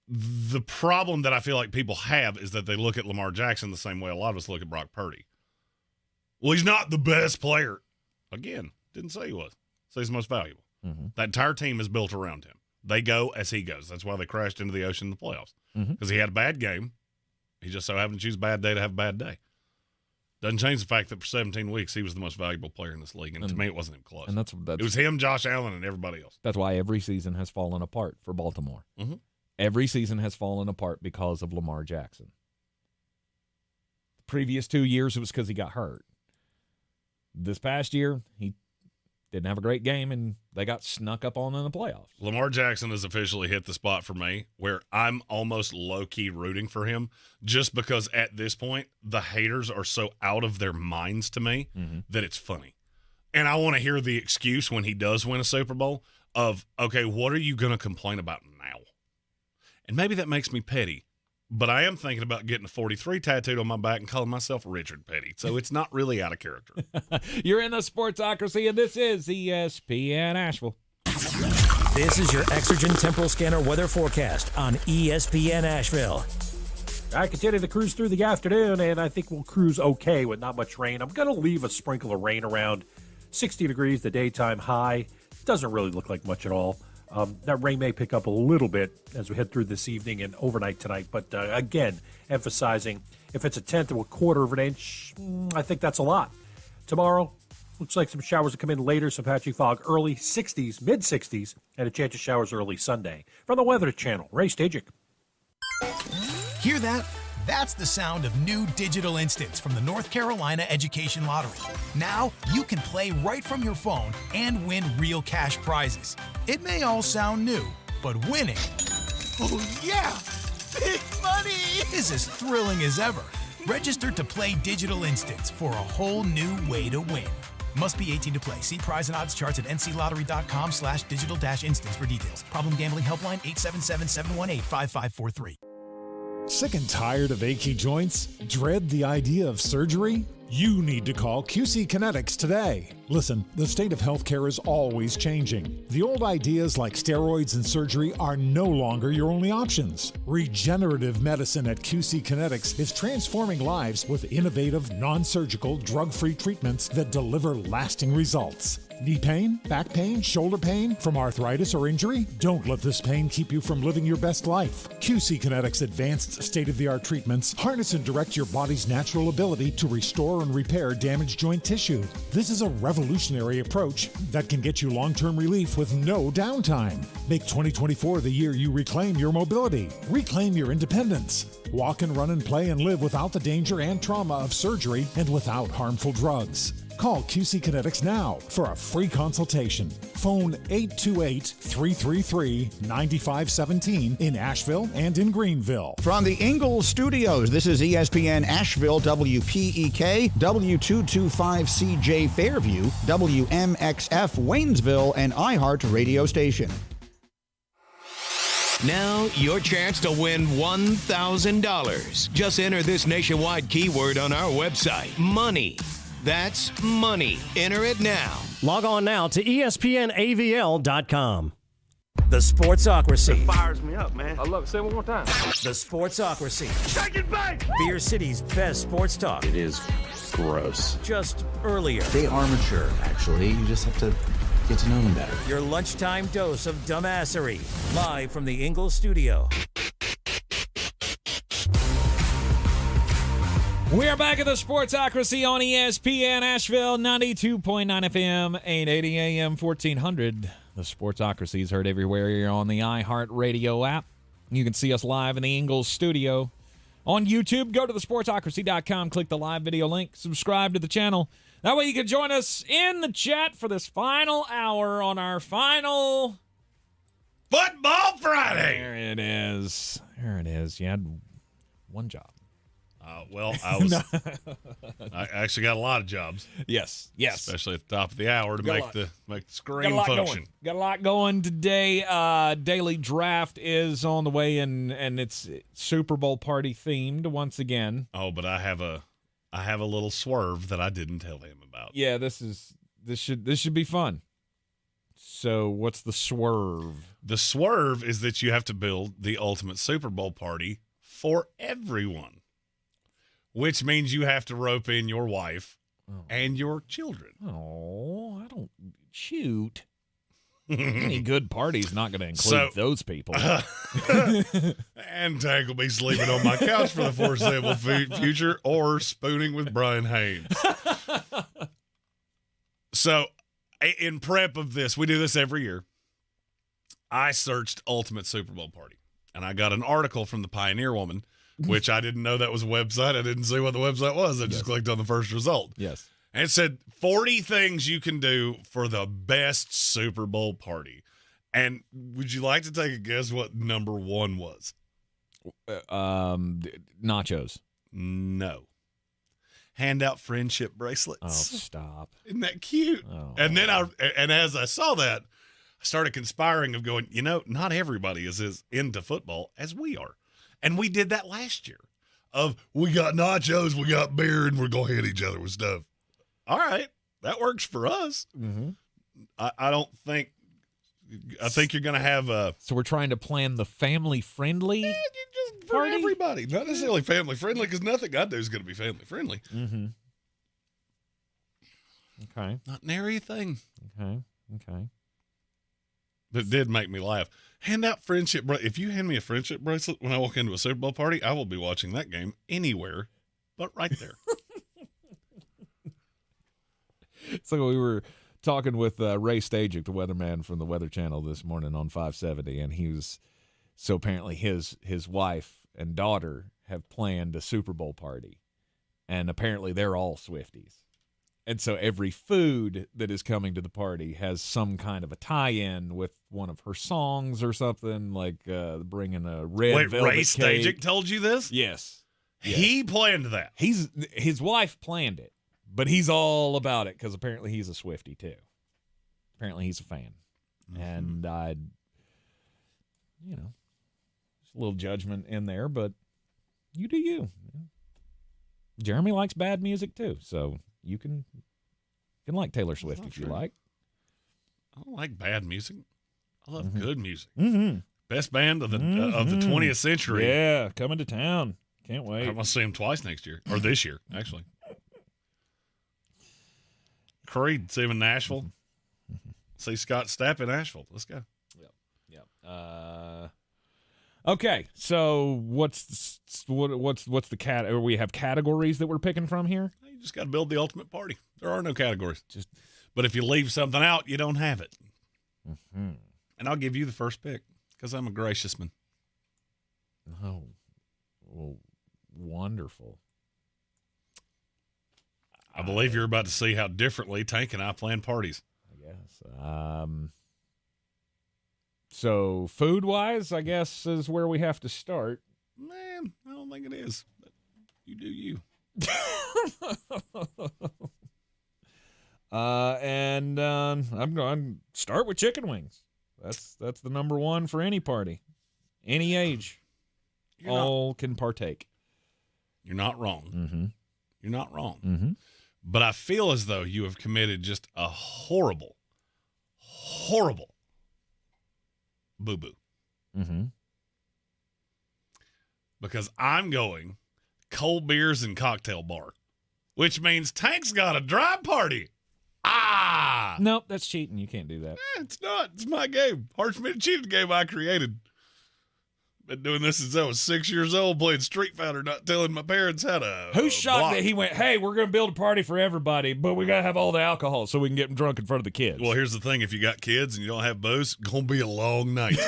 The problem that I feel like people have is that they look at Lamar Jackson the same way a lot of us look at Brock Purdy. Well, he's not the best player. Again, didn't say he was. Say he's the most valuable. Mm-hmm. That entire team is built around him. They go as he goes. That's why they crashed into the ocean in the playoffs. Because he had a bad game. He just so happened to choose a bad day to have a bad day. Doesn't change the fact that for 17 weeks, he was the most valuable player in this league. And to me, it wasn't even close. And that's it was him, Josh Allen, and everybody else. That's why every season has fallen apart for Baltimore. Mm-hmm. Every season has fallen apart because of Lamar Jackson. The previous 2 years, it was because he got hurt. This past year, he didn't have a great game, and they got snuck up on in the playoffs. Lamar Jackson has officially hit the spot for me where I'm almost low-key rooting for him just because at this point, the haters are so out of their minds to me that it's funny. And I want to hear the excuse when he does win a Super Bowl of, okay, what are you going to complain about now? And maybe that makes me petty, but I am thinking about getting a 43 tattooed on my back and calling myself Richard Petty, so it's not really out of character. You're in the Sportsocracy, and this is ESPN Asheville. This is your Exergen Temporal Scanner weather forecast on ESPN Asheville. I continue to cruise through the afternoon, and I think we'll cruise okay with not much rain. I'm going to leave a sprinkle of rain around 60 degrees, the daytime high. Doesn't really look like much at all. That rain may pick up a little bit as we head through this evening and overnight tonight. But again, emphasizing if it's a tenth or a quarter of an inch, I think that's a lot. Tomorrow, looks like some showers will come in later, some patchy fog early 60s, mid-60s, and a chance of showers early Sunday. From the Weather Channel, Ray Stajic. Hear that? That's the sound of new digital instants from the North Carolina Education Lottery. Now you can play right from your phone and win real cash prizes. It may all sound new, but winning, oh yeah, big money, is as thrilling as ever. Register to play digital instants for a whole new way to win. Must be 18 to play. See prize and odds charts at nclottery.com/digital-instants for details. Problem gambling helpline 877-718-5543. Sick and tired of achy joints? Dread the idea of surgery? You need to call QC Kinetics today. Listen, the state of healthcare is always changing. The old ideas like steroids and surgery are no longer your only options. Regenerative medicine at QC Kinetics is transforming lives with innovative, non-surgical, drug-free treatments that deliver lasting results. Knee pain, back pain, shoulder pain from arthritis or injury? Don't let this pain keep you from living your best life. QC Kinetics advanced state-of-the-art treatments harness and direct your body's natural ability to restore and repair damaged joint tissue. This is a revolutionary approach that can get you long-term relief with no downtime. Make 2024 the year you reclaim your mobility, reclaim your independence. Walk and run and play and live without the danger and trauma of surgery and without harmful drugs. Call QC Kinetics now for a free consultation. Phone 828-333-9517 in Asheville and in Greenville. From the Ingalls Studios, this is ESPN Asheville, WPEK, W225CJ Fairview, WMXF Waynesville, and iHeart Radio Station. Now, your chance to win $1,000. Just enter this nationwide keyword on our website, money. That's money. Enter it now. Log on now to ESPNAVL.com. The Sportsocracy. It fires me up, man. I love it. Say it one more time. The Sportsocracy. Shake it back! Beer City's best sports talk. It is gross. Just earlier. They are mature, actually. You just have to get to know them better. Your lunchtime dose of dumbassery. Live from the Ingalls studio. We are back at the Sportsocracy on ESPN Asheville, 92.9 FM, 880 AM, 1400. The Sportsocracy is heard everywhere. You're on the iHeart Radio app. You can see us live in the Ingalls studio. On YouTube, go to thesportsocracy.com, click the live video link, subscribe to the channel. That way you can join us in the chat for this final hour on our final Football Friday. There it is. There it is. You had one job. Well, I actually got a lot of jobs. Yes. Especially at the top of the hour to make the screen function. Got a lot going today. Daily Draft is on the way, and it's Super Bowl party themed once again. Oh, but I have a little swerve that I didn't tell him about. Yeah, this should be fun. So, what's the swerve? The swerve is that you have to build the ultimate Super Bowl party for everyone. Which means you have to rope in your wife and your children. Oh, I don't shoot. Any good party's not going to include those people. And Tank will be sleeping on my couch for the foreseeable future or spooning with Brian Haynes. So, in prep of this, we do this every year. I searched Ultimate Super Bowl Party, and I got an article from the Pioneer Woman, which I didn't know that was a website. I didn't see what the website was. I just clicked on the first result. Yes. And it said 40 things you can do for the best Super Bowl party. And would you like to take a guess what number one was? Nachos. No. Hand out friendship bracelets. Oh, stop. Isn't that cute? Oh. And then as I saw that, I started conspiring of going, not everybody is as into football as we are. And we did that last year we got nachos, we got beer, and we're going to hit each other with stuff. All right. That works for us. Mm-hmm. I don't think I think you're going to have a. So we're trying to plan the family-friendly just for everybody. Not necessarily family-friendly, because nothing I do is going to be family-friendly. Mm-hmm. Okay. Not nary a thing. Okay. That did make me laugh. Hand out friendship bracelet. If you hand me a friendship bracelet when I walk into a Super Bowl party, I will be watching that game anywhere but right there. So we were talking with Ray Stajic, the weatherman from the Weather Channel this morning on 570, and so apparently his wife and daughter have planned a Super Bowl party, and apparently they're all Swifties. And so every food that is coming to the party has some kind of a tie-in with one of her songs or something, like bringing a red velvet Ray Stajic cake. told you this? Yes. He planned that. His wife planned it, but he's all about it because apparently he's a Swiftie too. Apparently he's a fan. Mm-hmm. And there's a little judgment in there, but you do you. Jeremy likes bad music too, so you can like Taylor Swift if you like. I don't like bad music. I love good music. Mm-hmm. Best band of the 20th century. Yeah, coming to town. Can't wait. I'm going to see him twice next year, or this year, actually. Creed, see him in Nashville. See Scott Stapp in Asheville. Let's go. Yep. Okay, so what's the cat? Or we have categories that we're picking from here. You just got to build the ultimate party. There are no categories. But if you leave something out, you don't have it. Mm-hmm. And I'll give you the first pick because I'm a gracious man. Oh, well, wonderful. I believe you're about to see how differently Tank and I plan parties. I guess. So food-wise, I guess, is where we have to start. Man, I don't think it is. But you do you. And I'm going to start with chicken wings. That's the number one for any party, any age. All can partake. You're not wrong. Mm-hmm. You're not wrong. Mm-hmm. But I feel as though you have committed just a horrible boo-boo. Mm-hmm. Because I'm going cold beers and cocktail bar, which means Tank's got a dry party. Nope, that's cheating. You can't do that. It's not. It's my game. Hard for me to cheat at the game I created. Been doing this since I was 6 years old, playing Street Fighter, not telling my parents how to. Who's shocked block. that he went, hey, we're going to build a party for everybody, but we got to have all the alcohol so we can get them drunk in front of the kids? Well, here's the thing. If you got kids and you don't have booze, it's going to be a long night.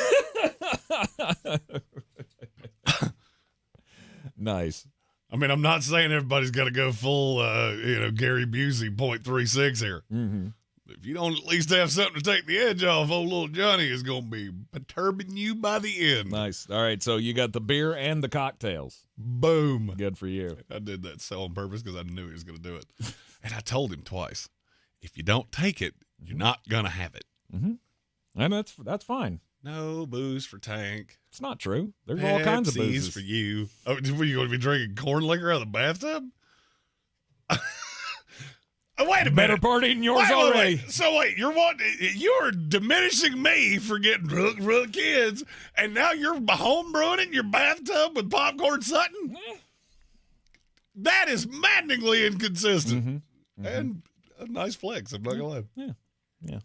Nice. I mean, I'm not saying everybody's got to go full, Gary Busey 0.36 here. Mm-hmm. If you don't at least have something to take the edge off, old little Johnny is going to be perturbing you by the end. Nice. All right, so you got the beer and the cocktails. Boom. Good for you. I did that so on purpose because I knew he was going to do it. And I told him twice, if you don't take it, you're not going to have it. Mm-hmm. And that's fine. No booze for Tank. It's not true. There's all kinds of boozes for you. Oh, were you going to be drinking corn liquor out of the bathtub? Oh, wait a minute. Better party than yours already. Wait. So wait, you're diminishing me for getting drunk for the kids, and now you're home brewing it in your bathtub with popcorn Sutton? That is maddeningly inconsistent. Mm-hmm. Mm-hmm. And a nice flex, I'm not going to lie. Yeah.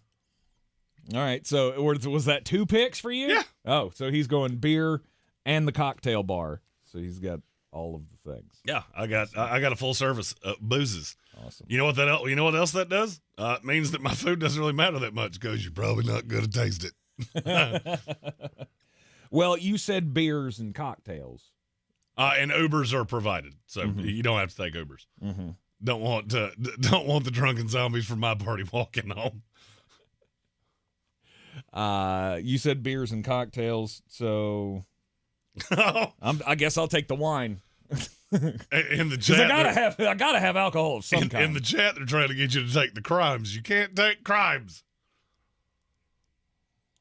All right, so was that 2 picks for you? Yeah. Oh, so he's going beer and the cocktail bar. So he's got all of the things. Yeah, I got a full service boozes. Awesome. You know what else that does? It means that my food doesn't really matter that much because you're probably not going to taste it. Well, you said beers and cocktails. And Ubers are provided, so you don't have to take Ubers. Mm-hmm. Don't want the drunken zombies from my party walking home. You said beers and cocktails, so I guess I'll take the wine. In the chat, I gotta have alcohol of some kind. In the chat, they're trying to get you to take the crimes. You can't take crimes.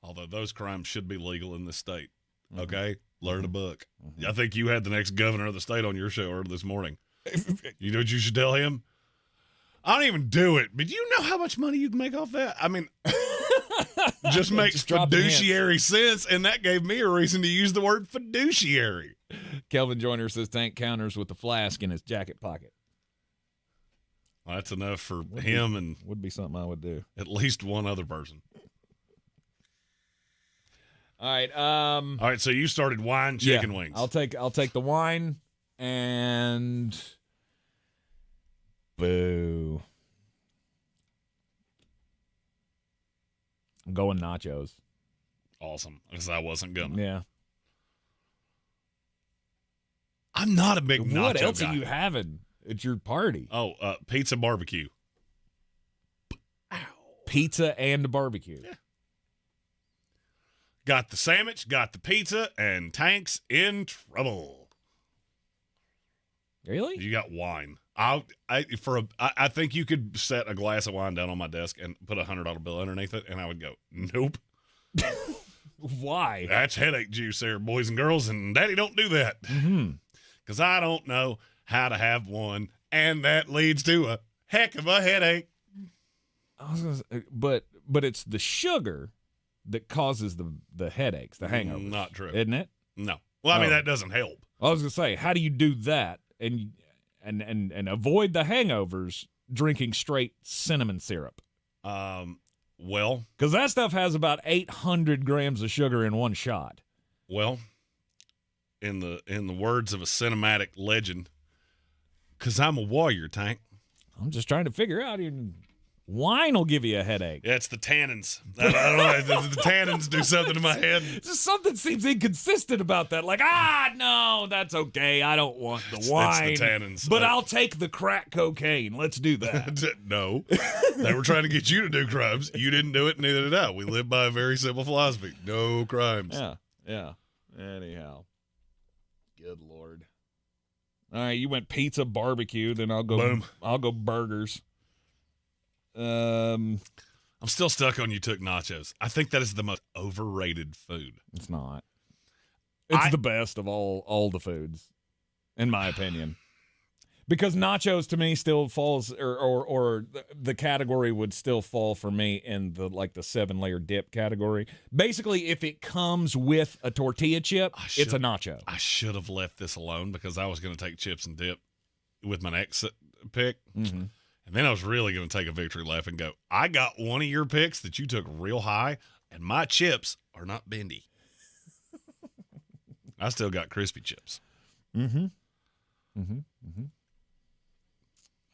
Although those crimes should be legal in this state. Okay? Learn a book. Mm-hmm. I think you had the next governor of the state on your show earlier this morning. You know what you should tell him? I don't even do it, but you know how much money you can make off that? I mean, just makes Just dropping fiduciary sense, and that gave me a reason to use the word fiduciary. Kelvin Joyner says Tank counters with the flask in his jacket pocket. Well, that's enough for him and would be something I would do. At least one other person. All right. All right. So you started wine, chicken wings. I'll take the wine and boo. I'm going nachos. Awesome, because I wasn't gonna. Yeah. I'm not a big nacho guy. What else are you having at your party? Oh, pizza barbecue. Pizza and barbecue. Yeah. Got the sandwich, got the pizza, and Tank's in trouble. Really? You got wine. I think you could set a glass of wine down on my desk and put a $100 bill underneath it, and I would go, nope. Why? That's headache juice there, boys and girls, and Daddy don't do that. Because I don't know how to have one, and that leads to a heck of a headache. I was gonna say, but it's the sugar that causes the headaches, the hangovers. Not true. Isn't it? No. Well, I mean, that doesn't help. I was going to say, how do you do that and avoid the hangovers drinking straight cinnamon syrup? Well, because that stuff has about 800 grams of sugar in one shot. Well, in the words of a cinematic legend, because I'm a warrior, Tank. I'm just trying to figure out. Wine will give you a headache. Yeah, it's the tannins. I don't know. The tannins do something to my head. Just something seems inconsistent about that. Like, no, that's okay. I don't want the wine. It's the tannins. But I'll take the crack cocaine. Let's do that. No. They were trying to get you to do crimes. You didn't do it, neither did I. We live by a very simple philosophy. No crimes. Yeah. Anyhow. Good Lord. All right, you went pizza, barbecue, then I'll go. Boom. I'll go burgers. I'm still stuck on you took nachos. I think that is the most overrated food. It's not. It's the best of all the foods, in my opinion. Because nachos to me still falls, or the category would still fall for me in the 7-layer dip category. Basically, if it comes with a tortilla chip, it's a nacho. I should have left this alone because I was going to take chips and dip with my next pick. Mm-hmm. And then I was really going to take a victory lap and go, I got one of your picks that you took real high, and my chips are not bendy. I still got crispy chips. And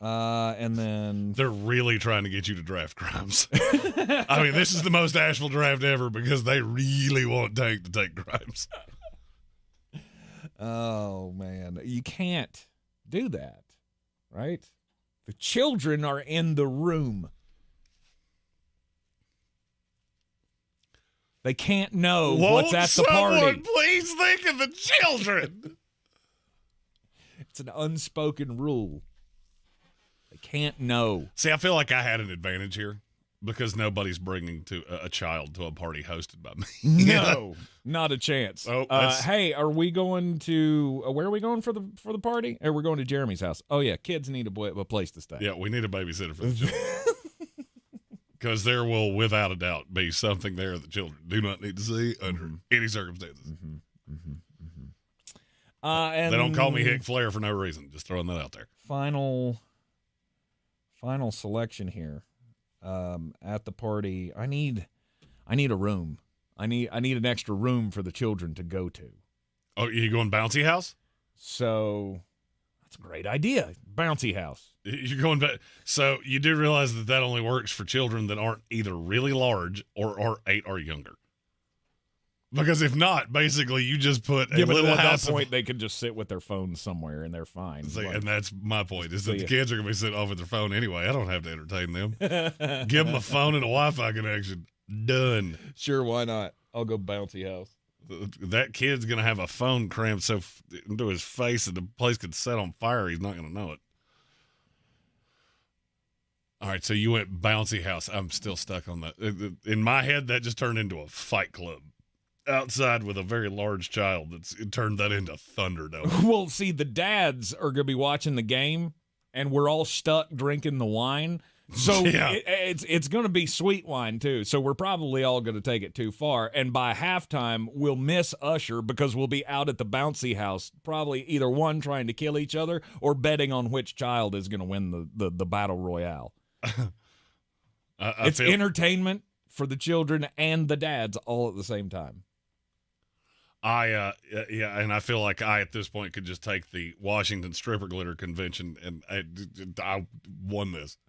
then they're really trying to get you to draft Grimes. I mean, this is the most Asheville draft ever because they really want Tank to take Grimes. Oh, man. You can't do that, right? The children are in the room. They can't know what's at the party. Someone please think of the children. It's an unspoken rule. They can't know. See, I feel like I had an advantage here because nobody's bringing a child to a party hosted by me. No, not a chance. Oh, hey, are we going to where are we going for the party? Or we're going to Jeremy's house? Oh yeah, kids need a place to stay. Yeah, we need a babysitter for the children. Because there will, without a doubt, be something there that children do not need to see under any circumstances. And they don't call me Hick Flair for no reason. Just throwing that out there. Final selection here. At the party, I need a room. I need an extra room for the children to go to. Oh, you going bouncy house? So that's a great idea. Bouncy house. You're going back. So you do realize that only works for children that aren't either really large or 8 or younger. Because if not, basically you just put a little at house. That point, they can just sit with their phones somewhere and they're fine. And that's my point, is that the kids are going to be sitting off with their phone anyway. I don't have to entertain them. Give them a phone and a Wi-Fi connection. Done. Sure, why not? I'll go bouncy house. That kid's going to have a phone crammed so into his face that the place could set on fire. He's not going to know it. All right, so you went bouncy house. I'm still stuck on that. In my head, that just turned into a fight club. Outside with a very large child, it turned that into Thunderdome. Well, see, the dads are going to be watching the game, and we're all stuck drinking the wine. So it's going to be sweet wine, too. So we're probably all going to take it too far. And by halftime, we'll miss Usher because we'll be out at the bouncy house, probably either one trying to kill each other or betting on which child is going to win the battle royale. It's entertainment for the children and the dads all at the same time. And I feel like I, at this point, could just take the Washington Stripper Glitter Convention, and I won this.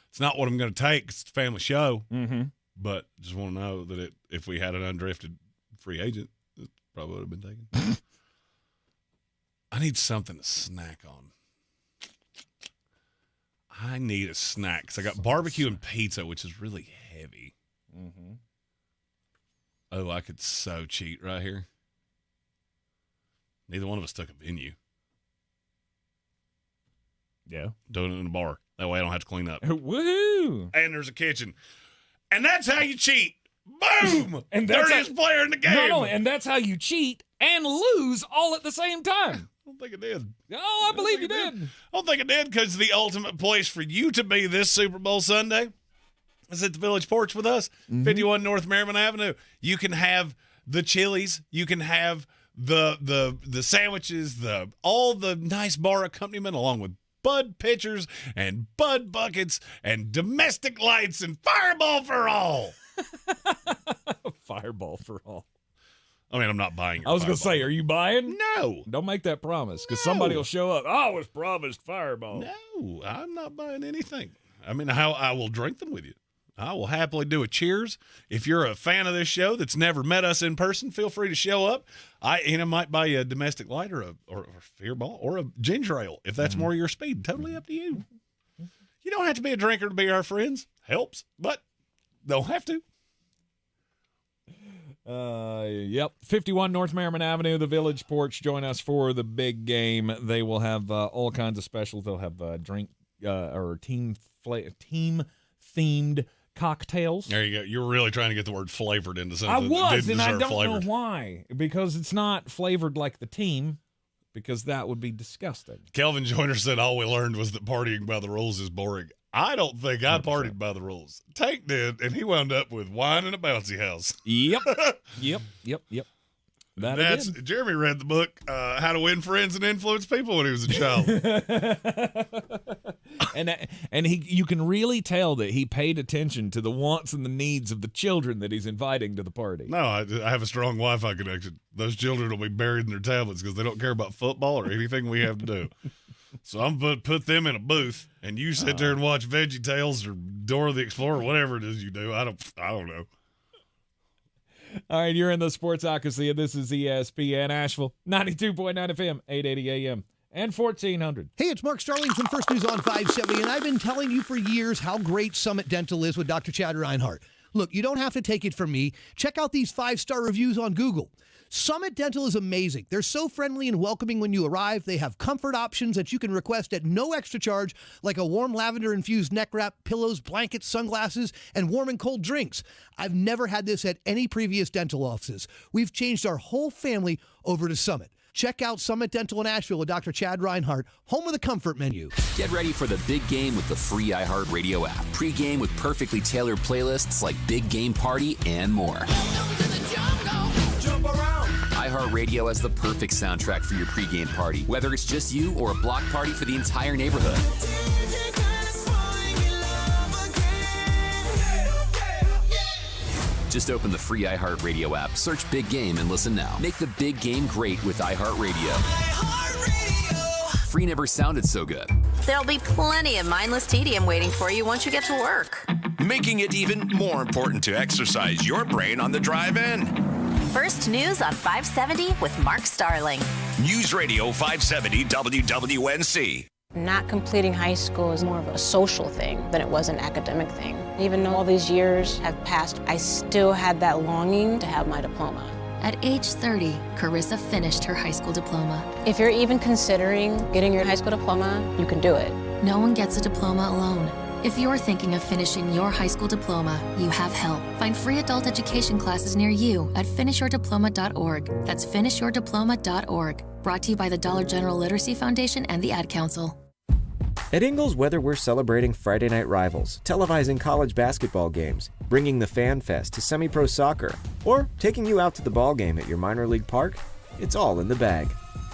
It's not what I'm going to take. It's a family show. Mm-hmm. But just want to know that if we had an undrafted free agent, it probably would have been taken. I need something to snack on. I need a snack because I got barbecue and pizza, which is really heavy. Mm-hmm. Oh, I could so cheat right here. Neither one of us took a venue. Yeah. Doing it in a bar. That way I don't have to clean up. Woohoo! And there's a kitchen. And that's how you cheat. Boom! And dirtiest player in the game. Not only, and that's how you cheat and lose all at the same time. I don't think I did. Oh, I believe you did. I don't think I did because the ultimate place for you to be this Super Bowl Sunday is at the Village Porch with us, 51 North Merriman Avenue. You can have the chilies. You can have the sandwiches, all the nice bar accompaniment along with Bud pitchers and Bud buckets and domestic lights and Fireball for all. Fireball for all. I mean, I'm not buying your I was going to Fireball. say, are you buying? No. Don't make that promise because somebody will show up. I was promised Fireball. No, I'm not buying anything. I mean, I will drink them with you. I will happily do a cheers. If you're a fan of this show that's never met us in person, feel free to show up. I might buy you a domestic light or a Fireball or a ginger ale if that's more your speed. Totally up to you. You don't have to be a drinker to be our friends. Helps, but don't have to. Yep. 51 North Merriman Avenue, the Village Porch. Join us for the big game. They will have all kinds of specials. They'll have drink or team-themed cocktails. There you go. You're really trying to get the word flavored into something. I was, that and I didn't don't deserve know flavored. why. Because it's not flavored like the team, because that would be disgusting. Kelvin Joyner said all we learned was that partying by the rules is boring. I don't think I partied by the rules. Tank did, and he wound up with wine and a bouncy house. Yep. Yep. Jeremy read the book, How to Win Friends and Influence People, when he was a child. and you can really tell that he paid attention to the wants and the needs of the children that he's inviting to the party. No, I have a strong Wi-Fi connection. Those children will be buried in their tablets because they don't care about football or anything we have to do. So I'm going to put them in a booth, and you sit there and watch Veggie Tales or Dora the Explorer, whatever it is you do. I don't know. All right, you're in the Sportsocracy, and this is ESPN Asheville, 92.9 FM, 880 AM, and 1400. Hey, it's Mark Starling from First News on 570, and I've been telling you for years how great Summit Dental is with Dr. Chad Reinhardt. Look, you don't have to take it from me. Check out these 5-star reviews on Google. Summit Dental is amazing. They're so friendly and welcoming when you arrive. They have comfort options that you can request at no extra charge, like a warm lavender-infused neck wrap, pillows, blankets, sunglasses, and warm and cold drinks. I've never had this at any previous dental offices. We've changed our whole family over to Summit. Check out Summit Dental in Asheville with Dr. Chad Reinhardt, home of the comfort menu. Get ready for the big game with the free iHeartRadio app. Pre-game with perfectly tailored playlists like Big Game Party and more. iHeartRadio has the perfect soundtrack for your pregame party, whether it's just you or a block party for the entire neighborhood. Just open the free iHeartRadio app, search Big Game, and listen now. Make the big game great with iHeartRadio. Free never sounded so good. There'll be plenty of mindless tedium waiting for you once you get to work. Making it even more important to exercise your brain on the drive in. First News on 570 with Mark Starling. News Radio 570 WWNC. Not completing high school is more of a social thing than it was an academic thing. Even though all these years have passed, I still had that longing to have my diploma. At age 30, Carissa finished her high school diploma. If you're even considering getting your high school diploma, you can do it. No one gets a diploma alone. If you're thinking of finishing your high school diploma, you have help. Find free adult education classes near you at finishyourdiploma.org. That's finishyourdiploma.org. Brought to you by the Dollar General Literacy Foundation and the Ad Council. At Ingles, whether we're celebrating Friday night rivals, televising college basketball games, bringing the Fan Fest to semi-pro soccer, or taking you out to the ball game at your minor league park, it's all in the bag.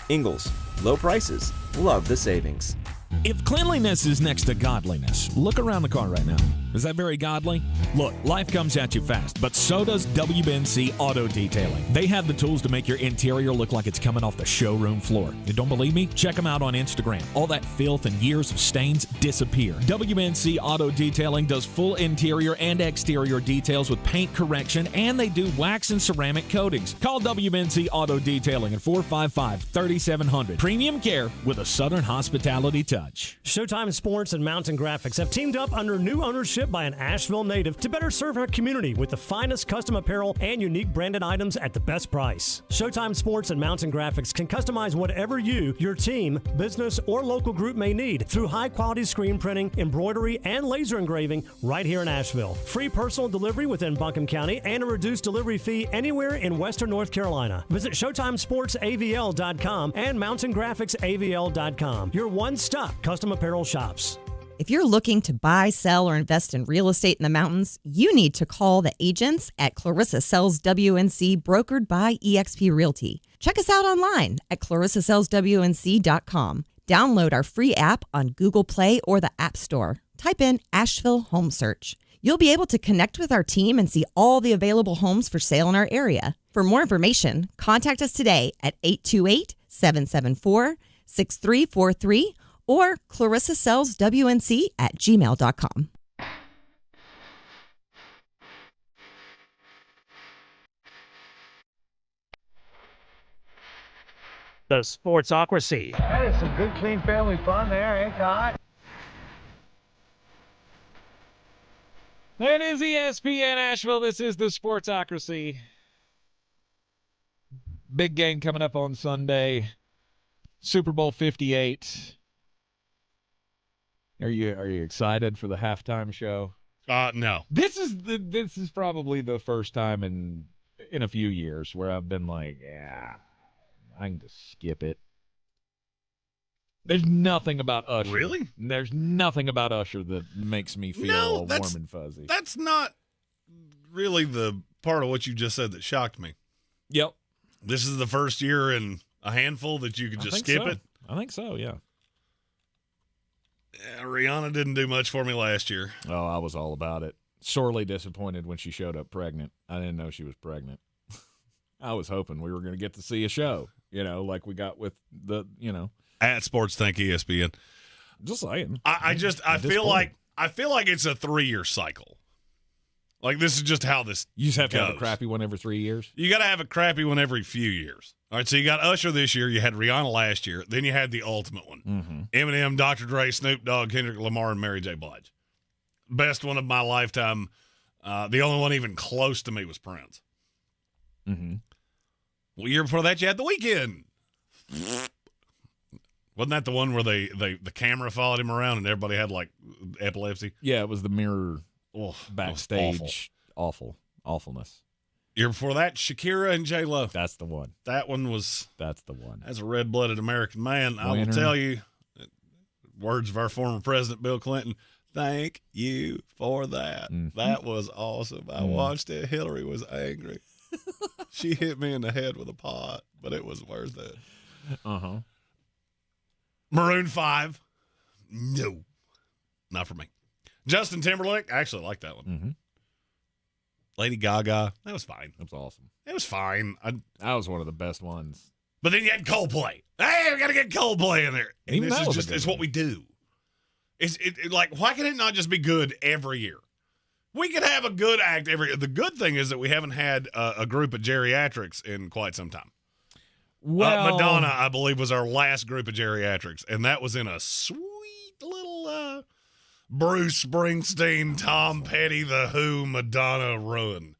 Ingles, low prices, love the savings. If cleanliness is next to godliness, look around the car right now. Is that very godly? Look, life comes at you fast, but so does WBNC Auto Detailing. They have the tools to make your interior look like it's coming off the showroom floor. You don't believe me? Check them out on Instagram. All that filth and years of stains disappear. WBNC Auto Detailing does full interior and exterior details with paint correction, and they do wax and ceramic coatings. Call WBNC Auto Detailing at 455-3700. Premium care with a Southern hospitality touch. Showtime Sports and Mountain Graphics have teamed up under new ownership by an Asheville native to better serve our community with the finest custom apparel and unique branded items at the best price. Showtime Sports and Mountain Graphics can customize whatever you, your team, business, or local group may need through high-quality screen printing, embroidery, and laser engraving right here in Asheville. Free personal delivery within Buncombe County and a reduced delivery fee anywhere in Western North Carolina. Visit ShowtimeSportsAVL.com and MountainGraphicsAVL.com. Your one-stop custom apparel shops. If you're looking to buy, sell, or invest in real estate in the mountains, you need to call the agents at Clarissa Sells WNC, brokered by eXp Realty. Check us out online at ClarissaSellsWNC.com. Download our free app on Google Play or the App Store. Type in Asheville Home Search. You'll be able to connect with our team and see all the available homes for sale in our area. For more information, contact us today at 828-774-6343 or ClarissaSellsWNC@gmail.com. The Sportsocracy. That is some good, clean family fun there, ain't it? It is ESPN Asheville. This is the Sportsocracy. Big game coming up on Sunday. Super Bowl 58. Are you excited for the halftime show? No. This is probably the first time in a few years where I've been like, yeah, I can just skip it. There's nothing about Usher. Really? There's nothing about Usher that makes me feel warm and fuzzy. That's not really the part of what you just said that shocked me. Yep. This is the first year in a handful that you could just skip it? I think so, yeah. Rihanna didn't do much for me last year. Oh, I was all about it. Sorely disappointed when she showed up pregnant. I didn't know she was pregnant. I was hoping we were going to get to see a show, like we got with the, At Sports Think ESPN. Just saying. I feel like it's a 3-year cycle. Like, this is just how this You just have to goes. have a crappy one every 3 years? You got to have a crappy one every few years. All right, so you got Usher this year. You had Rihanna last year. Then you had the ultimate one. Mm-hmm. Eminem, Dr. Dre, Snoop Dogg, Kendrick Lamar, and Mary J. Blige. Best one of my lifetime. The only one even close to me was Prince. Mm-hmm. Well, year before that, you had The Weeknd. Wasn't that the one where the camera followed him around and everybody had, like, epilepsy? Yeah, it was the mirror backstage. Awfulness. Year before that, Shakira and J-Lo. That's the one. That one was... That's the one. As a red-blooded American man, I will tell you, words of our former president, Bill Clinton, thank you for that. Mm-hmm. That was awesome. I watched it. Hillary was angry. She hit me in the head with a pot, but it was worth it. Uh-huh. Maroon 5. No. Not for me. Justin Timberlake. I actually like that one. Mm-hmm. Lady Gaga. That was fine. That was awesome. It was fine. That was one of the best ones. But then you had Coldplay. Hey, we got to get Coldplay in there. And Even this that is was just, it's what we do. It's like, why can it not just be good every year? We could have a good act every year. The good thing is that we haven't had a group of geriatrics in quite some time. Well, Madonna, I believe, was our last group of geriatrics, and that was in a sweet little Bruce Springsteen, Tom Petty, The Who, Madonna run.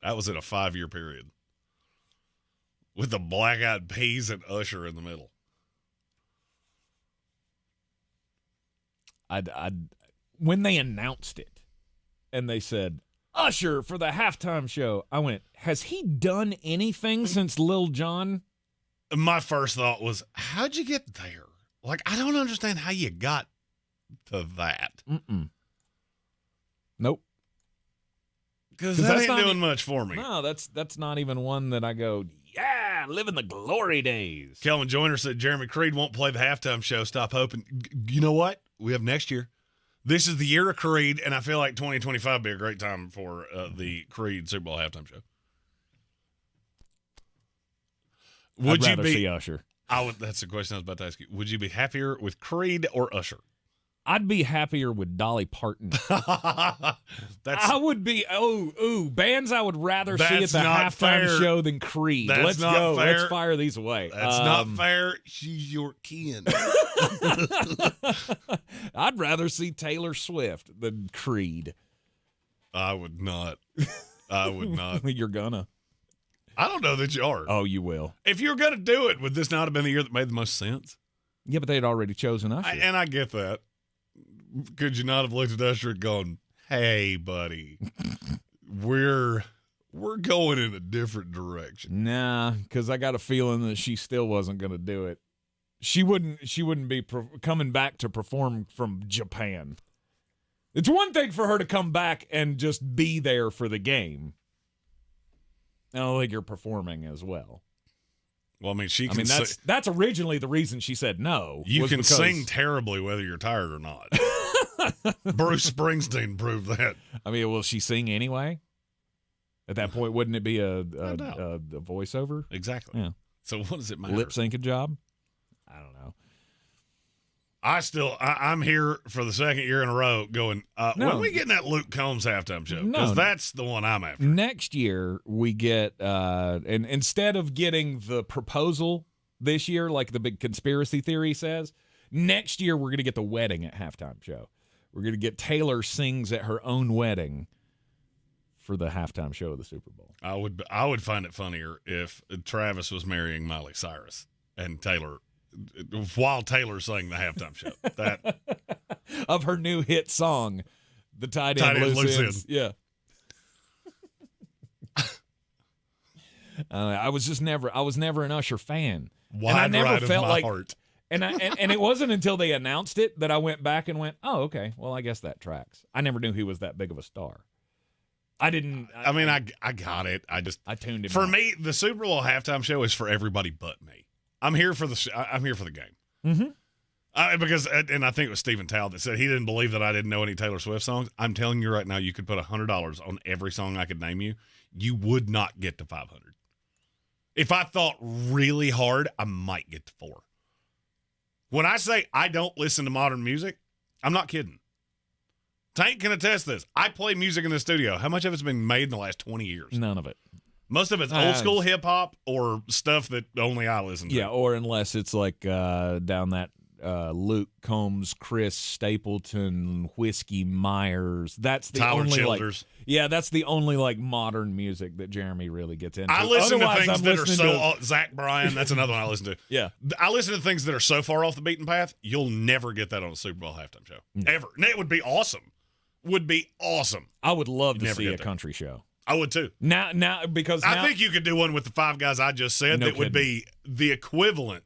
That was in a 5-year period with the Black Eyed Peas and Usher in the middle. When they announced it and they said, Usher for the halftime show, I went, has he done anything since Lil Jon? My first thought was, how'd you get there? Like, I don't understand how you got to that. Nope. Because that ain't doing much for me. No, that's not even one that I go, yeah, living the glory days. Kelvin Joyner said Jeremy Creed won't play the halftime show. Stop hoping. You know what? We have next year. This is the year of Creed, and I feel like 2025 would be a great time for the Creed Super Bowl halftime show. I'd rather see Usher. That's the question I was about to ask you. Would you be happier with Creed or Usher? I'd be happier with Dolly Parton. I would be. Bands I would rather see at the halftime fair. show than Creed. That's Let's not go. fair. Let's fire these away. That's not fair. She's your kin. I'd rather see Taylor Swift than Creed. I would not. You're gonna. I don't know that you are. Oh, you will. If you were going to do it, would this not have been the year that made the most sense? Yeah, but they'd already chosen Usher. And I get that. Could you not have looked at Usher and gone, hey, buddy, we're going in a different direction? Nah, because I got a feeling that she still wasn't going to do it. She wouldn't be coming back to perform from Japan. It's one thing for her to come back and just be there for the game. I don't think you're performing as well. Well, I mean, that's originally the reason she said no. You can sing terribly whether you're tired or not. Bruce Springsteen proved that. I mean, will she sing anyway? At that point, wouldn't it be a voiceover? Exactly. Yeah. So what does it matter? Lip syncing job? I don't know. I'm here for the second year in a row going, when are we getting that Luke Combs halftime show? Because that's the one I'm after. Next year, we get, and instead of getting the proposal this year, like the big conspiracy theory says, next year we're going to get the wedding at halftime show. We're going to get Taylor sings at her own wedding for the halftime show of the Super Bowl. I would find it funnier if Travis was marrying Miley Cyrus and Taylor while Taylor sang the halftime show. That of her new hit song, The Tight End Loose Ends. Yeah. I was never an Usher fan. Wide and I never right felt of my like heart. And it wasn't until they announced it that I went back and went, oh, okay, well, I guess that tracks. I never knew he was that big of a star. I didn't. I got it. I tuned him. For out. me, the Super Bowl halftime show is for everybody but me. I'm here for the game. Mm-hmm. Because I think it was Stephen Towle that said he didn't believe that I didn't know any Taylor Swift songs. I'm telling you right now, you could put $100 on every song I could name you. You would not get to 500. If I thought really hard, I might get to 4. When I say I don't listen to modern music, I'm not kidding. Tank can attest this. I play music in the studio. How much of it's been made in the last 20 years? None of it. Most of it's old school hip hop or stuff that only I listen to. Yeah, or unless it's like down that Luke Combs, Chris Stapleton, Whiskey Myers. That's the Tyler only Childers. that's the only modern music that Jeremy really gets into. I listen to things I'm that are listening to Zach Bryan. That's another one I listen to. Yeah, I listen to things that are so far off the beaten path. You'll never get that on a Super Bowl halftime show ever. And it would be awesome. I would love to Never see get a there. country show. I would too. Now because I think you could do one with the 5 guys I just said. No that would be the equivalent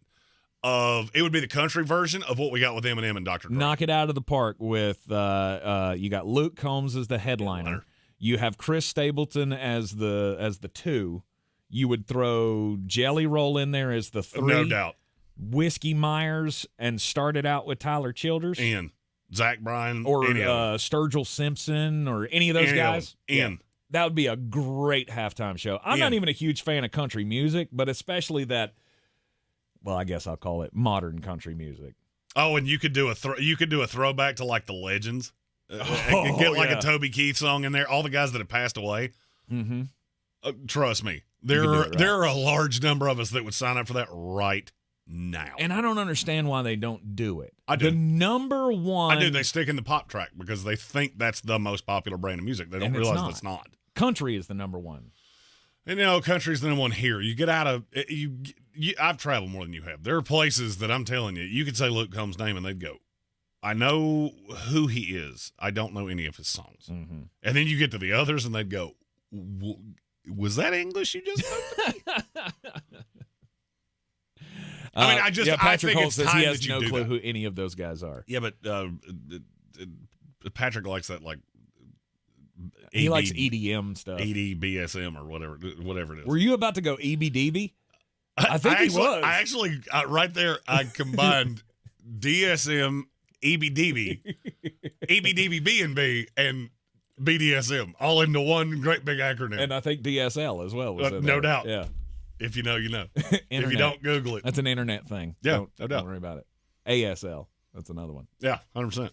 of it would be the country version of what we got with Eminem and Dr. Dre. Knock it out of the park with you got Luke Combs as the headliner. You have Chris Stapleton as the 2. You would throw Jelly Roll in there as the 3. No doubt. Whiskey Myers and start it out with Tyler Childers. In Zach Bryan or any of them. Sturgill Simpson or any of those Any of guys. them. In. That would be a great halftime show. I'm not even a huge fan of country music, but especially that, well, I guess I'll call it modern country music. Oh, and you could do a throwback to like the legends. And get like a Toby Keith song in there. All the guys that have passed away. Mm-hmm. Trust me, there are a large number of us that would sign up for that right now. And I don't understand why they don't do it. I do. The number one. I do. They stick in the pop track because they think that's the most popular brand of music. They don't realize that's not. Country is the number one. And country's the number one here. You get out of you. I've traveled more than you have. There are places that I'm telling you, you could say Luke Combs' name and they'd go, I know who he is. I don't know any of his songs. Mm-hmm. And then you get to the others and they'd go, was that English you just spoke to me? I mean, I Patrick think Holt it's says time he has that you no do clue that. who any of those guys are. Yeah, but Patrick likes that, like, He likes EDM stuff. EDBSM or whatever it is. Were you about to go EBDB? I think he was. I actually, right there, I combined DSM, EBDB, EBDBB&B, and BDSM all into one great big acronym. And I think DSL as well was in no there. doubt. Yeah. If you know, you know. If you Internet. don't, Google it. That's an internet thing. Yeah, Don't no doubt. worry about it. ASL. That's another one. Yeah, 100%.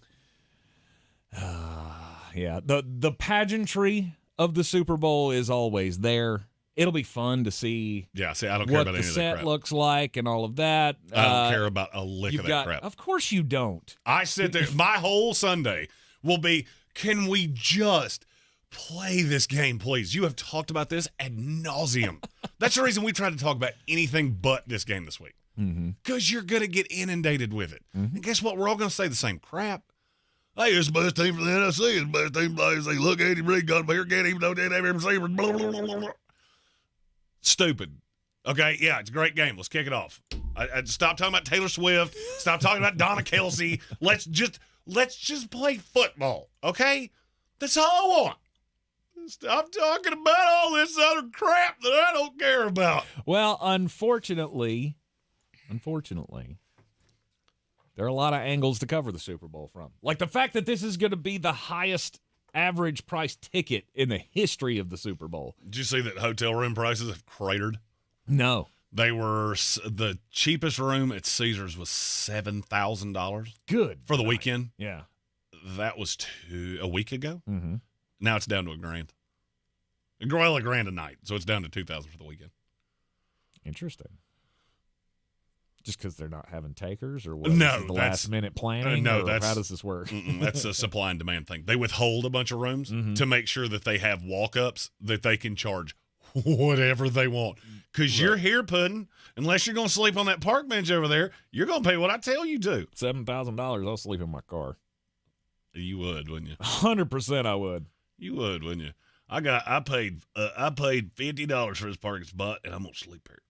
Yeah. The pageantry of the Super Bowl is always there. It'll be fun to see. Yeah, see, I don't care what about the any of that set crap. looks like and all of that. I don't care about a lick of that crap. Of course you don't. I sit there. My whole Sunday will be, can we just play this game, please? You have talked about this ad nauseum. That's the reason we tried to talk about anything but this game this week. Because you're going to get inundated with it. And guess what? We're all going to say the same crap. Hey, it's the best team for the NFC. It's the best team. They say, look, Andy Reid got a better game, even though they didn't have every receiver. Blah, blah, blah, blah, blah. Stupid. Okay, yeah, it's a great game. Let's kick it off. I stop talking about Taylor Swift. Stop talking about Donna Kelce. Let's just play football, okay? That's all I want. Stop talking about all this other crap that I don't care about. Well, unfortunately, there are a lot of angles to cover the Super Bowl from. Like the fact that this is going to be the highest average price ticket in the history of the Super Bowl. Did you see that hotel room prices have cratered? No. They were, the cheapest room at Caesars was $7,000. Good. For the weekend. Yeah. That was a week ago. Mm-hmm. Now it's down to $1,000. $1,000 a night, so it's down to $2,000 for the weekend. Interesting. Just because they're not having takers, or what? No, this is the last minute planning. No, or that's how does this work? That's a supply and demand thing. They withhold a bunch of rooms to make sure that they have walk-ups that they can charge whatever they want. Because you're here, pudding. Unless you're going to sleep on that park bench over there, you're going to pay what I tell you to. $7,000. I'll sleep in my car. You would, wouldn't you? 100% I would. You would, wouldn't you? I paid $50 for this parking spot, and I'm gonna sleep here.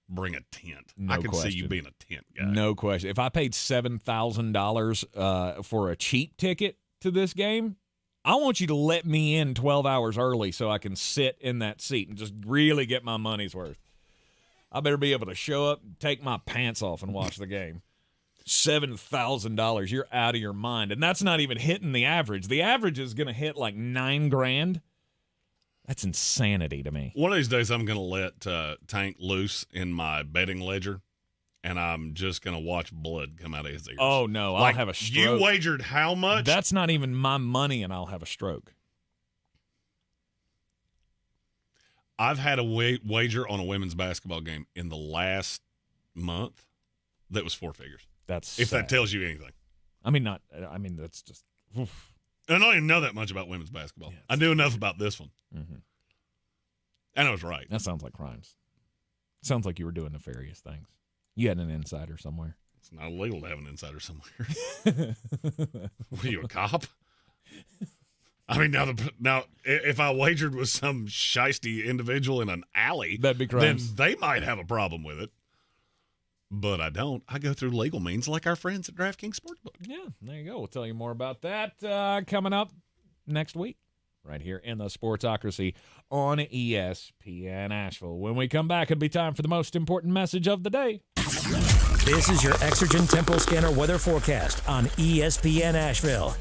Bring a tent. No I can question. see you being a tent guy. No question. If I paid $7,000 for a cheap ticket to this game, I want you to let me in 12 hours early so I can sit in that seat and just really get my money's worth. I better be able to show up and take my pants off and watch the game. $7,000. You're out of your mind. And that's not even hitting the average. The average is going to hit like $9,000. That's insanity to me. One of these days, I'm going to let Tank loose in my betting ledger, and I'm just going to watch blood come out of his ears. Oh, no. I'll have a stroke. You wagered how much? That's not even my money, and I'll have a stroke. I've had a wager on a women's basketball game in the last month that was four figures. That's if sad. that tells you anything. That's just. Oof. I don't even know that much about women's basketball. I knew enough about this one. Mm-hmm. And I was right. That sounds like crimes. Sounds like you were doing nefarious things. You had an insider somewhere. It's not illegal to have an insider somewhere. What are you, a cop? I mean, now, if I wagered with some shisty individual in an alley, that'd be crimes. Then they might have a problem with it. But I don't. I go through legal means like our friends at DraftKings Sportsbook. Yeah, there you go. We'll tell you more about that coming up next week right here in the Sportsocracy on ESPN Asheville. When we come back, it'll be time for the most important message of the day. This is your Exergen Temporal Scanner weather forecast on ESPN Asheville.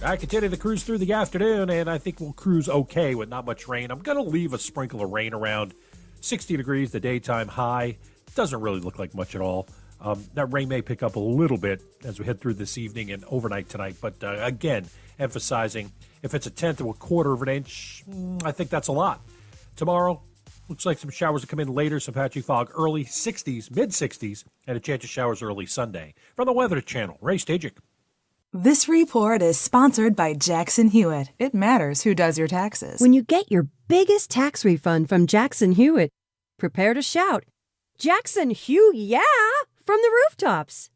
I continue to cruise through the afternoon, and I think we'll cruise okay with not much rain. I'm going to leave a sprinkle of rain around. 60 degrees, the daytime high. Doesn't really look like much at all. That rain may pick up a little bit as we head through this evening and overnight tonight. But again, emphasizing if it's a tenth or a quarter of an inch, I think that's a lot. Tomorrow, looks like some showers will come in later, some patchy fog early 60s, mid-60s, and a chance of showers early Sunday. From the Weather Channel, Ray Stajic. This report is sponsored by Jackson Hewitt. It matters who does your taxes. When you get your biggest tax refund from Jackson Hewitt, prepare to shout, Jackson Hew, yeah, from the rooftops.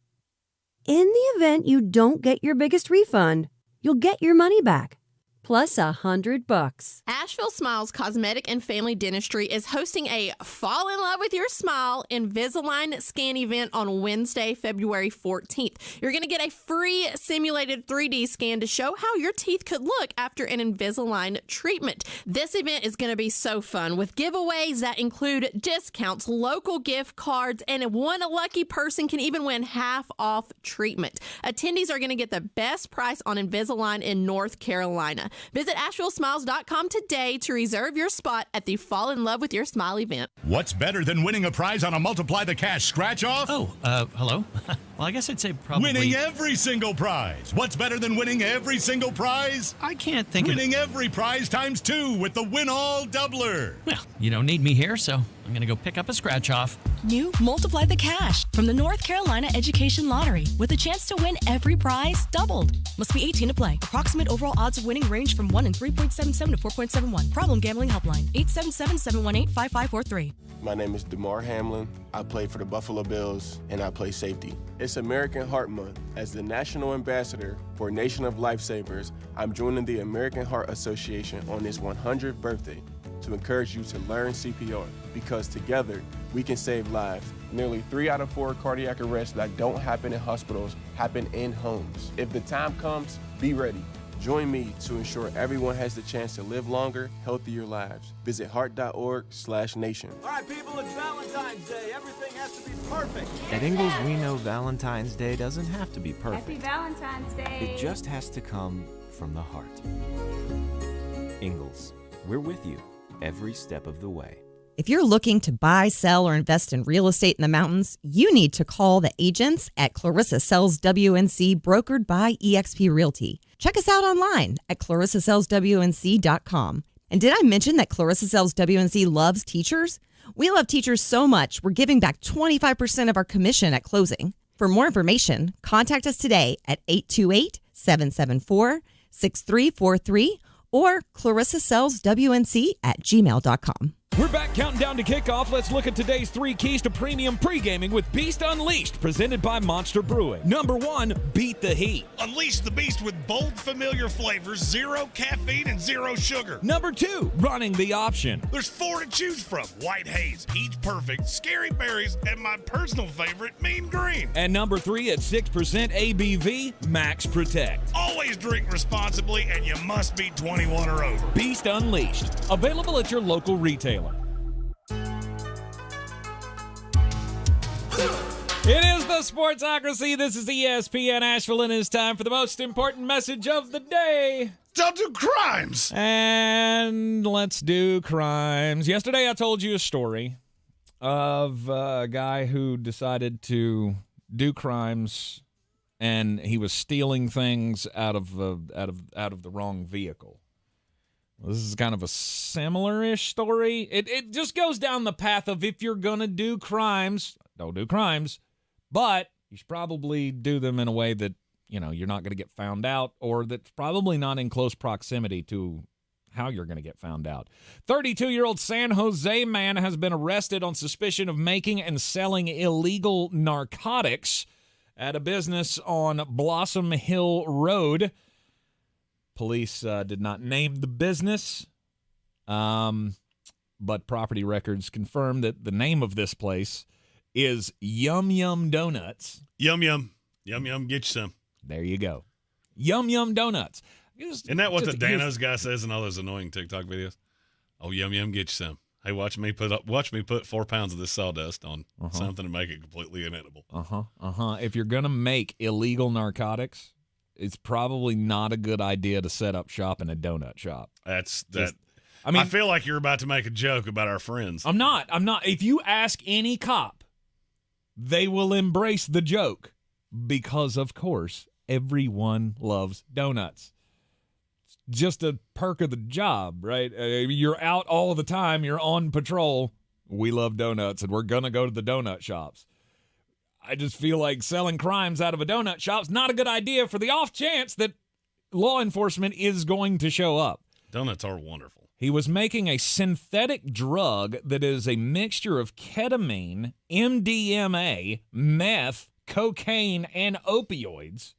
In the event you don't get your biggest refund, you'll get your money back. plus $100. Asheville Smiles Cosmetic and Family Dentistry is hosting a Fall in Love with Your Smile Invisalign scan event on Wednesday, February 14th. You're going to get a free simulated 3D scan to show how your teeth could look after an Invisalign treatment. This event is going to be so fun with giveaways that include discounts, local gift cards, and one lucky person can even win half off treatment. Attendees are going to get the best price on Invisalign in North Carolina. Visit AshevilleSmiles.com today to reserve your spot at the Fall in Love with Your Smile event. What's better than winning a prize on a Multiply the Cash scratch-off? Oh, hello? Well, I guess I'd say probably... Winning every single prize. What's better than winning every single prize? I can't think Winning every prize times 2 with the Win-All Doubler. Well, you don't need me here, so I'm going to go pick up a scratch-off. New Multiply the Cash from the North Carolina Education Lottery with a chance to win every prize doubled. Must be 18 to play. Approximate overall odds of winning range from 1 in 3.77 to 4.71. Problem gambling helpline 877-718-5543. My name is DeMar Hamlin. I play for the Buffalo Bills, and I play safety. It's American Heart Month. As the national ambassador for Nation of Lifesavers, I'm joining the American Heart Association on its 100th birthday to encourage you to learn CPR, because together we can save lives. Nearly 3 out of 4 cardiac arrests that don't happen in hospitals happen in homes. If the time comes, be ready. Join me to ensure everyone has the chance to live longer, healthier lives. Visit heart.org/nation. All right, people, it's Valentine's Day. Everything has to be perfect. At Ingles, we know Valentine's Day doesn't have to be perfect. Happy Valentine's Day. It just has to come from the heart. Ingles, we're with you every step of the way. If you're looking to buy, sell, or invest in real estate in the mountains, you need to call the agents at Clarissa Sells WNC, brokered by eXp Realty. Check us out online at clarissasellswnc.com. And did I mention that Clarissa Sells WNC loves teachers? We love teachers so much, we're giving back 25% of our commission at closing. For more information, contact us today at 828-774-6343 or clarissasellswnc@gmail.com. We're back counting down to kickoff. Let's look at today's 3 keys to premium pre-gaming with Beast Unleashed, presented by Monster Brewing. Number 1, beat the heat. Unleash the beast with bold, familiar flavors, 0 caffeine, and 0 sugar. Number 2, running the option. There's 4 to choose from: White Haze, Peach Perfect, Scary Berries, and my personal favorite, Mean Green. And number 3, at 6% ABV, Max Protect. Always drink responsibly, and you must be 21 or over. Beast Unleashed, available at your local retailer. It is the Sportsocracy. This is ESPN Asheville, and it's time for the most important message of the day. Don't do crimes! And let's do crimes. Yesterday I told you a story of a guy who decided to do crimes, and he was stealing things out of the wrong vehicle. This is kind of a similar-ish story. It just goes down the path of, if you're going to do crimes, don't do crimes, but you should probably do them in a way that, you're not going to get found out, or that's probably not in close proximity to how you're going to get found out. 32-year-old San Jose man has been arrested on suspicion of making and selling illegal narcotics at a business on Blossom Hill Road. Police did not name the business, but property records confirm that the name of this place is Yum Yum Donuts. Yum Yum. Yum Yum, get you some. There you go. Yum Yum Donuts. Isn't that what the Danos guy says in all those annoying TikTok videos? Oh, Yum Yum, get you some. Hey, watch me put 4 pounds of this sawdust on something to make it completely inedible. If you're going to make illegal narcotics, it's probably not a good idea to set up shop in a donut shop. I feel like you're about to make a joke about our friends. I'm not. If you ask any cop, they will embrace the joke because, of course, everyone loves donuts. It's just a perk of the job, right? You're out all the time. You're on patrol. We love donuts, and we're going to go to the donut shops. I just feel like selling crimes out of a donut shop is not a good idea for the off chance that law enforcement is going to show up. Donuts are wonderful. He was making a synthetic drug that is a mixture of ketamine, MDMA, meth, cocaine, and opioids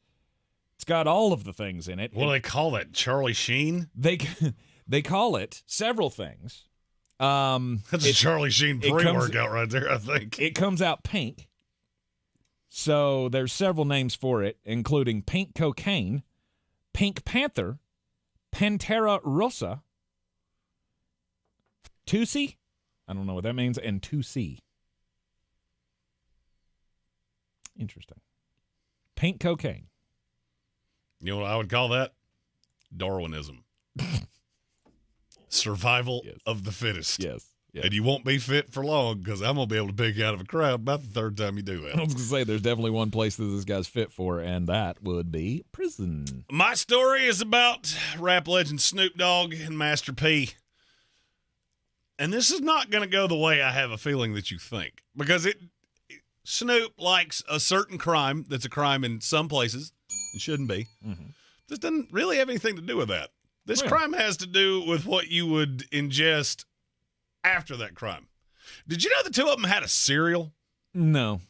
It's got all of the things in it. What do they call that? Charlie Sheen? They call it several things. That's a Charlie Sheen pre-workout right there, I think. It comes out pink. So there's several names for it, including pink cocaine, pink panther, Pantera rosa, Tusi, I don't know what that means, and 2C. Interesting. Pink cocaine. You know what I would call that? Darwinism. Survival of the fittest. Yes. And you won't be fit for long because I'm going to be able to pick you out of a crowd about the third time you do that. I was going to say, there's definitely one place that this guy's fit for, and that would be prison. My story is about rap legend Snoop Dogg and Master P. And this is not going to go the way I have a feeling that you think. Because Snoop likes a certain crime that's a crime in some places. It shouldn't be. Mm-hmm. This doesn't really have anything to do with that. This crime has to do with what you would ingest after that crime. Did you know the two of them had a cereal? No.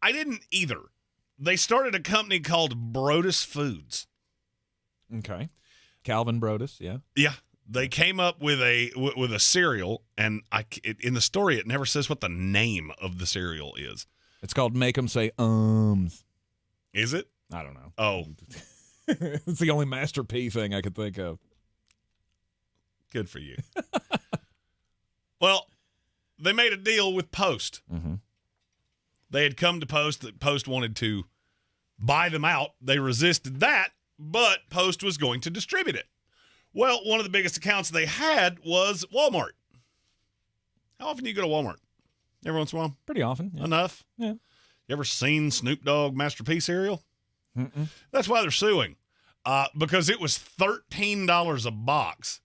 I didn't either. They started a company called Brodus Foods. Okay. Calvin Brodus, yeah. Yeah. They came up with a cereal, and in the story, it never says what the name of the cereal is. It's called Make 'em Say Ums. Is it? I don't know. Oh. It's the only Master P thing I could think of. Good for you. Well, they made a deal with Post. Mm-hmm. They had come to Post that Post wanted to buy them out. They resisted that, but Post was going to distribute it. Well, one of the biggest accounts they had was Walmart. How often do you go to Walmart? Every once in a while? Pretty often. Yeah. Enough? Yeah. You ever seen Snoop Dogg Master P cereal? Mm-mm. That's why they're suing. Because it was $13 a box,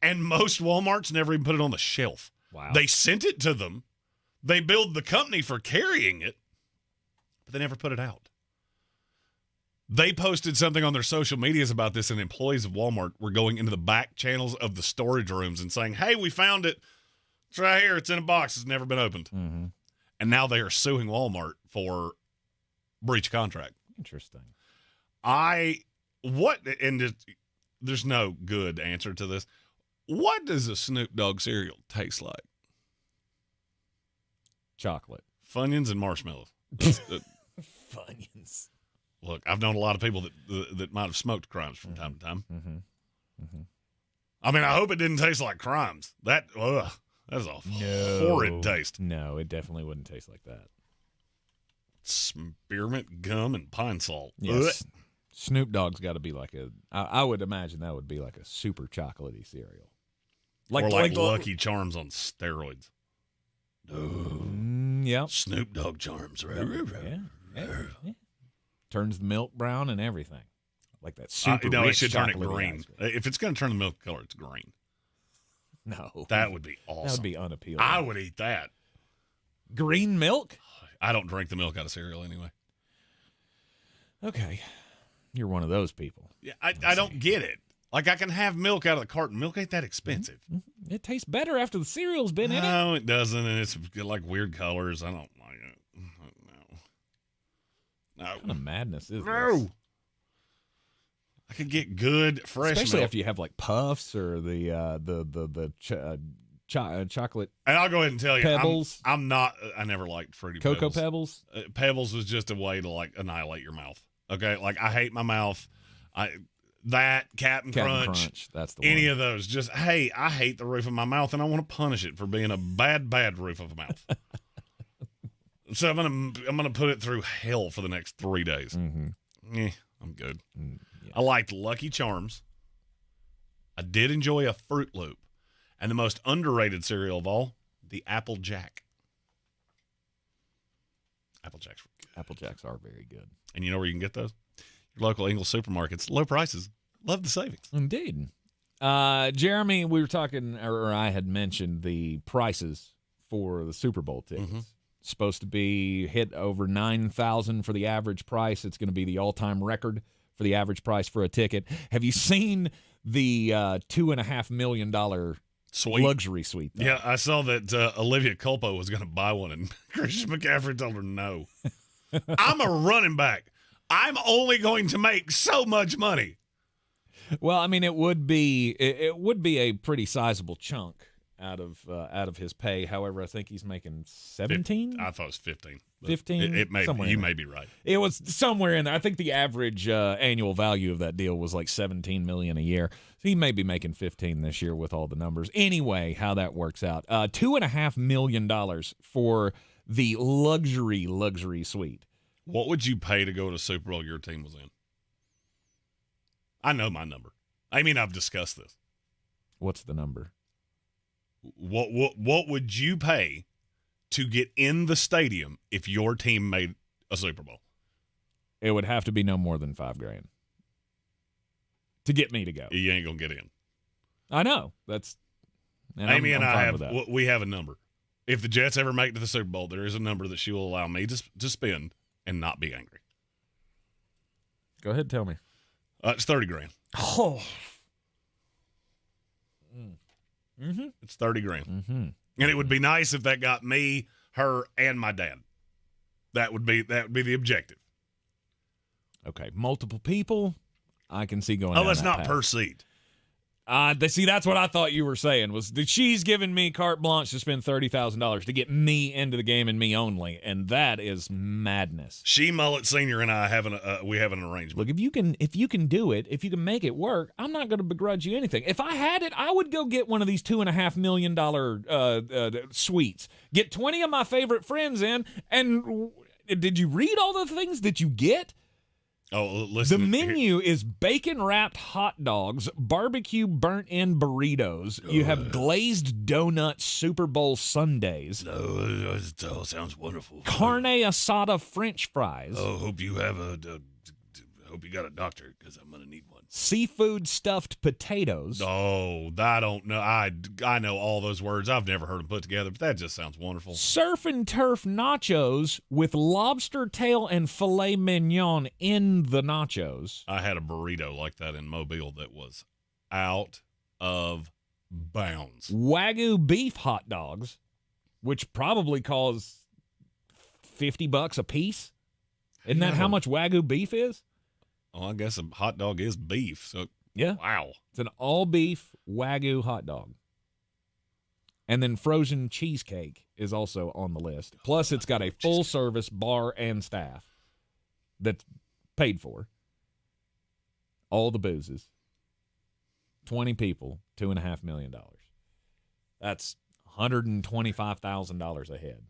and most Walmarts never even put it on the shelf. Wow. They sent it to them. They billed the company for carrying it, but they never put it out. They posted something on their social medias about this, and employees of Walmart were going into the back channels of the storage rooms and saying, hey, we found it. It's right here. It's in a box. It's never been opened. Mm-hmm. And now they are suing Walmart for breach of contract. Interesting. There's no good answer to this. What does a Snoop Dogg cereal taste like? Chocolate. Funyuns and marshmallows. Funyuns. Look, I've known a lot of people that might have smoked crimes from time to time. Mm-hmm. Mm-hmm. I mean, I hope it didn't taste like crimes. That is a horrid taste. No, it definitely wouldn't taste like that. Spearmint gum and pine salt. Yes. Ugh. Snoop Dogg's got to be like I would imagine that would be like a super chocolatey cereal. Like Lucky Charms on steroids. Yeah. Snoop Dogg Charms. Right? Yeah. Turns the milk brown and everything. Like that super no, rich it should turn it chocolatey green. If it's going to turn the milk color, it's green. No. That would be awesome. That would be unappealing. I would eat that. Green milk? I don't drink the milk out of cereal anyway. Okay. You're one of those people. Yeah, I don't get it. Like, I can have milk out of the carton. Milk ain't that expensive. Mm-hmm. It tastes better after the cereal's been in it. No, it doesn't, and it's like weird colors. I don't like it. No. What kind of madness is this? No. I could get good fresh especially milk. After you have like puffs or the chocolate. And I'll go ahead and tell you, Pebbles. I never liked Fruity Cocoa Pebbles. Pebbles was just a way to like annihilate your mouth. Okay, like I hate my mouth. Captain Crunch. That's the any one. of those. Just I hate the roof of my mouth, and I want to punish it for being a bad roof of a mouth. So I'm gonna put it through hell for the next 3 days. Mm-hmm. I'm good. Yeah. I liked Lucky Charms. I did enjoy a Fruit Loop, and the most underrated cereal of all, the Apple Jack. Apple Jacks were good. Apple Jacks are very good. And you know where you can get those? Your local Ingalls supermarkets. Low prices. Love the savings. Indeed. Jeremy, we were talking, or I had mentioned the prices for the Super Bowl tickets. Mm-hmm. Supposed to be hit over $9,000 for the average price. It's going to be the all-time record for the average price for a ticket. Have you seen the $2.5 million luxury suite? Though? Yeah, I saw that Olivia Culpo was going to buy one, and Christian McCaffery told her no. I'm a running back. I'm only going to make so much money. Well, I mean, it would be a pretty sizable chunk out of his pay. However, I think he's making 17. I thought it was 15. 15. It may you may be right. It was somewhere in there. I think the average annual value of that deal was like $17 million a year. So he may be making 15 this year with all the numbers. Anyway, how that works out: $2.5 million for the luxury suite. What would you pay to go to Super Bowl your team was in? I know my number. I mean, I've discussed this. What's the number? What would you pay to get in the stadium if your team made a Super Bowl? It would have to be no more than $5,000 to get me to go. You ain't gonna get in. I know. That's. And Amy I'm and fine I with have that. we have a number. If the Jets ever make it to the Super Bowl, there is a number that she will allow me to spend and not be angry. Go ahead, tell me. It's $30,000. Oh. Mm-hmm. It's $30,000. Mm-hmm. And it would be nice if that got me, her, and my dad. That would be the objective. Okay, multiple people, I can see going. Oh, down that's that not path. per seat. See, that's what I thought you were saying, was that she's giving me carte blanche to spend $30,000 to get me into the game and me only, and that is madness. She, Mullet Senior, and I have an arrangement. Look, if you can do it, if you can make it work, I'm not going to begrudge you anything. If I had it, I would go get one of these $2.5 million suites. Get 20 of my favorite friends in, and did you read all the things that you get? Oh, listen. The menu is bacon-wrapped hot dogs, barbecue burnt-in burritos. You have glazed donut Super Bowl sundaes. Oh, it all sounds wonderful. Carne asada French fries. Oh, hope you have hope you got a doctor, because I'm gonna need one. Seafood stuffed potatoes. Oh, I don't know. I know all those words. I've never heard them put together, but that just sounds wonderful. Surf and turf nachos with lobster tail and filet mignon in the nachos. I had a burrito like that in Mobile that was out of bounds. Wagyu beef hot dogs, which probably cost $50 a piece. Isn't that how much Wagyu beef is? Oh, I guess a hot dog is beef. So yeah. Wow. It's an all-beef Wagyu hot dog. And then frozen cheesecake is also on the list. Plus, it's got a full-service bar and staff that's paid for. All the boozes. 20 people, $2.5 million. That's $125,000 a head.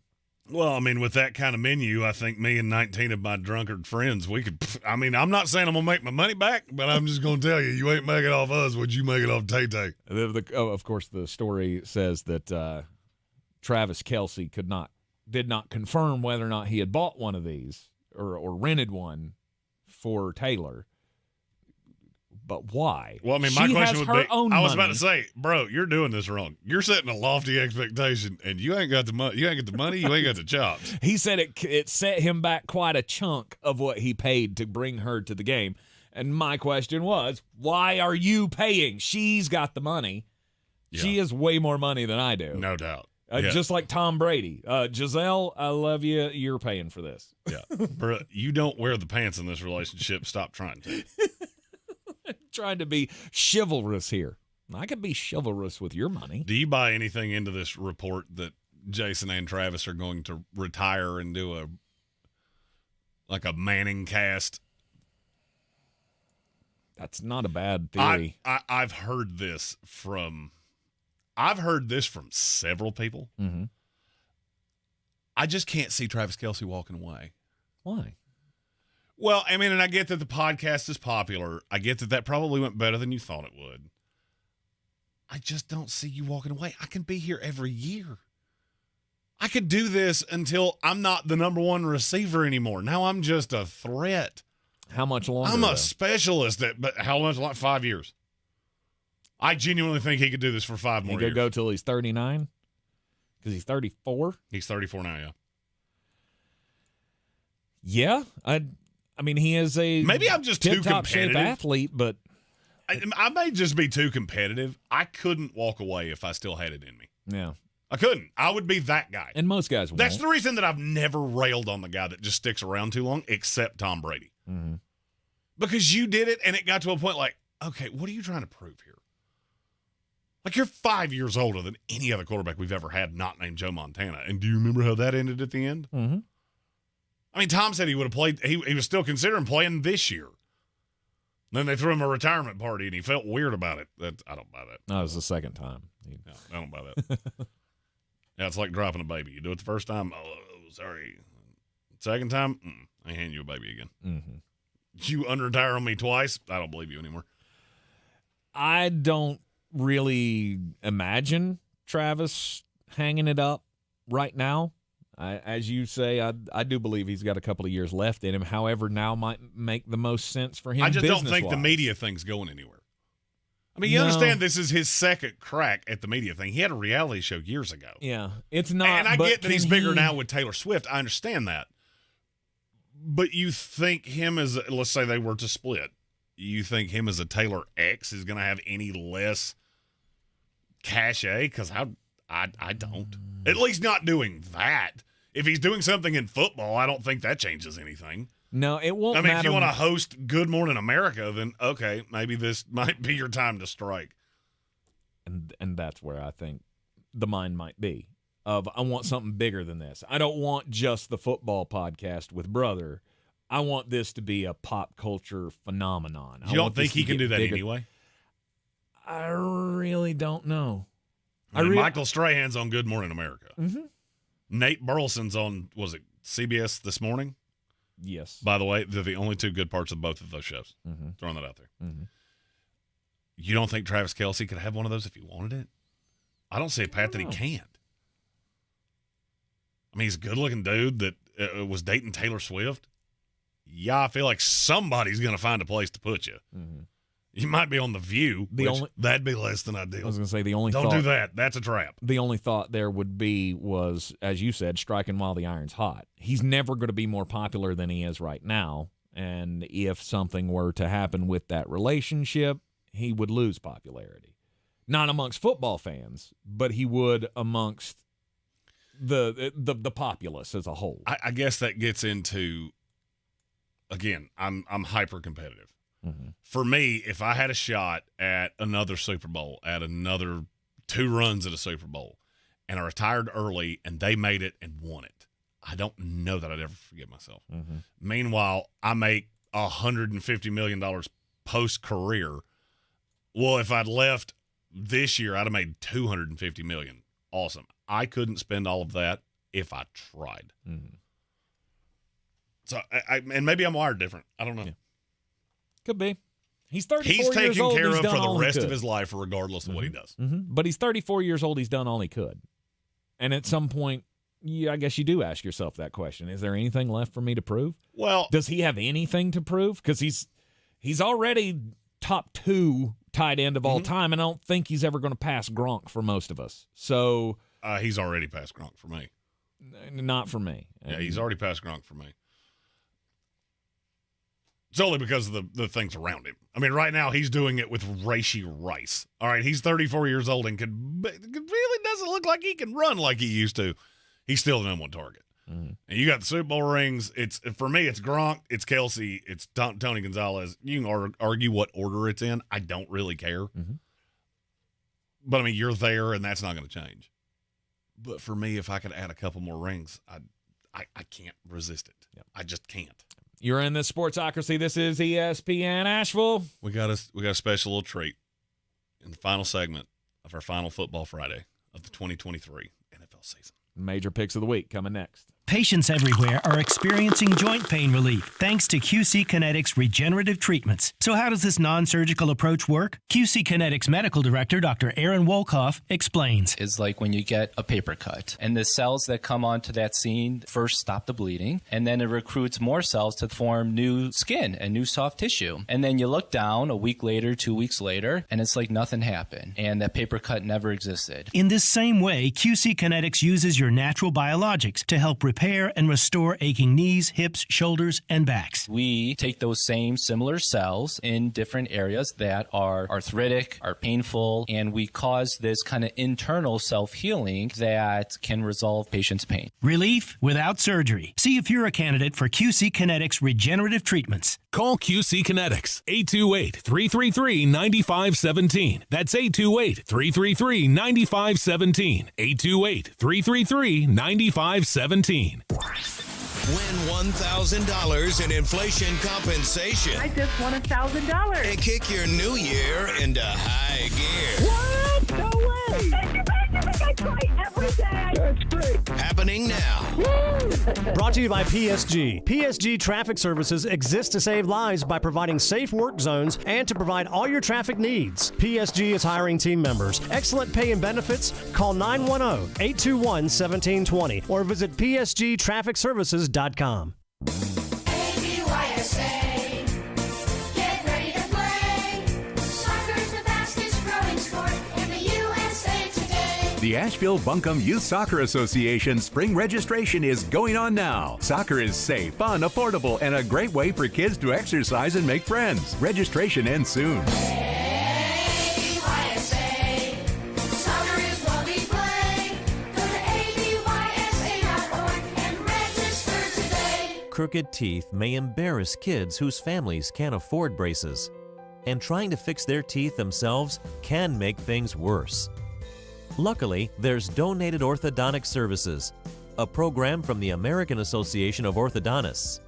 Well, I mean, with that kind of menu, I think me and 19 of my drunkard friends, we could. I mean, I'm not saying I'm going to make my money back, but I'm just going to tell you, you ain't making it off us. Would you make it off Tay-Tay? Of course, the story says that Travis Kelce did not confirm whether or not he had bought one of these or rented one for Taylor. But why? Well, I mean, my question would be, I was about money. to say, bro, you're doing this wrong. You're setting a lofty expectation, and you ain't got the money. You ain't got the money. You ain't got the chops. He said it set him back quite a chunk of what he paid to bring her to the game. And my question was, why are you paying? She's got the money. Yeah. She has way more money than I do. No doubt. Just like Tom Brady. Giselle, I love you. You're paying for this. Yeah. Bro, you don't wear the pants in this relationship. Stop trying to. Trying to be chivalrous here. I could be chivalrous with your money. Do you buy anything into this report that Jason and Travis are going to retire and do a Manning cast? That's not a bad theory. I've heard this from several people. Mm-hmm. I just can't see Travis Kelce walking away. Why? Well, I mean, and I get that the podcast is popular. I get that probably went better than you thought it would. I just don't see you walking away. I can be here every year. I could do this until I'm not the number one receiver anymore. Now I'm just a threat. How much longer? I'm a specialist but how much? Like 5 years. I genuinely think he could do this for 5 more years. He could go till he's 39? Because he's 34? He's 34 now, yeah. Yeah, I mean, he is a maybe I'm just too tip-top shape competitive athlete, but I may just be too competitive. I couldn't walk away if I still had it in me. Yeah, I couldn't. I would be that guy. And most guys won't. That's the reason that I've never railed on the guy that just sticks around too long, except Tom Brady. Mm-hmm. Because you did it, and it got to a point like, okay, what are you trying to prove here? Like, you're 5 years older than any other quarterback we've ever had not named Joe Montana. And do you remember how that ended at the end? Mm-hmm. I mean, Tom said he would have played. He was still considering playing this year. Then they threw him a retirement party, and he felt weird about it. I don't buy that. No, it was the second time. No, I don't buy that. Yeah, it's like dropping a baby. You do it the first time, oh, sorry. Second time, I hand you a baby again. Mm-hmm. You under-retire on me twice, I don't believe you anymore. I don't really imagine Travis hanging it up right now. As you say, I do believe he's got a couple of years left in him. However, now might make the most sense for him. I just don't think the media thing's going anywhere. I mean, you understand this is his second crack at the media thing. He had a reality show years ago. Yeah, it's not. And I get that he's bigger now with Taylor Swift. I understand that. But you think him as, let's say they were to split, you think him as a Taylor X is going to have any less cachet? Because I don't. At least not doing that. If he's doing something in football, I don't think that changes anything. No, it won't matter. I mean, if you want to host Good Morning America, then okay, maybe this might be your time to strike. And that's where I think the mind might be. Of I want something bigger than this. I don't want just the football podcast with brother. I want this to be a pop culture phenomenon. You don't think he can do that anyway? I really don't know. Michael Strahan's on Good Morning America. Mm-hmm. Nate Burleson's on, was it CBS This Morning? Yes. By the way, they're the only two good parts of both of those shows. Mm-hmm. Throwing that out there. Mm-hmm. You don't think Travis Kelce could have one of those if he wanted it? I don't see a path that he can't. I mean, he's a good-looking dude that was dating Taylor Swift. Yeah, I feel like somebody's going to find a place to put you. Mm-hmm. You might be on The View, that'd be less than ideal. I was going to say the only Don't do that. That's a trap. The only thought there would be was, as you said, striking while the iron's hot. He's never going to be more popular than he is right now, and if something were to happen with that relationship, he would lose popularity. Not amongst football fans, but he would amongst the populace as a whole. I guess that gets into, again, I'm hyper competitive. Mm-hmm. For me, if I had a shot at another Super Bowl, at another 2 runs at a Super Bowl, and I retired early and they made it and won it, I don't know that I'd ever forgive myself. Mm-hmm. Meanwhile, I make $150 million post-career. Well, if I'd left this year, I'd have made $250 million. Awesome. I couldn't spend all of that if I tried. Mm-hmm. So, and maybe I'm wired different. I don't know. Yeah. Could be. He's 34 He's years old. taken care He's of done for the all he rest could. of his life, regardless of what he does. Mm-hmm. But he's 34 years old. He's done all he could. And at some point, I guess you do ask yourself that question. Is there anything left for me to prove? Well, does he have anything to prove? Because he's already top 2 tight end of all time, and I don't think he's ever going to pass Gronk for most of us. So he's already passed Gronk for me. Not for me. Yeah, he's already passed Gronk for me. It's only because of the things around him. I mean, right now he's doing it with Rashee Rice. All right, he's 34 years old and really doesn't look like he can run like he used to. He's still the #1 target. Mm-hmm. And you got the Super Bowl rings. For me, it's Gronk, it's Kelce, it's Tony Gonzalez. You can argue what order it's in. I don't really care. Mm-hmm. But, I mean, you're there, and that's not going to change. But for me, if I could add a couple more rings, I can't resist it. Yep. I just can't. You're in the Sportsocracy. This is ESPN Asheville. We got a special little treat in the final segment of our final Football Friday of the 2023 NFL season. Major picks of the week coming next. Patients everywhere are experiencing joint pain relief thanks to QC Kinetics regenerative treatments. So how does this non-surgical approach work? QC Kinetics Medical Director Dr. Aaron Wolkoff explains. It's like when you get a paper cut, and the cells that come onto that scene first stop the bleeding, and then it recruits more cells to form new skin and new soft tissue. And then you look down a week later, 2 weeks later, and it's like nothing happened, and that paper cut never existed. In this same way, QC Kinetics uses your natural biologics to help repair repair and restore aching knees, hips, shoulders, and backs. We take those same similar cells in different areas that are arthritic, are painful, and we cause this kind of internal self-healing that can resolve patients' pain. Relief without surgery. See if you're a candidate for QC Kinetics regenerative treatments. Call QC Kinetics, 828-333-9517. That's 828-333-9517. 828-333-9517. Win $1,000 in inflation compensation. I just won $1,000. And kick your new year into high gear. What? No way. Thank you. I try every day. That's great. Happening now. Brought to you by PSG. PSG Traffic Services exists to save lives by providing safe work zones and to provide all your traffic needs. PSG is hiring team members. Excellent pay and benefits. Call 910-821-1720 or visit psgtrafficservices.com. The Asheville Buncombe Youth Soccer Association spring registration is going on now. Soccer is safe, fun, affordable, and a great way for kids to exercise and make friends. Registration ends soon. Soccer is what we play. Go to abysa.org and register today. Crooked teeth may embarrass kids whose families can't afford braces. And trying to fix their teeth themselves can make things worse. Luckily, there's Donated Orthodontic Services, a program from the American Association of Orthodontists.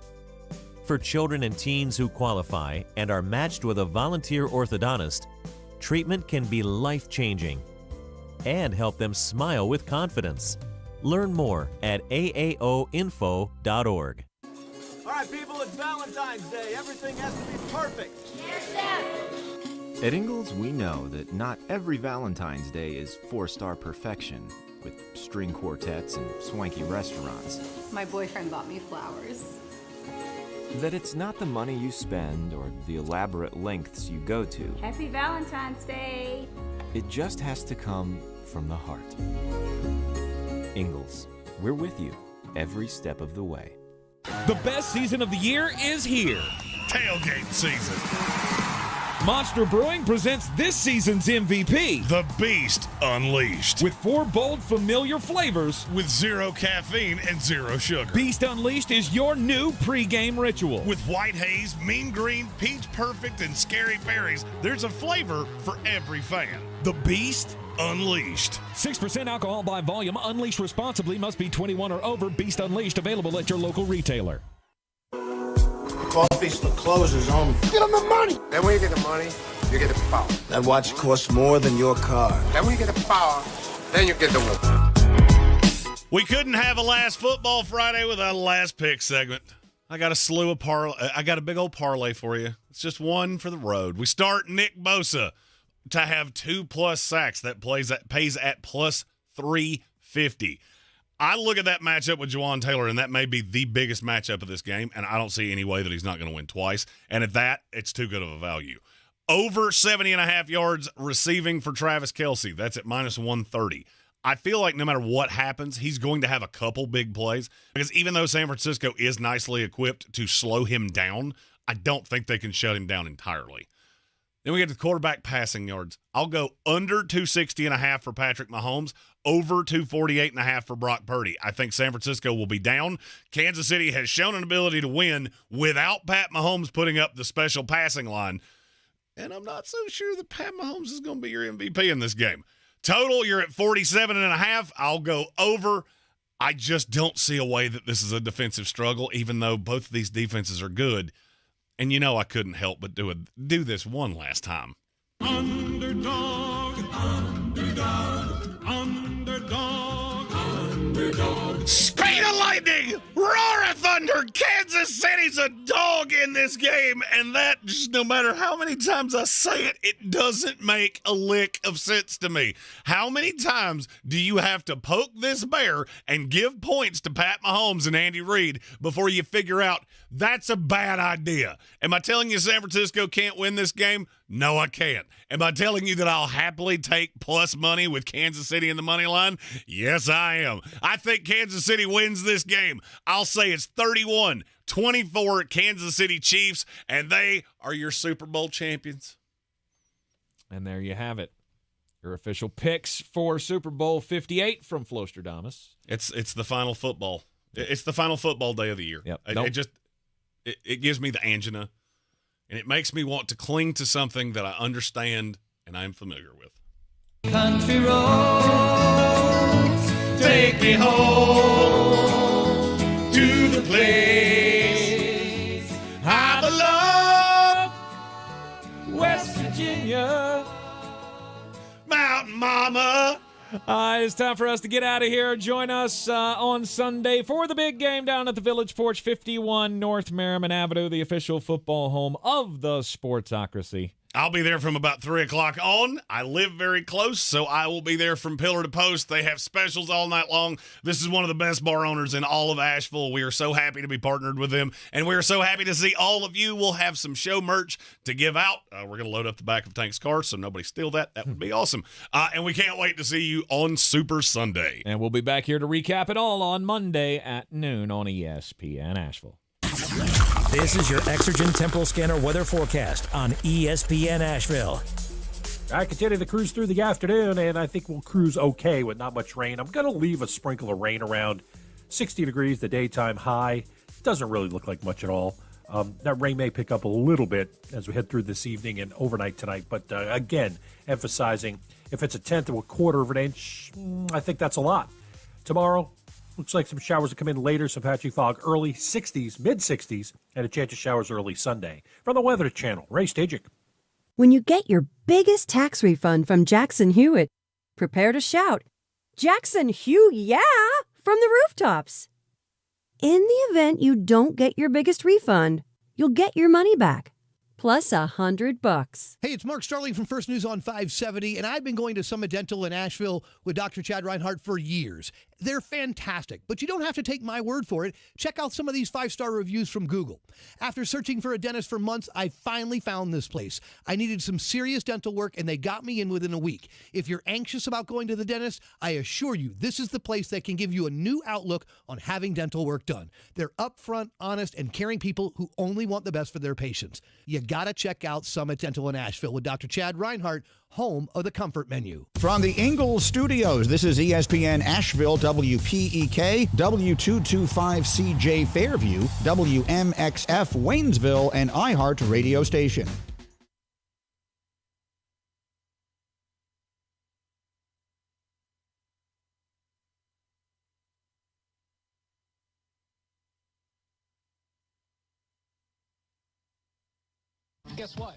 For children and teens who qualify and are matched with a volunteer orthodontist, treatment can be life-changing and help them smile with confidence. Learn more at aaoinfo.org. All right, people, it's Valentine's Day. Everything has to be perfect. Here's Steph. At Ingalls, we know that not every Valentine's Day is 4-star perfection, with string quartets and swanky restaurants. My boyfriend bought me flowers. That it's not the money you spend or the elaborate lengths you go to. Happy Valentine's Day! It just has to come from the heart. Ingalls, we're with you every step of the way. The best season of the year is here. Tailgate season. Monster Brewing presents this season's MVP, The Beast Unleashed. with 4 bold, familiar flavors. With 0 caffeine and 0 sugar. Beast Unleashed is your new pregame ritual. With white haze, mean green, peach perfect, and scary berries, there's a flavor for every fan. The Beast Unleashed. 6% alcohol by volume. Unleashed responsibly. Must be 21 or over. Beast Unleashed available at your local retailer. Coffee's the closers on. Get them the money. Then when you get the money, you get the power. That watch costs more than your car. Then when you get the power, then you get the woman. We couldn't have a Last Football Friday without a Last Pick segment. I got a slew of I got a big old parlay for you. It's just one for the road. We start Nick Bosa to have 2+ sacks. That pays at plus 350. I look at that matchup with Juwan Taylor, and that may be the biggest matchup of this game, and I don't see any way that he's not going to win twice. And at that, it's too good of a value. Over 70.5 yards receiving for Travis Kelce. That's at minus 130. I feel like no matter what happens, he's going to have a couple big plays, because even though San Francisco is nicely equipped to slow him down, I don't think they can shut him down entirely. Then we get to quarterback passing yards. I'll go under 260.5 for Patrick Mahomes, over 248.5 for Brock Purdy. I think San Francisco will be down. Kansas City has shown an ability to win without Pat Mahomes putting up the special passing line. And I'm not so sure that Pat Mahomes is going to be your MVP in this game. Total, you're at 47.5. I'll go over. I just don't see a way that this is a defensive struggle, even though both of these defenses are good. And you know I couldn't help but do this one last time. Underdog, underdog, underdog, underdog. Speed of lightning, roar of thunder. Kansas City's a dog in this game, and that just no matter how many times I say it, it doesn't make a lick of sense to me. How many times do you have to poke this bear and give points to Pat Mahomes and Andy Reid before you figure out that's a bad idea? Am I telling you San Francisco can't win this game? No, I can't. Am I telling you that I'll happily take plus money with Kansas City in the money line? Yes, I am. I think Kansas City wins this game. I'll say it's 31-24 Kansas City Chiefs, and they are your Super Bowl champions. And there you have it. Your official picks for Super Bowl 58 from Flostradamus. It's the final football. It's the final football day of the year. Yep. It gives me the angina, and it makes me want to cling to something that I understand and I'm familiar with. Country roads, take me home to the place I belong, West Virginia. Mountain Mama. It's time for us to get out of here. Join us on Sunday for the big game down at the Village Porch, 51 North Merriman Avenue, the official football home of the Sportsocracy. I'll be there from about 3 o'clock on. I live very close, so I will be there from pillar to post. They have specials all night long. This is one of the best bar owners in all of Asheville. We are so happy to be partnered with them, and we are so happy to see all of you. We'll have some show merch to give out. We're going to load up the back of Tank's car so nobody steal that. That would be awesome. And we can't wait to see you on Super Sunday. And we'll be back here to recap it all on Monday at noon on ESPN Asheville. This is your Exergen Temporal Scanner weather forecast on ESPN Asheville. I continue to cruise through the afternoon, and I think we'll cruise okay with not much rain. I'm going to leave a sprinkle of rain around 60 degrees, the daytime high. Doesn't really look like much at all. That rain may pick up a little bit as we head through this evening and overnight tonight. But again, emphasizing if it's a tenth or a quarter of an inch, I think that's a lot. Tomorrow, looks like some showers will come in later, some patchy fog early 60s, mid-60s, and a chance of showers early Sunday. From the Weather Channel, Ray Stajic. When you get your biggest tax refund from Jackson Hewitt, prepare to shout, "Jackson Hew, yeah!" from the rooftops. In the event you don't get your biggest refund, you'll get your money back, plus $100. Hey, it's Mark Starling from First News on 570, and I've been going to Summit Dental in Asheville with Dr. Chad Reinhardt for years. They're fantastic, but you don't have to take my word for it. Check out some of these 5-star reviews from Google. After searching for a dentist for months, I finally found this place. I needed some serious dental work, and they got me in within a week. If you're anxious about going to the dentist, I assure you this is the place that can give you a new outlook on having dental work done. They're upfront, honest, and caring people who only want the best for their patients. You gotta check out Summit Dental in Asheville with Dr. Chad Reinhardt, home of the Comfort Menu. From the Ingalls Studios, this is ESPN Asheville, WPEK, W225CJ Fairview, WMXF Waynesville, and iHeart radio station. Guess what?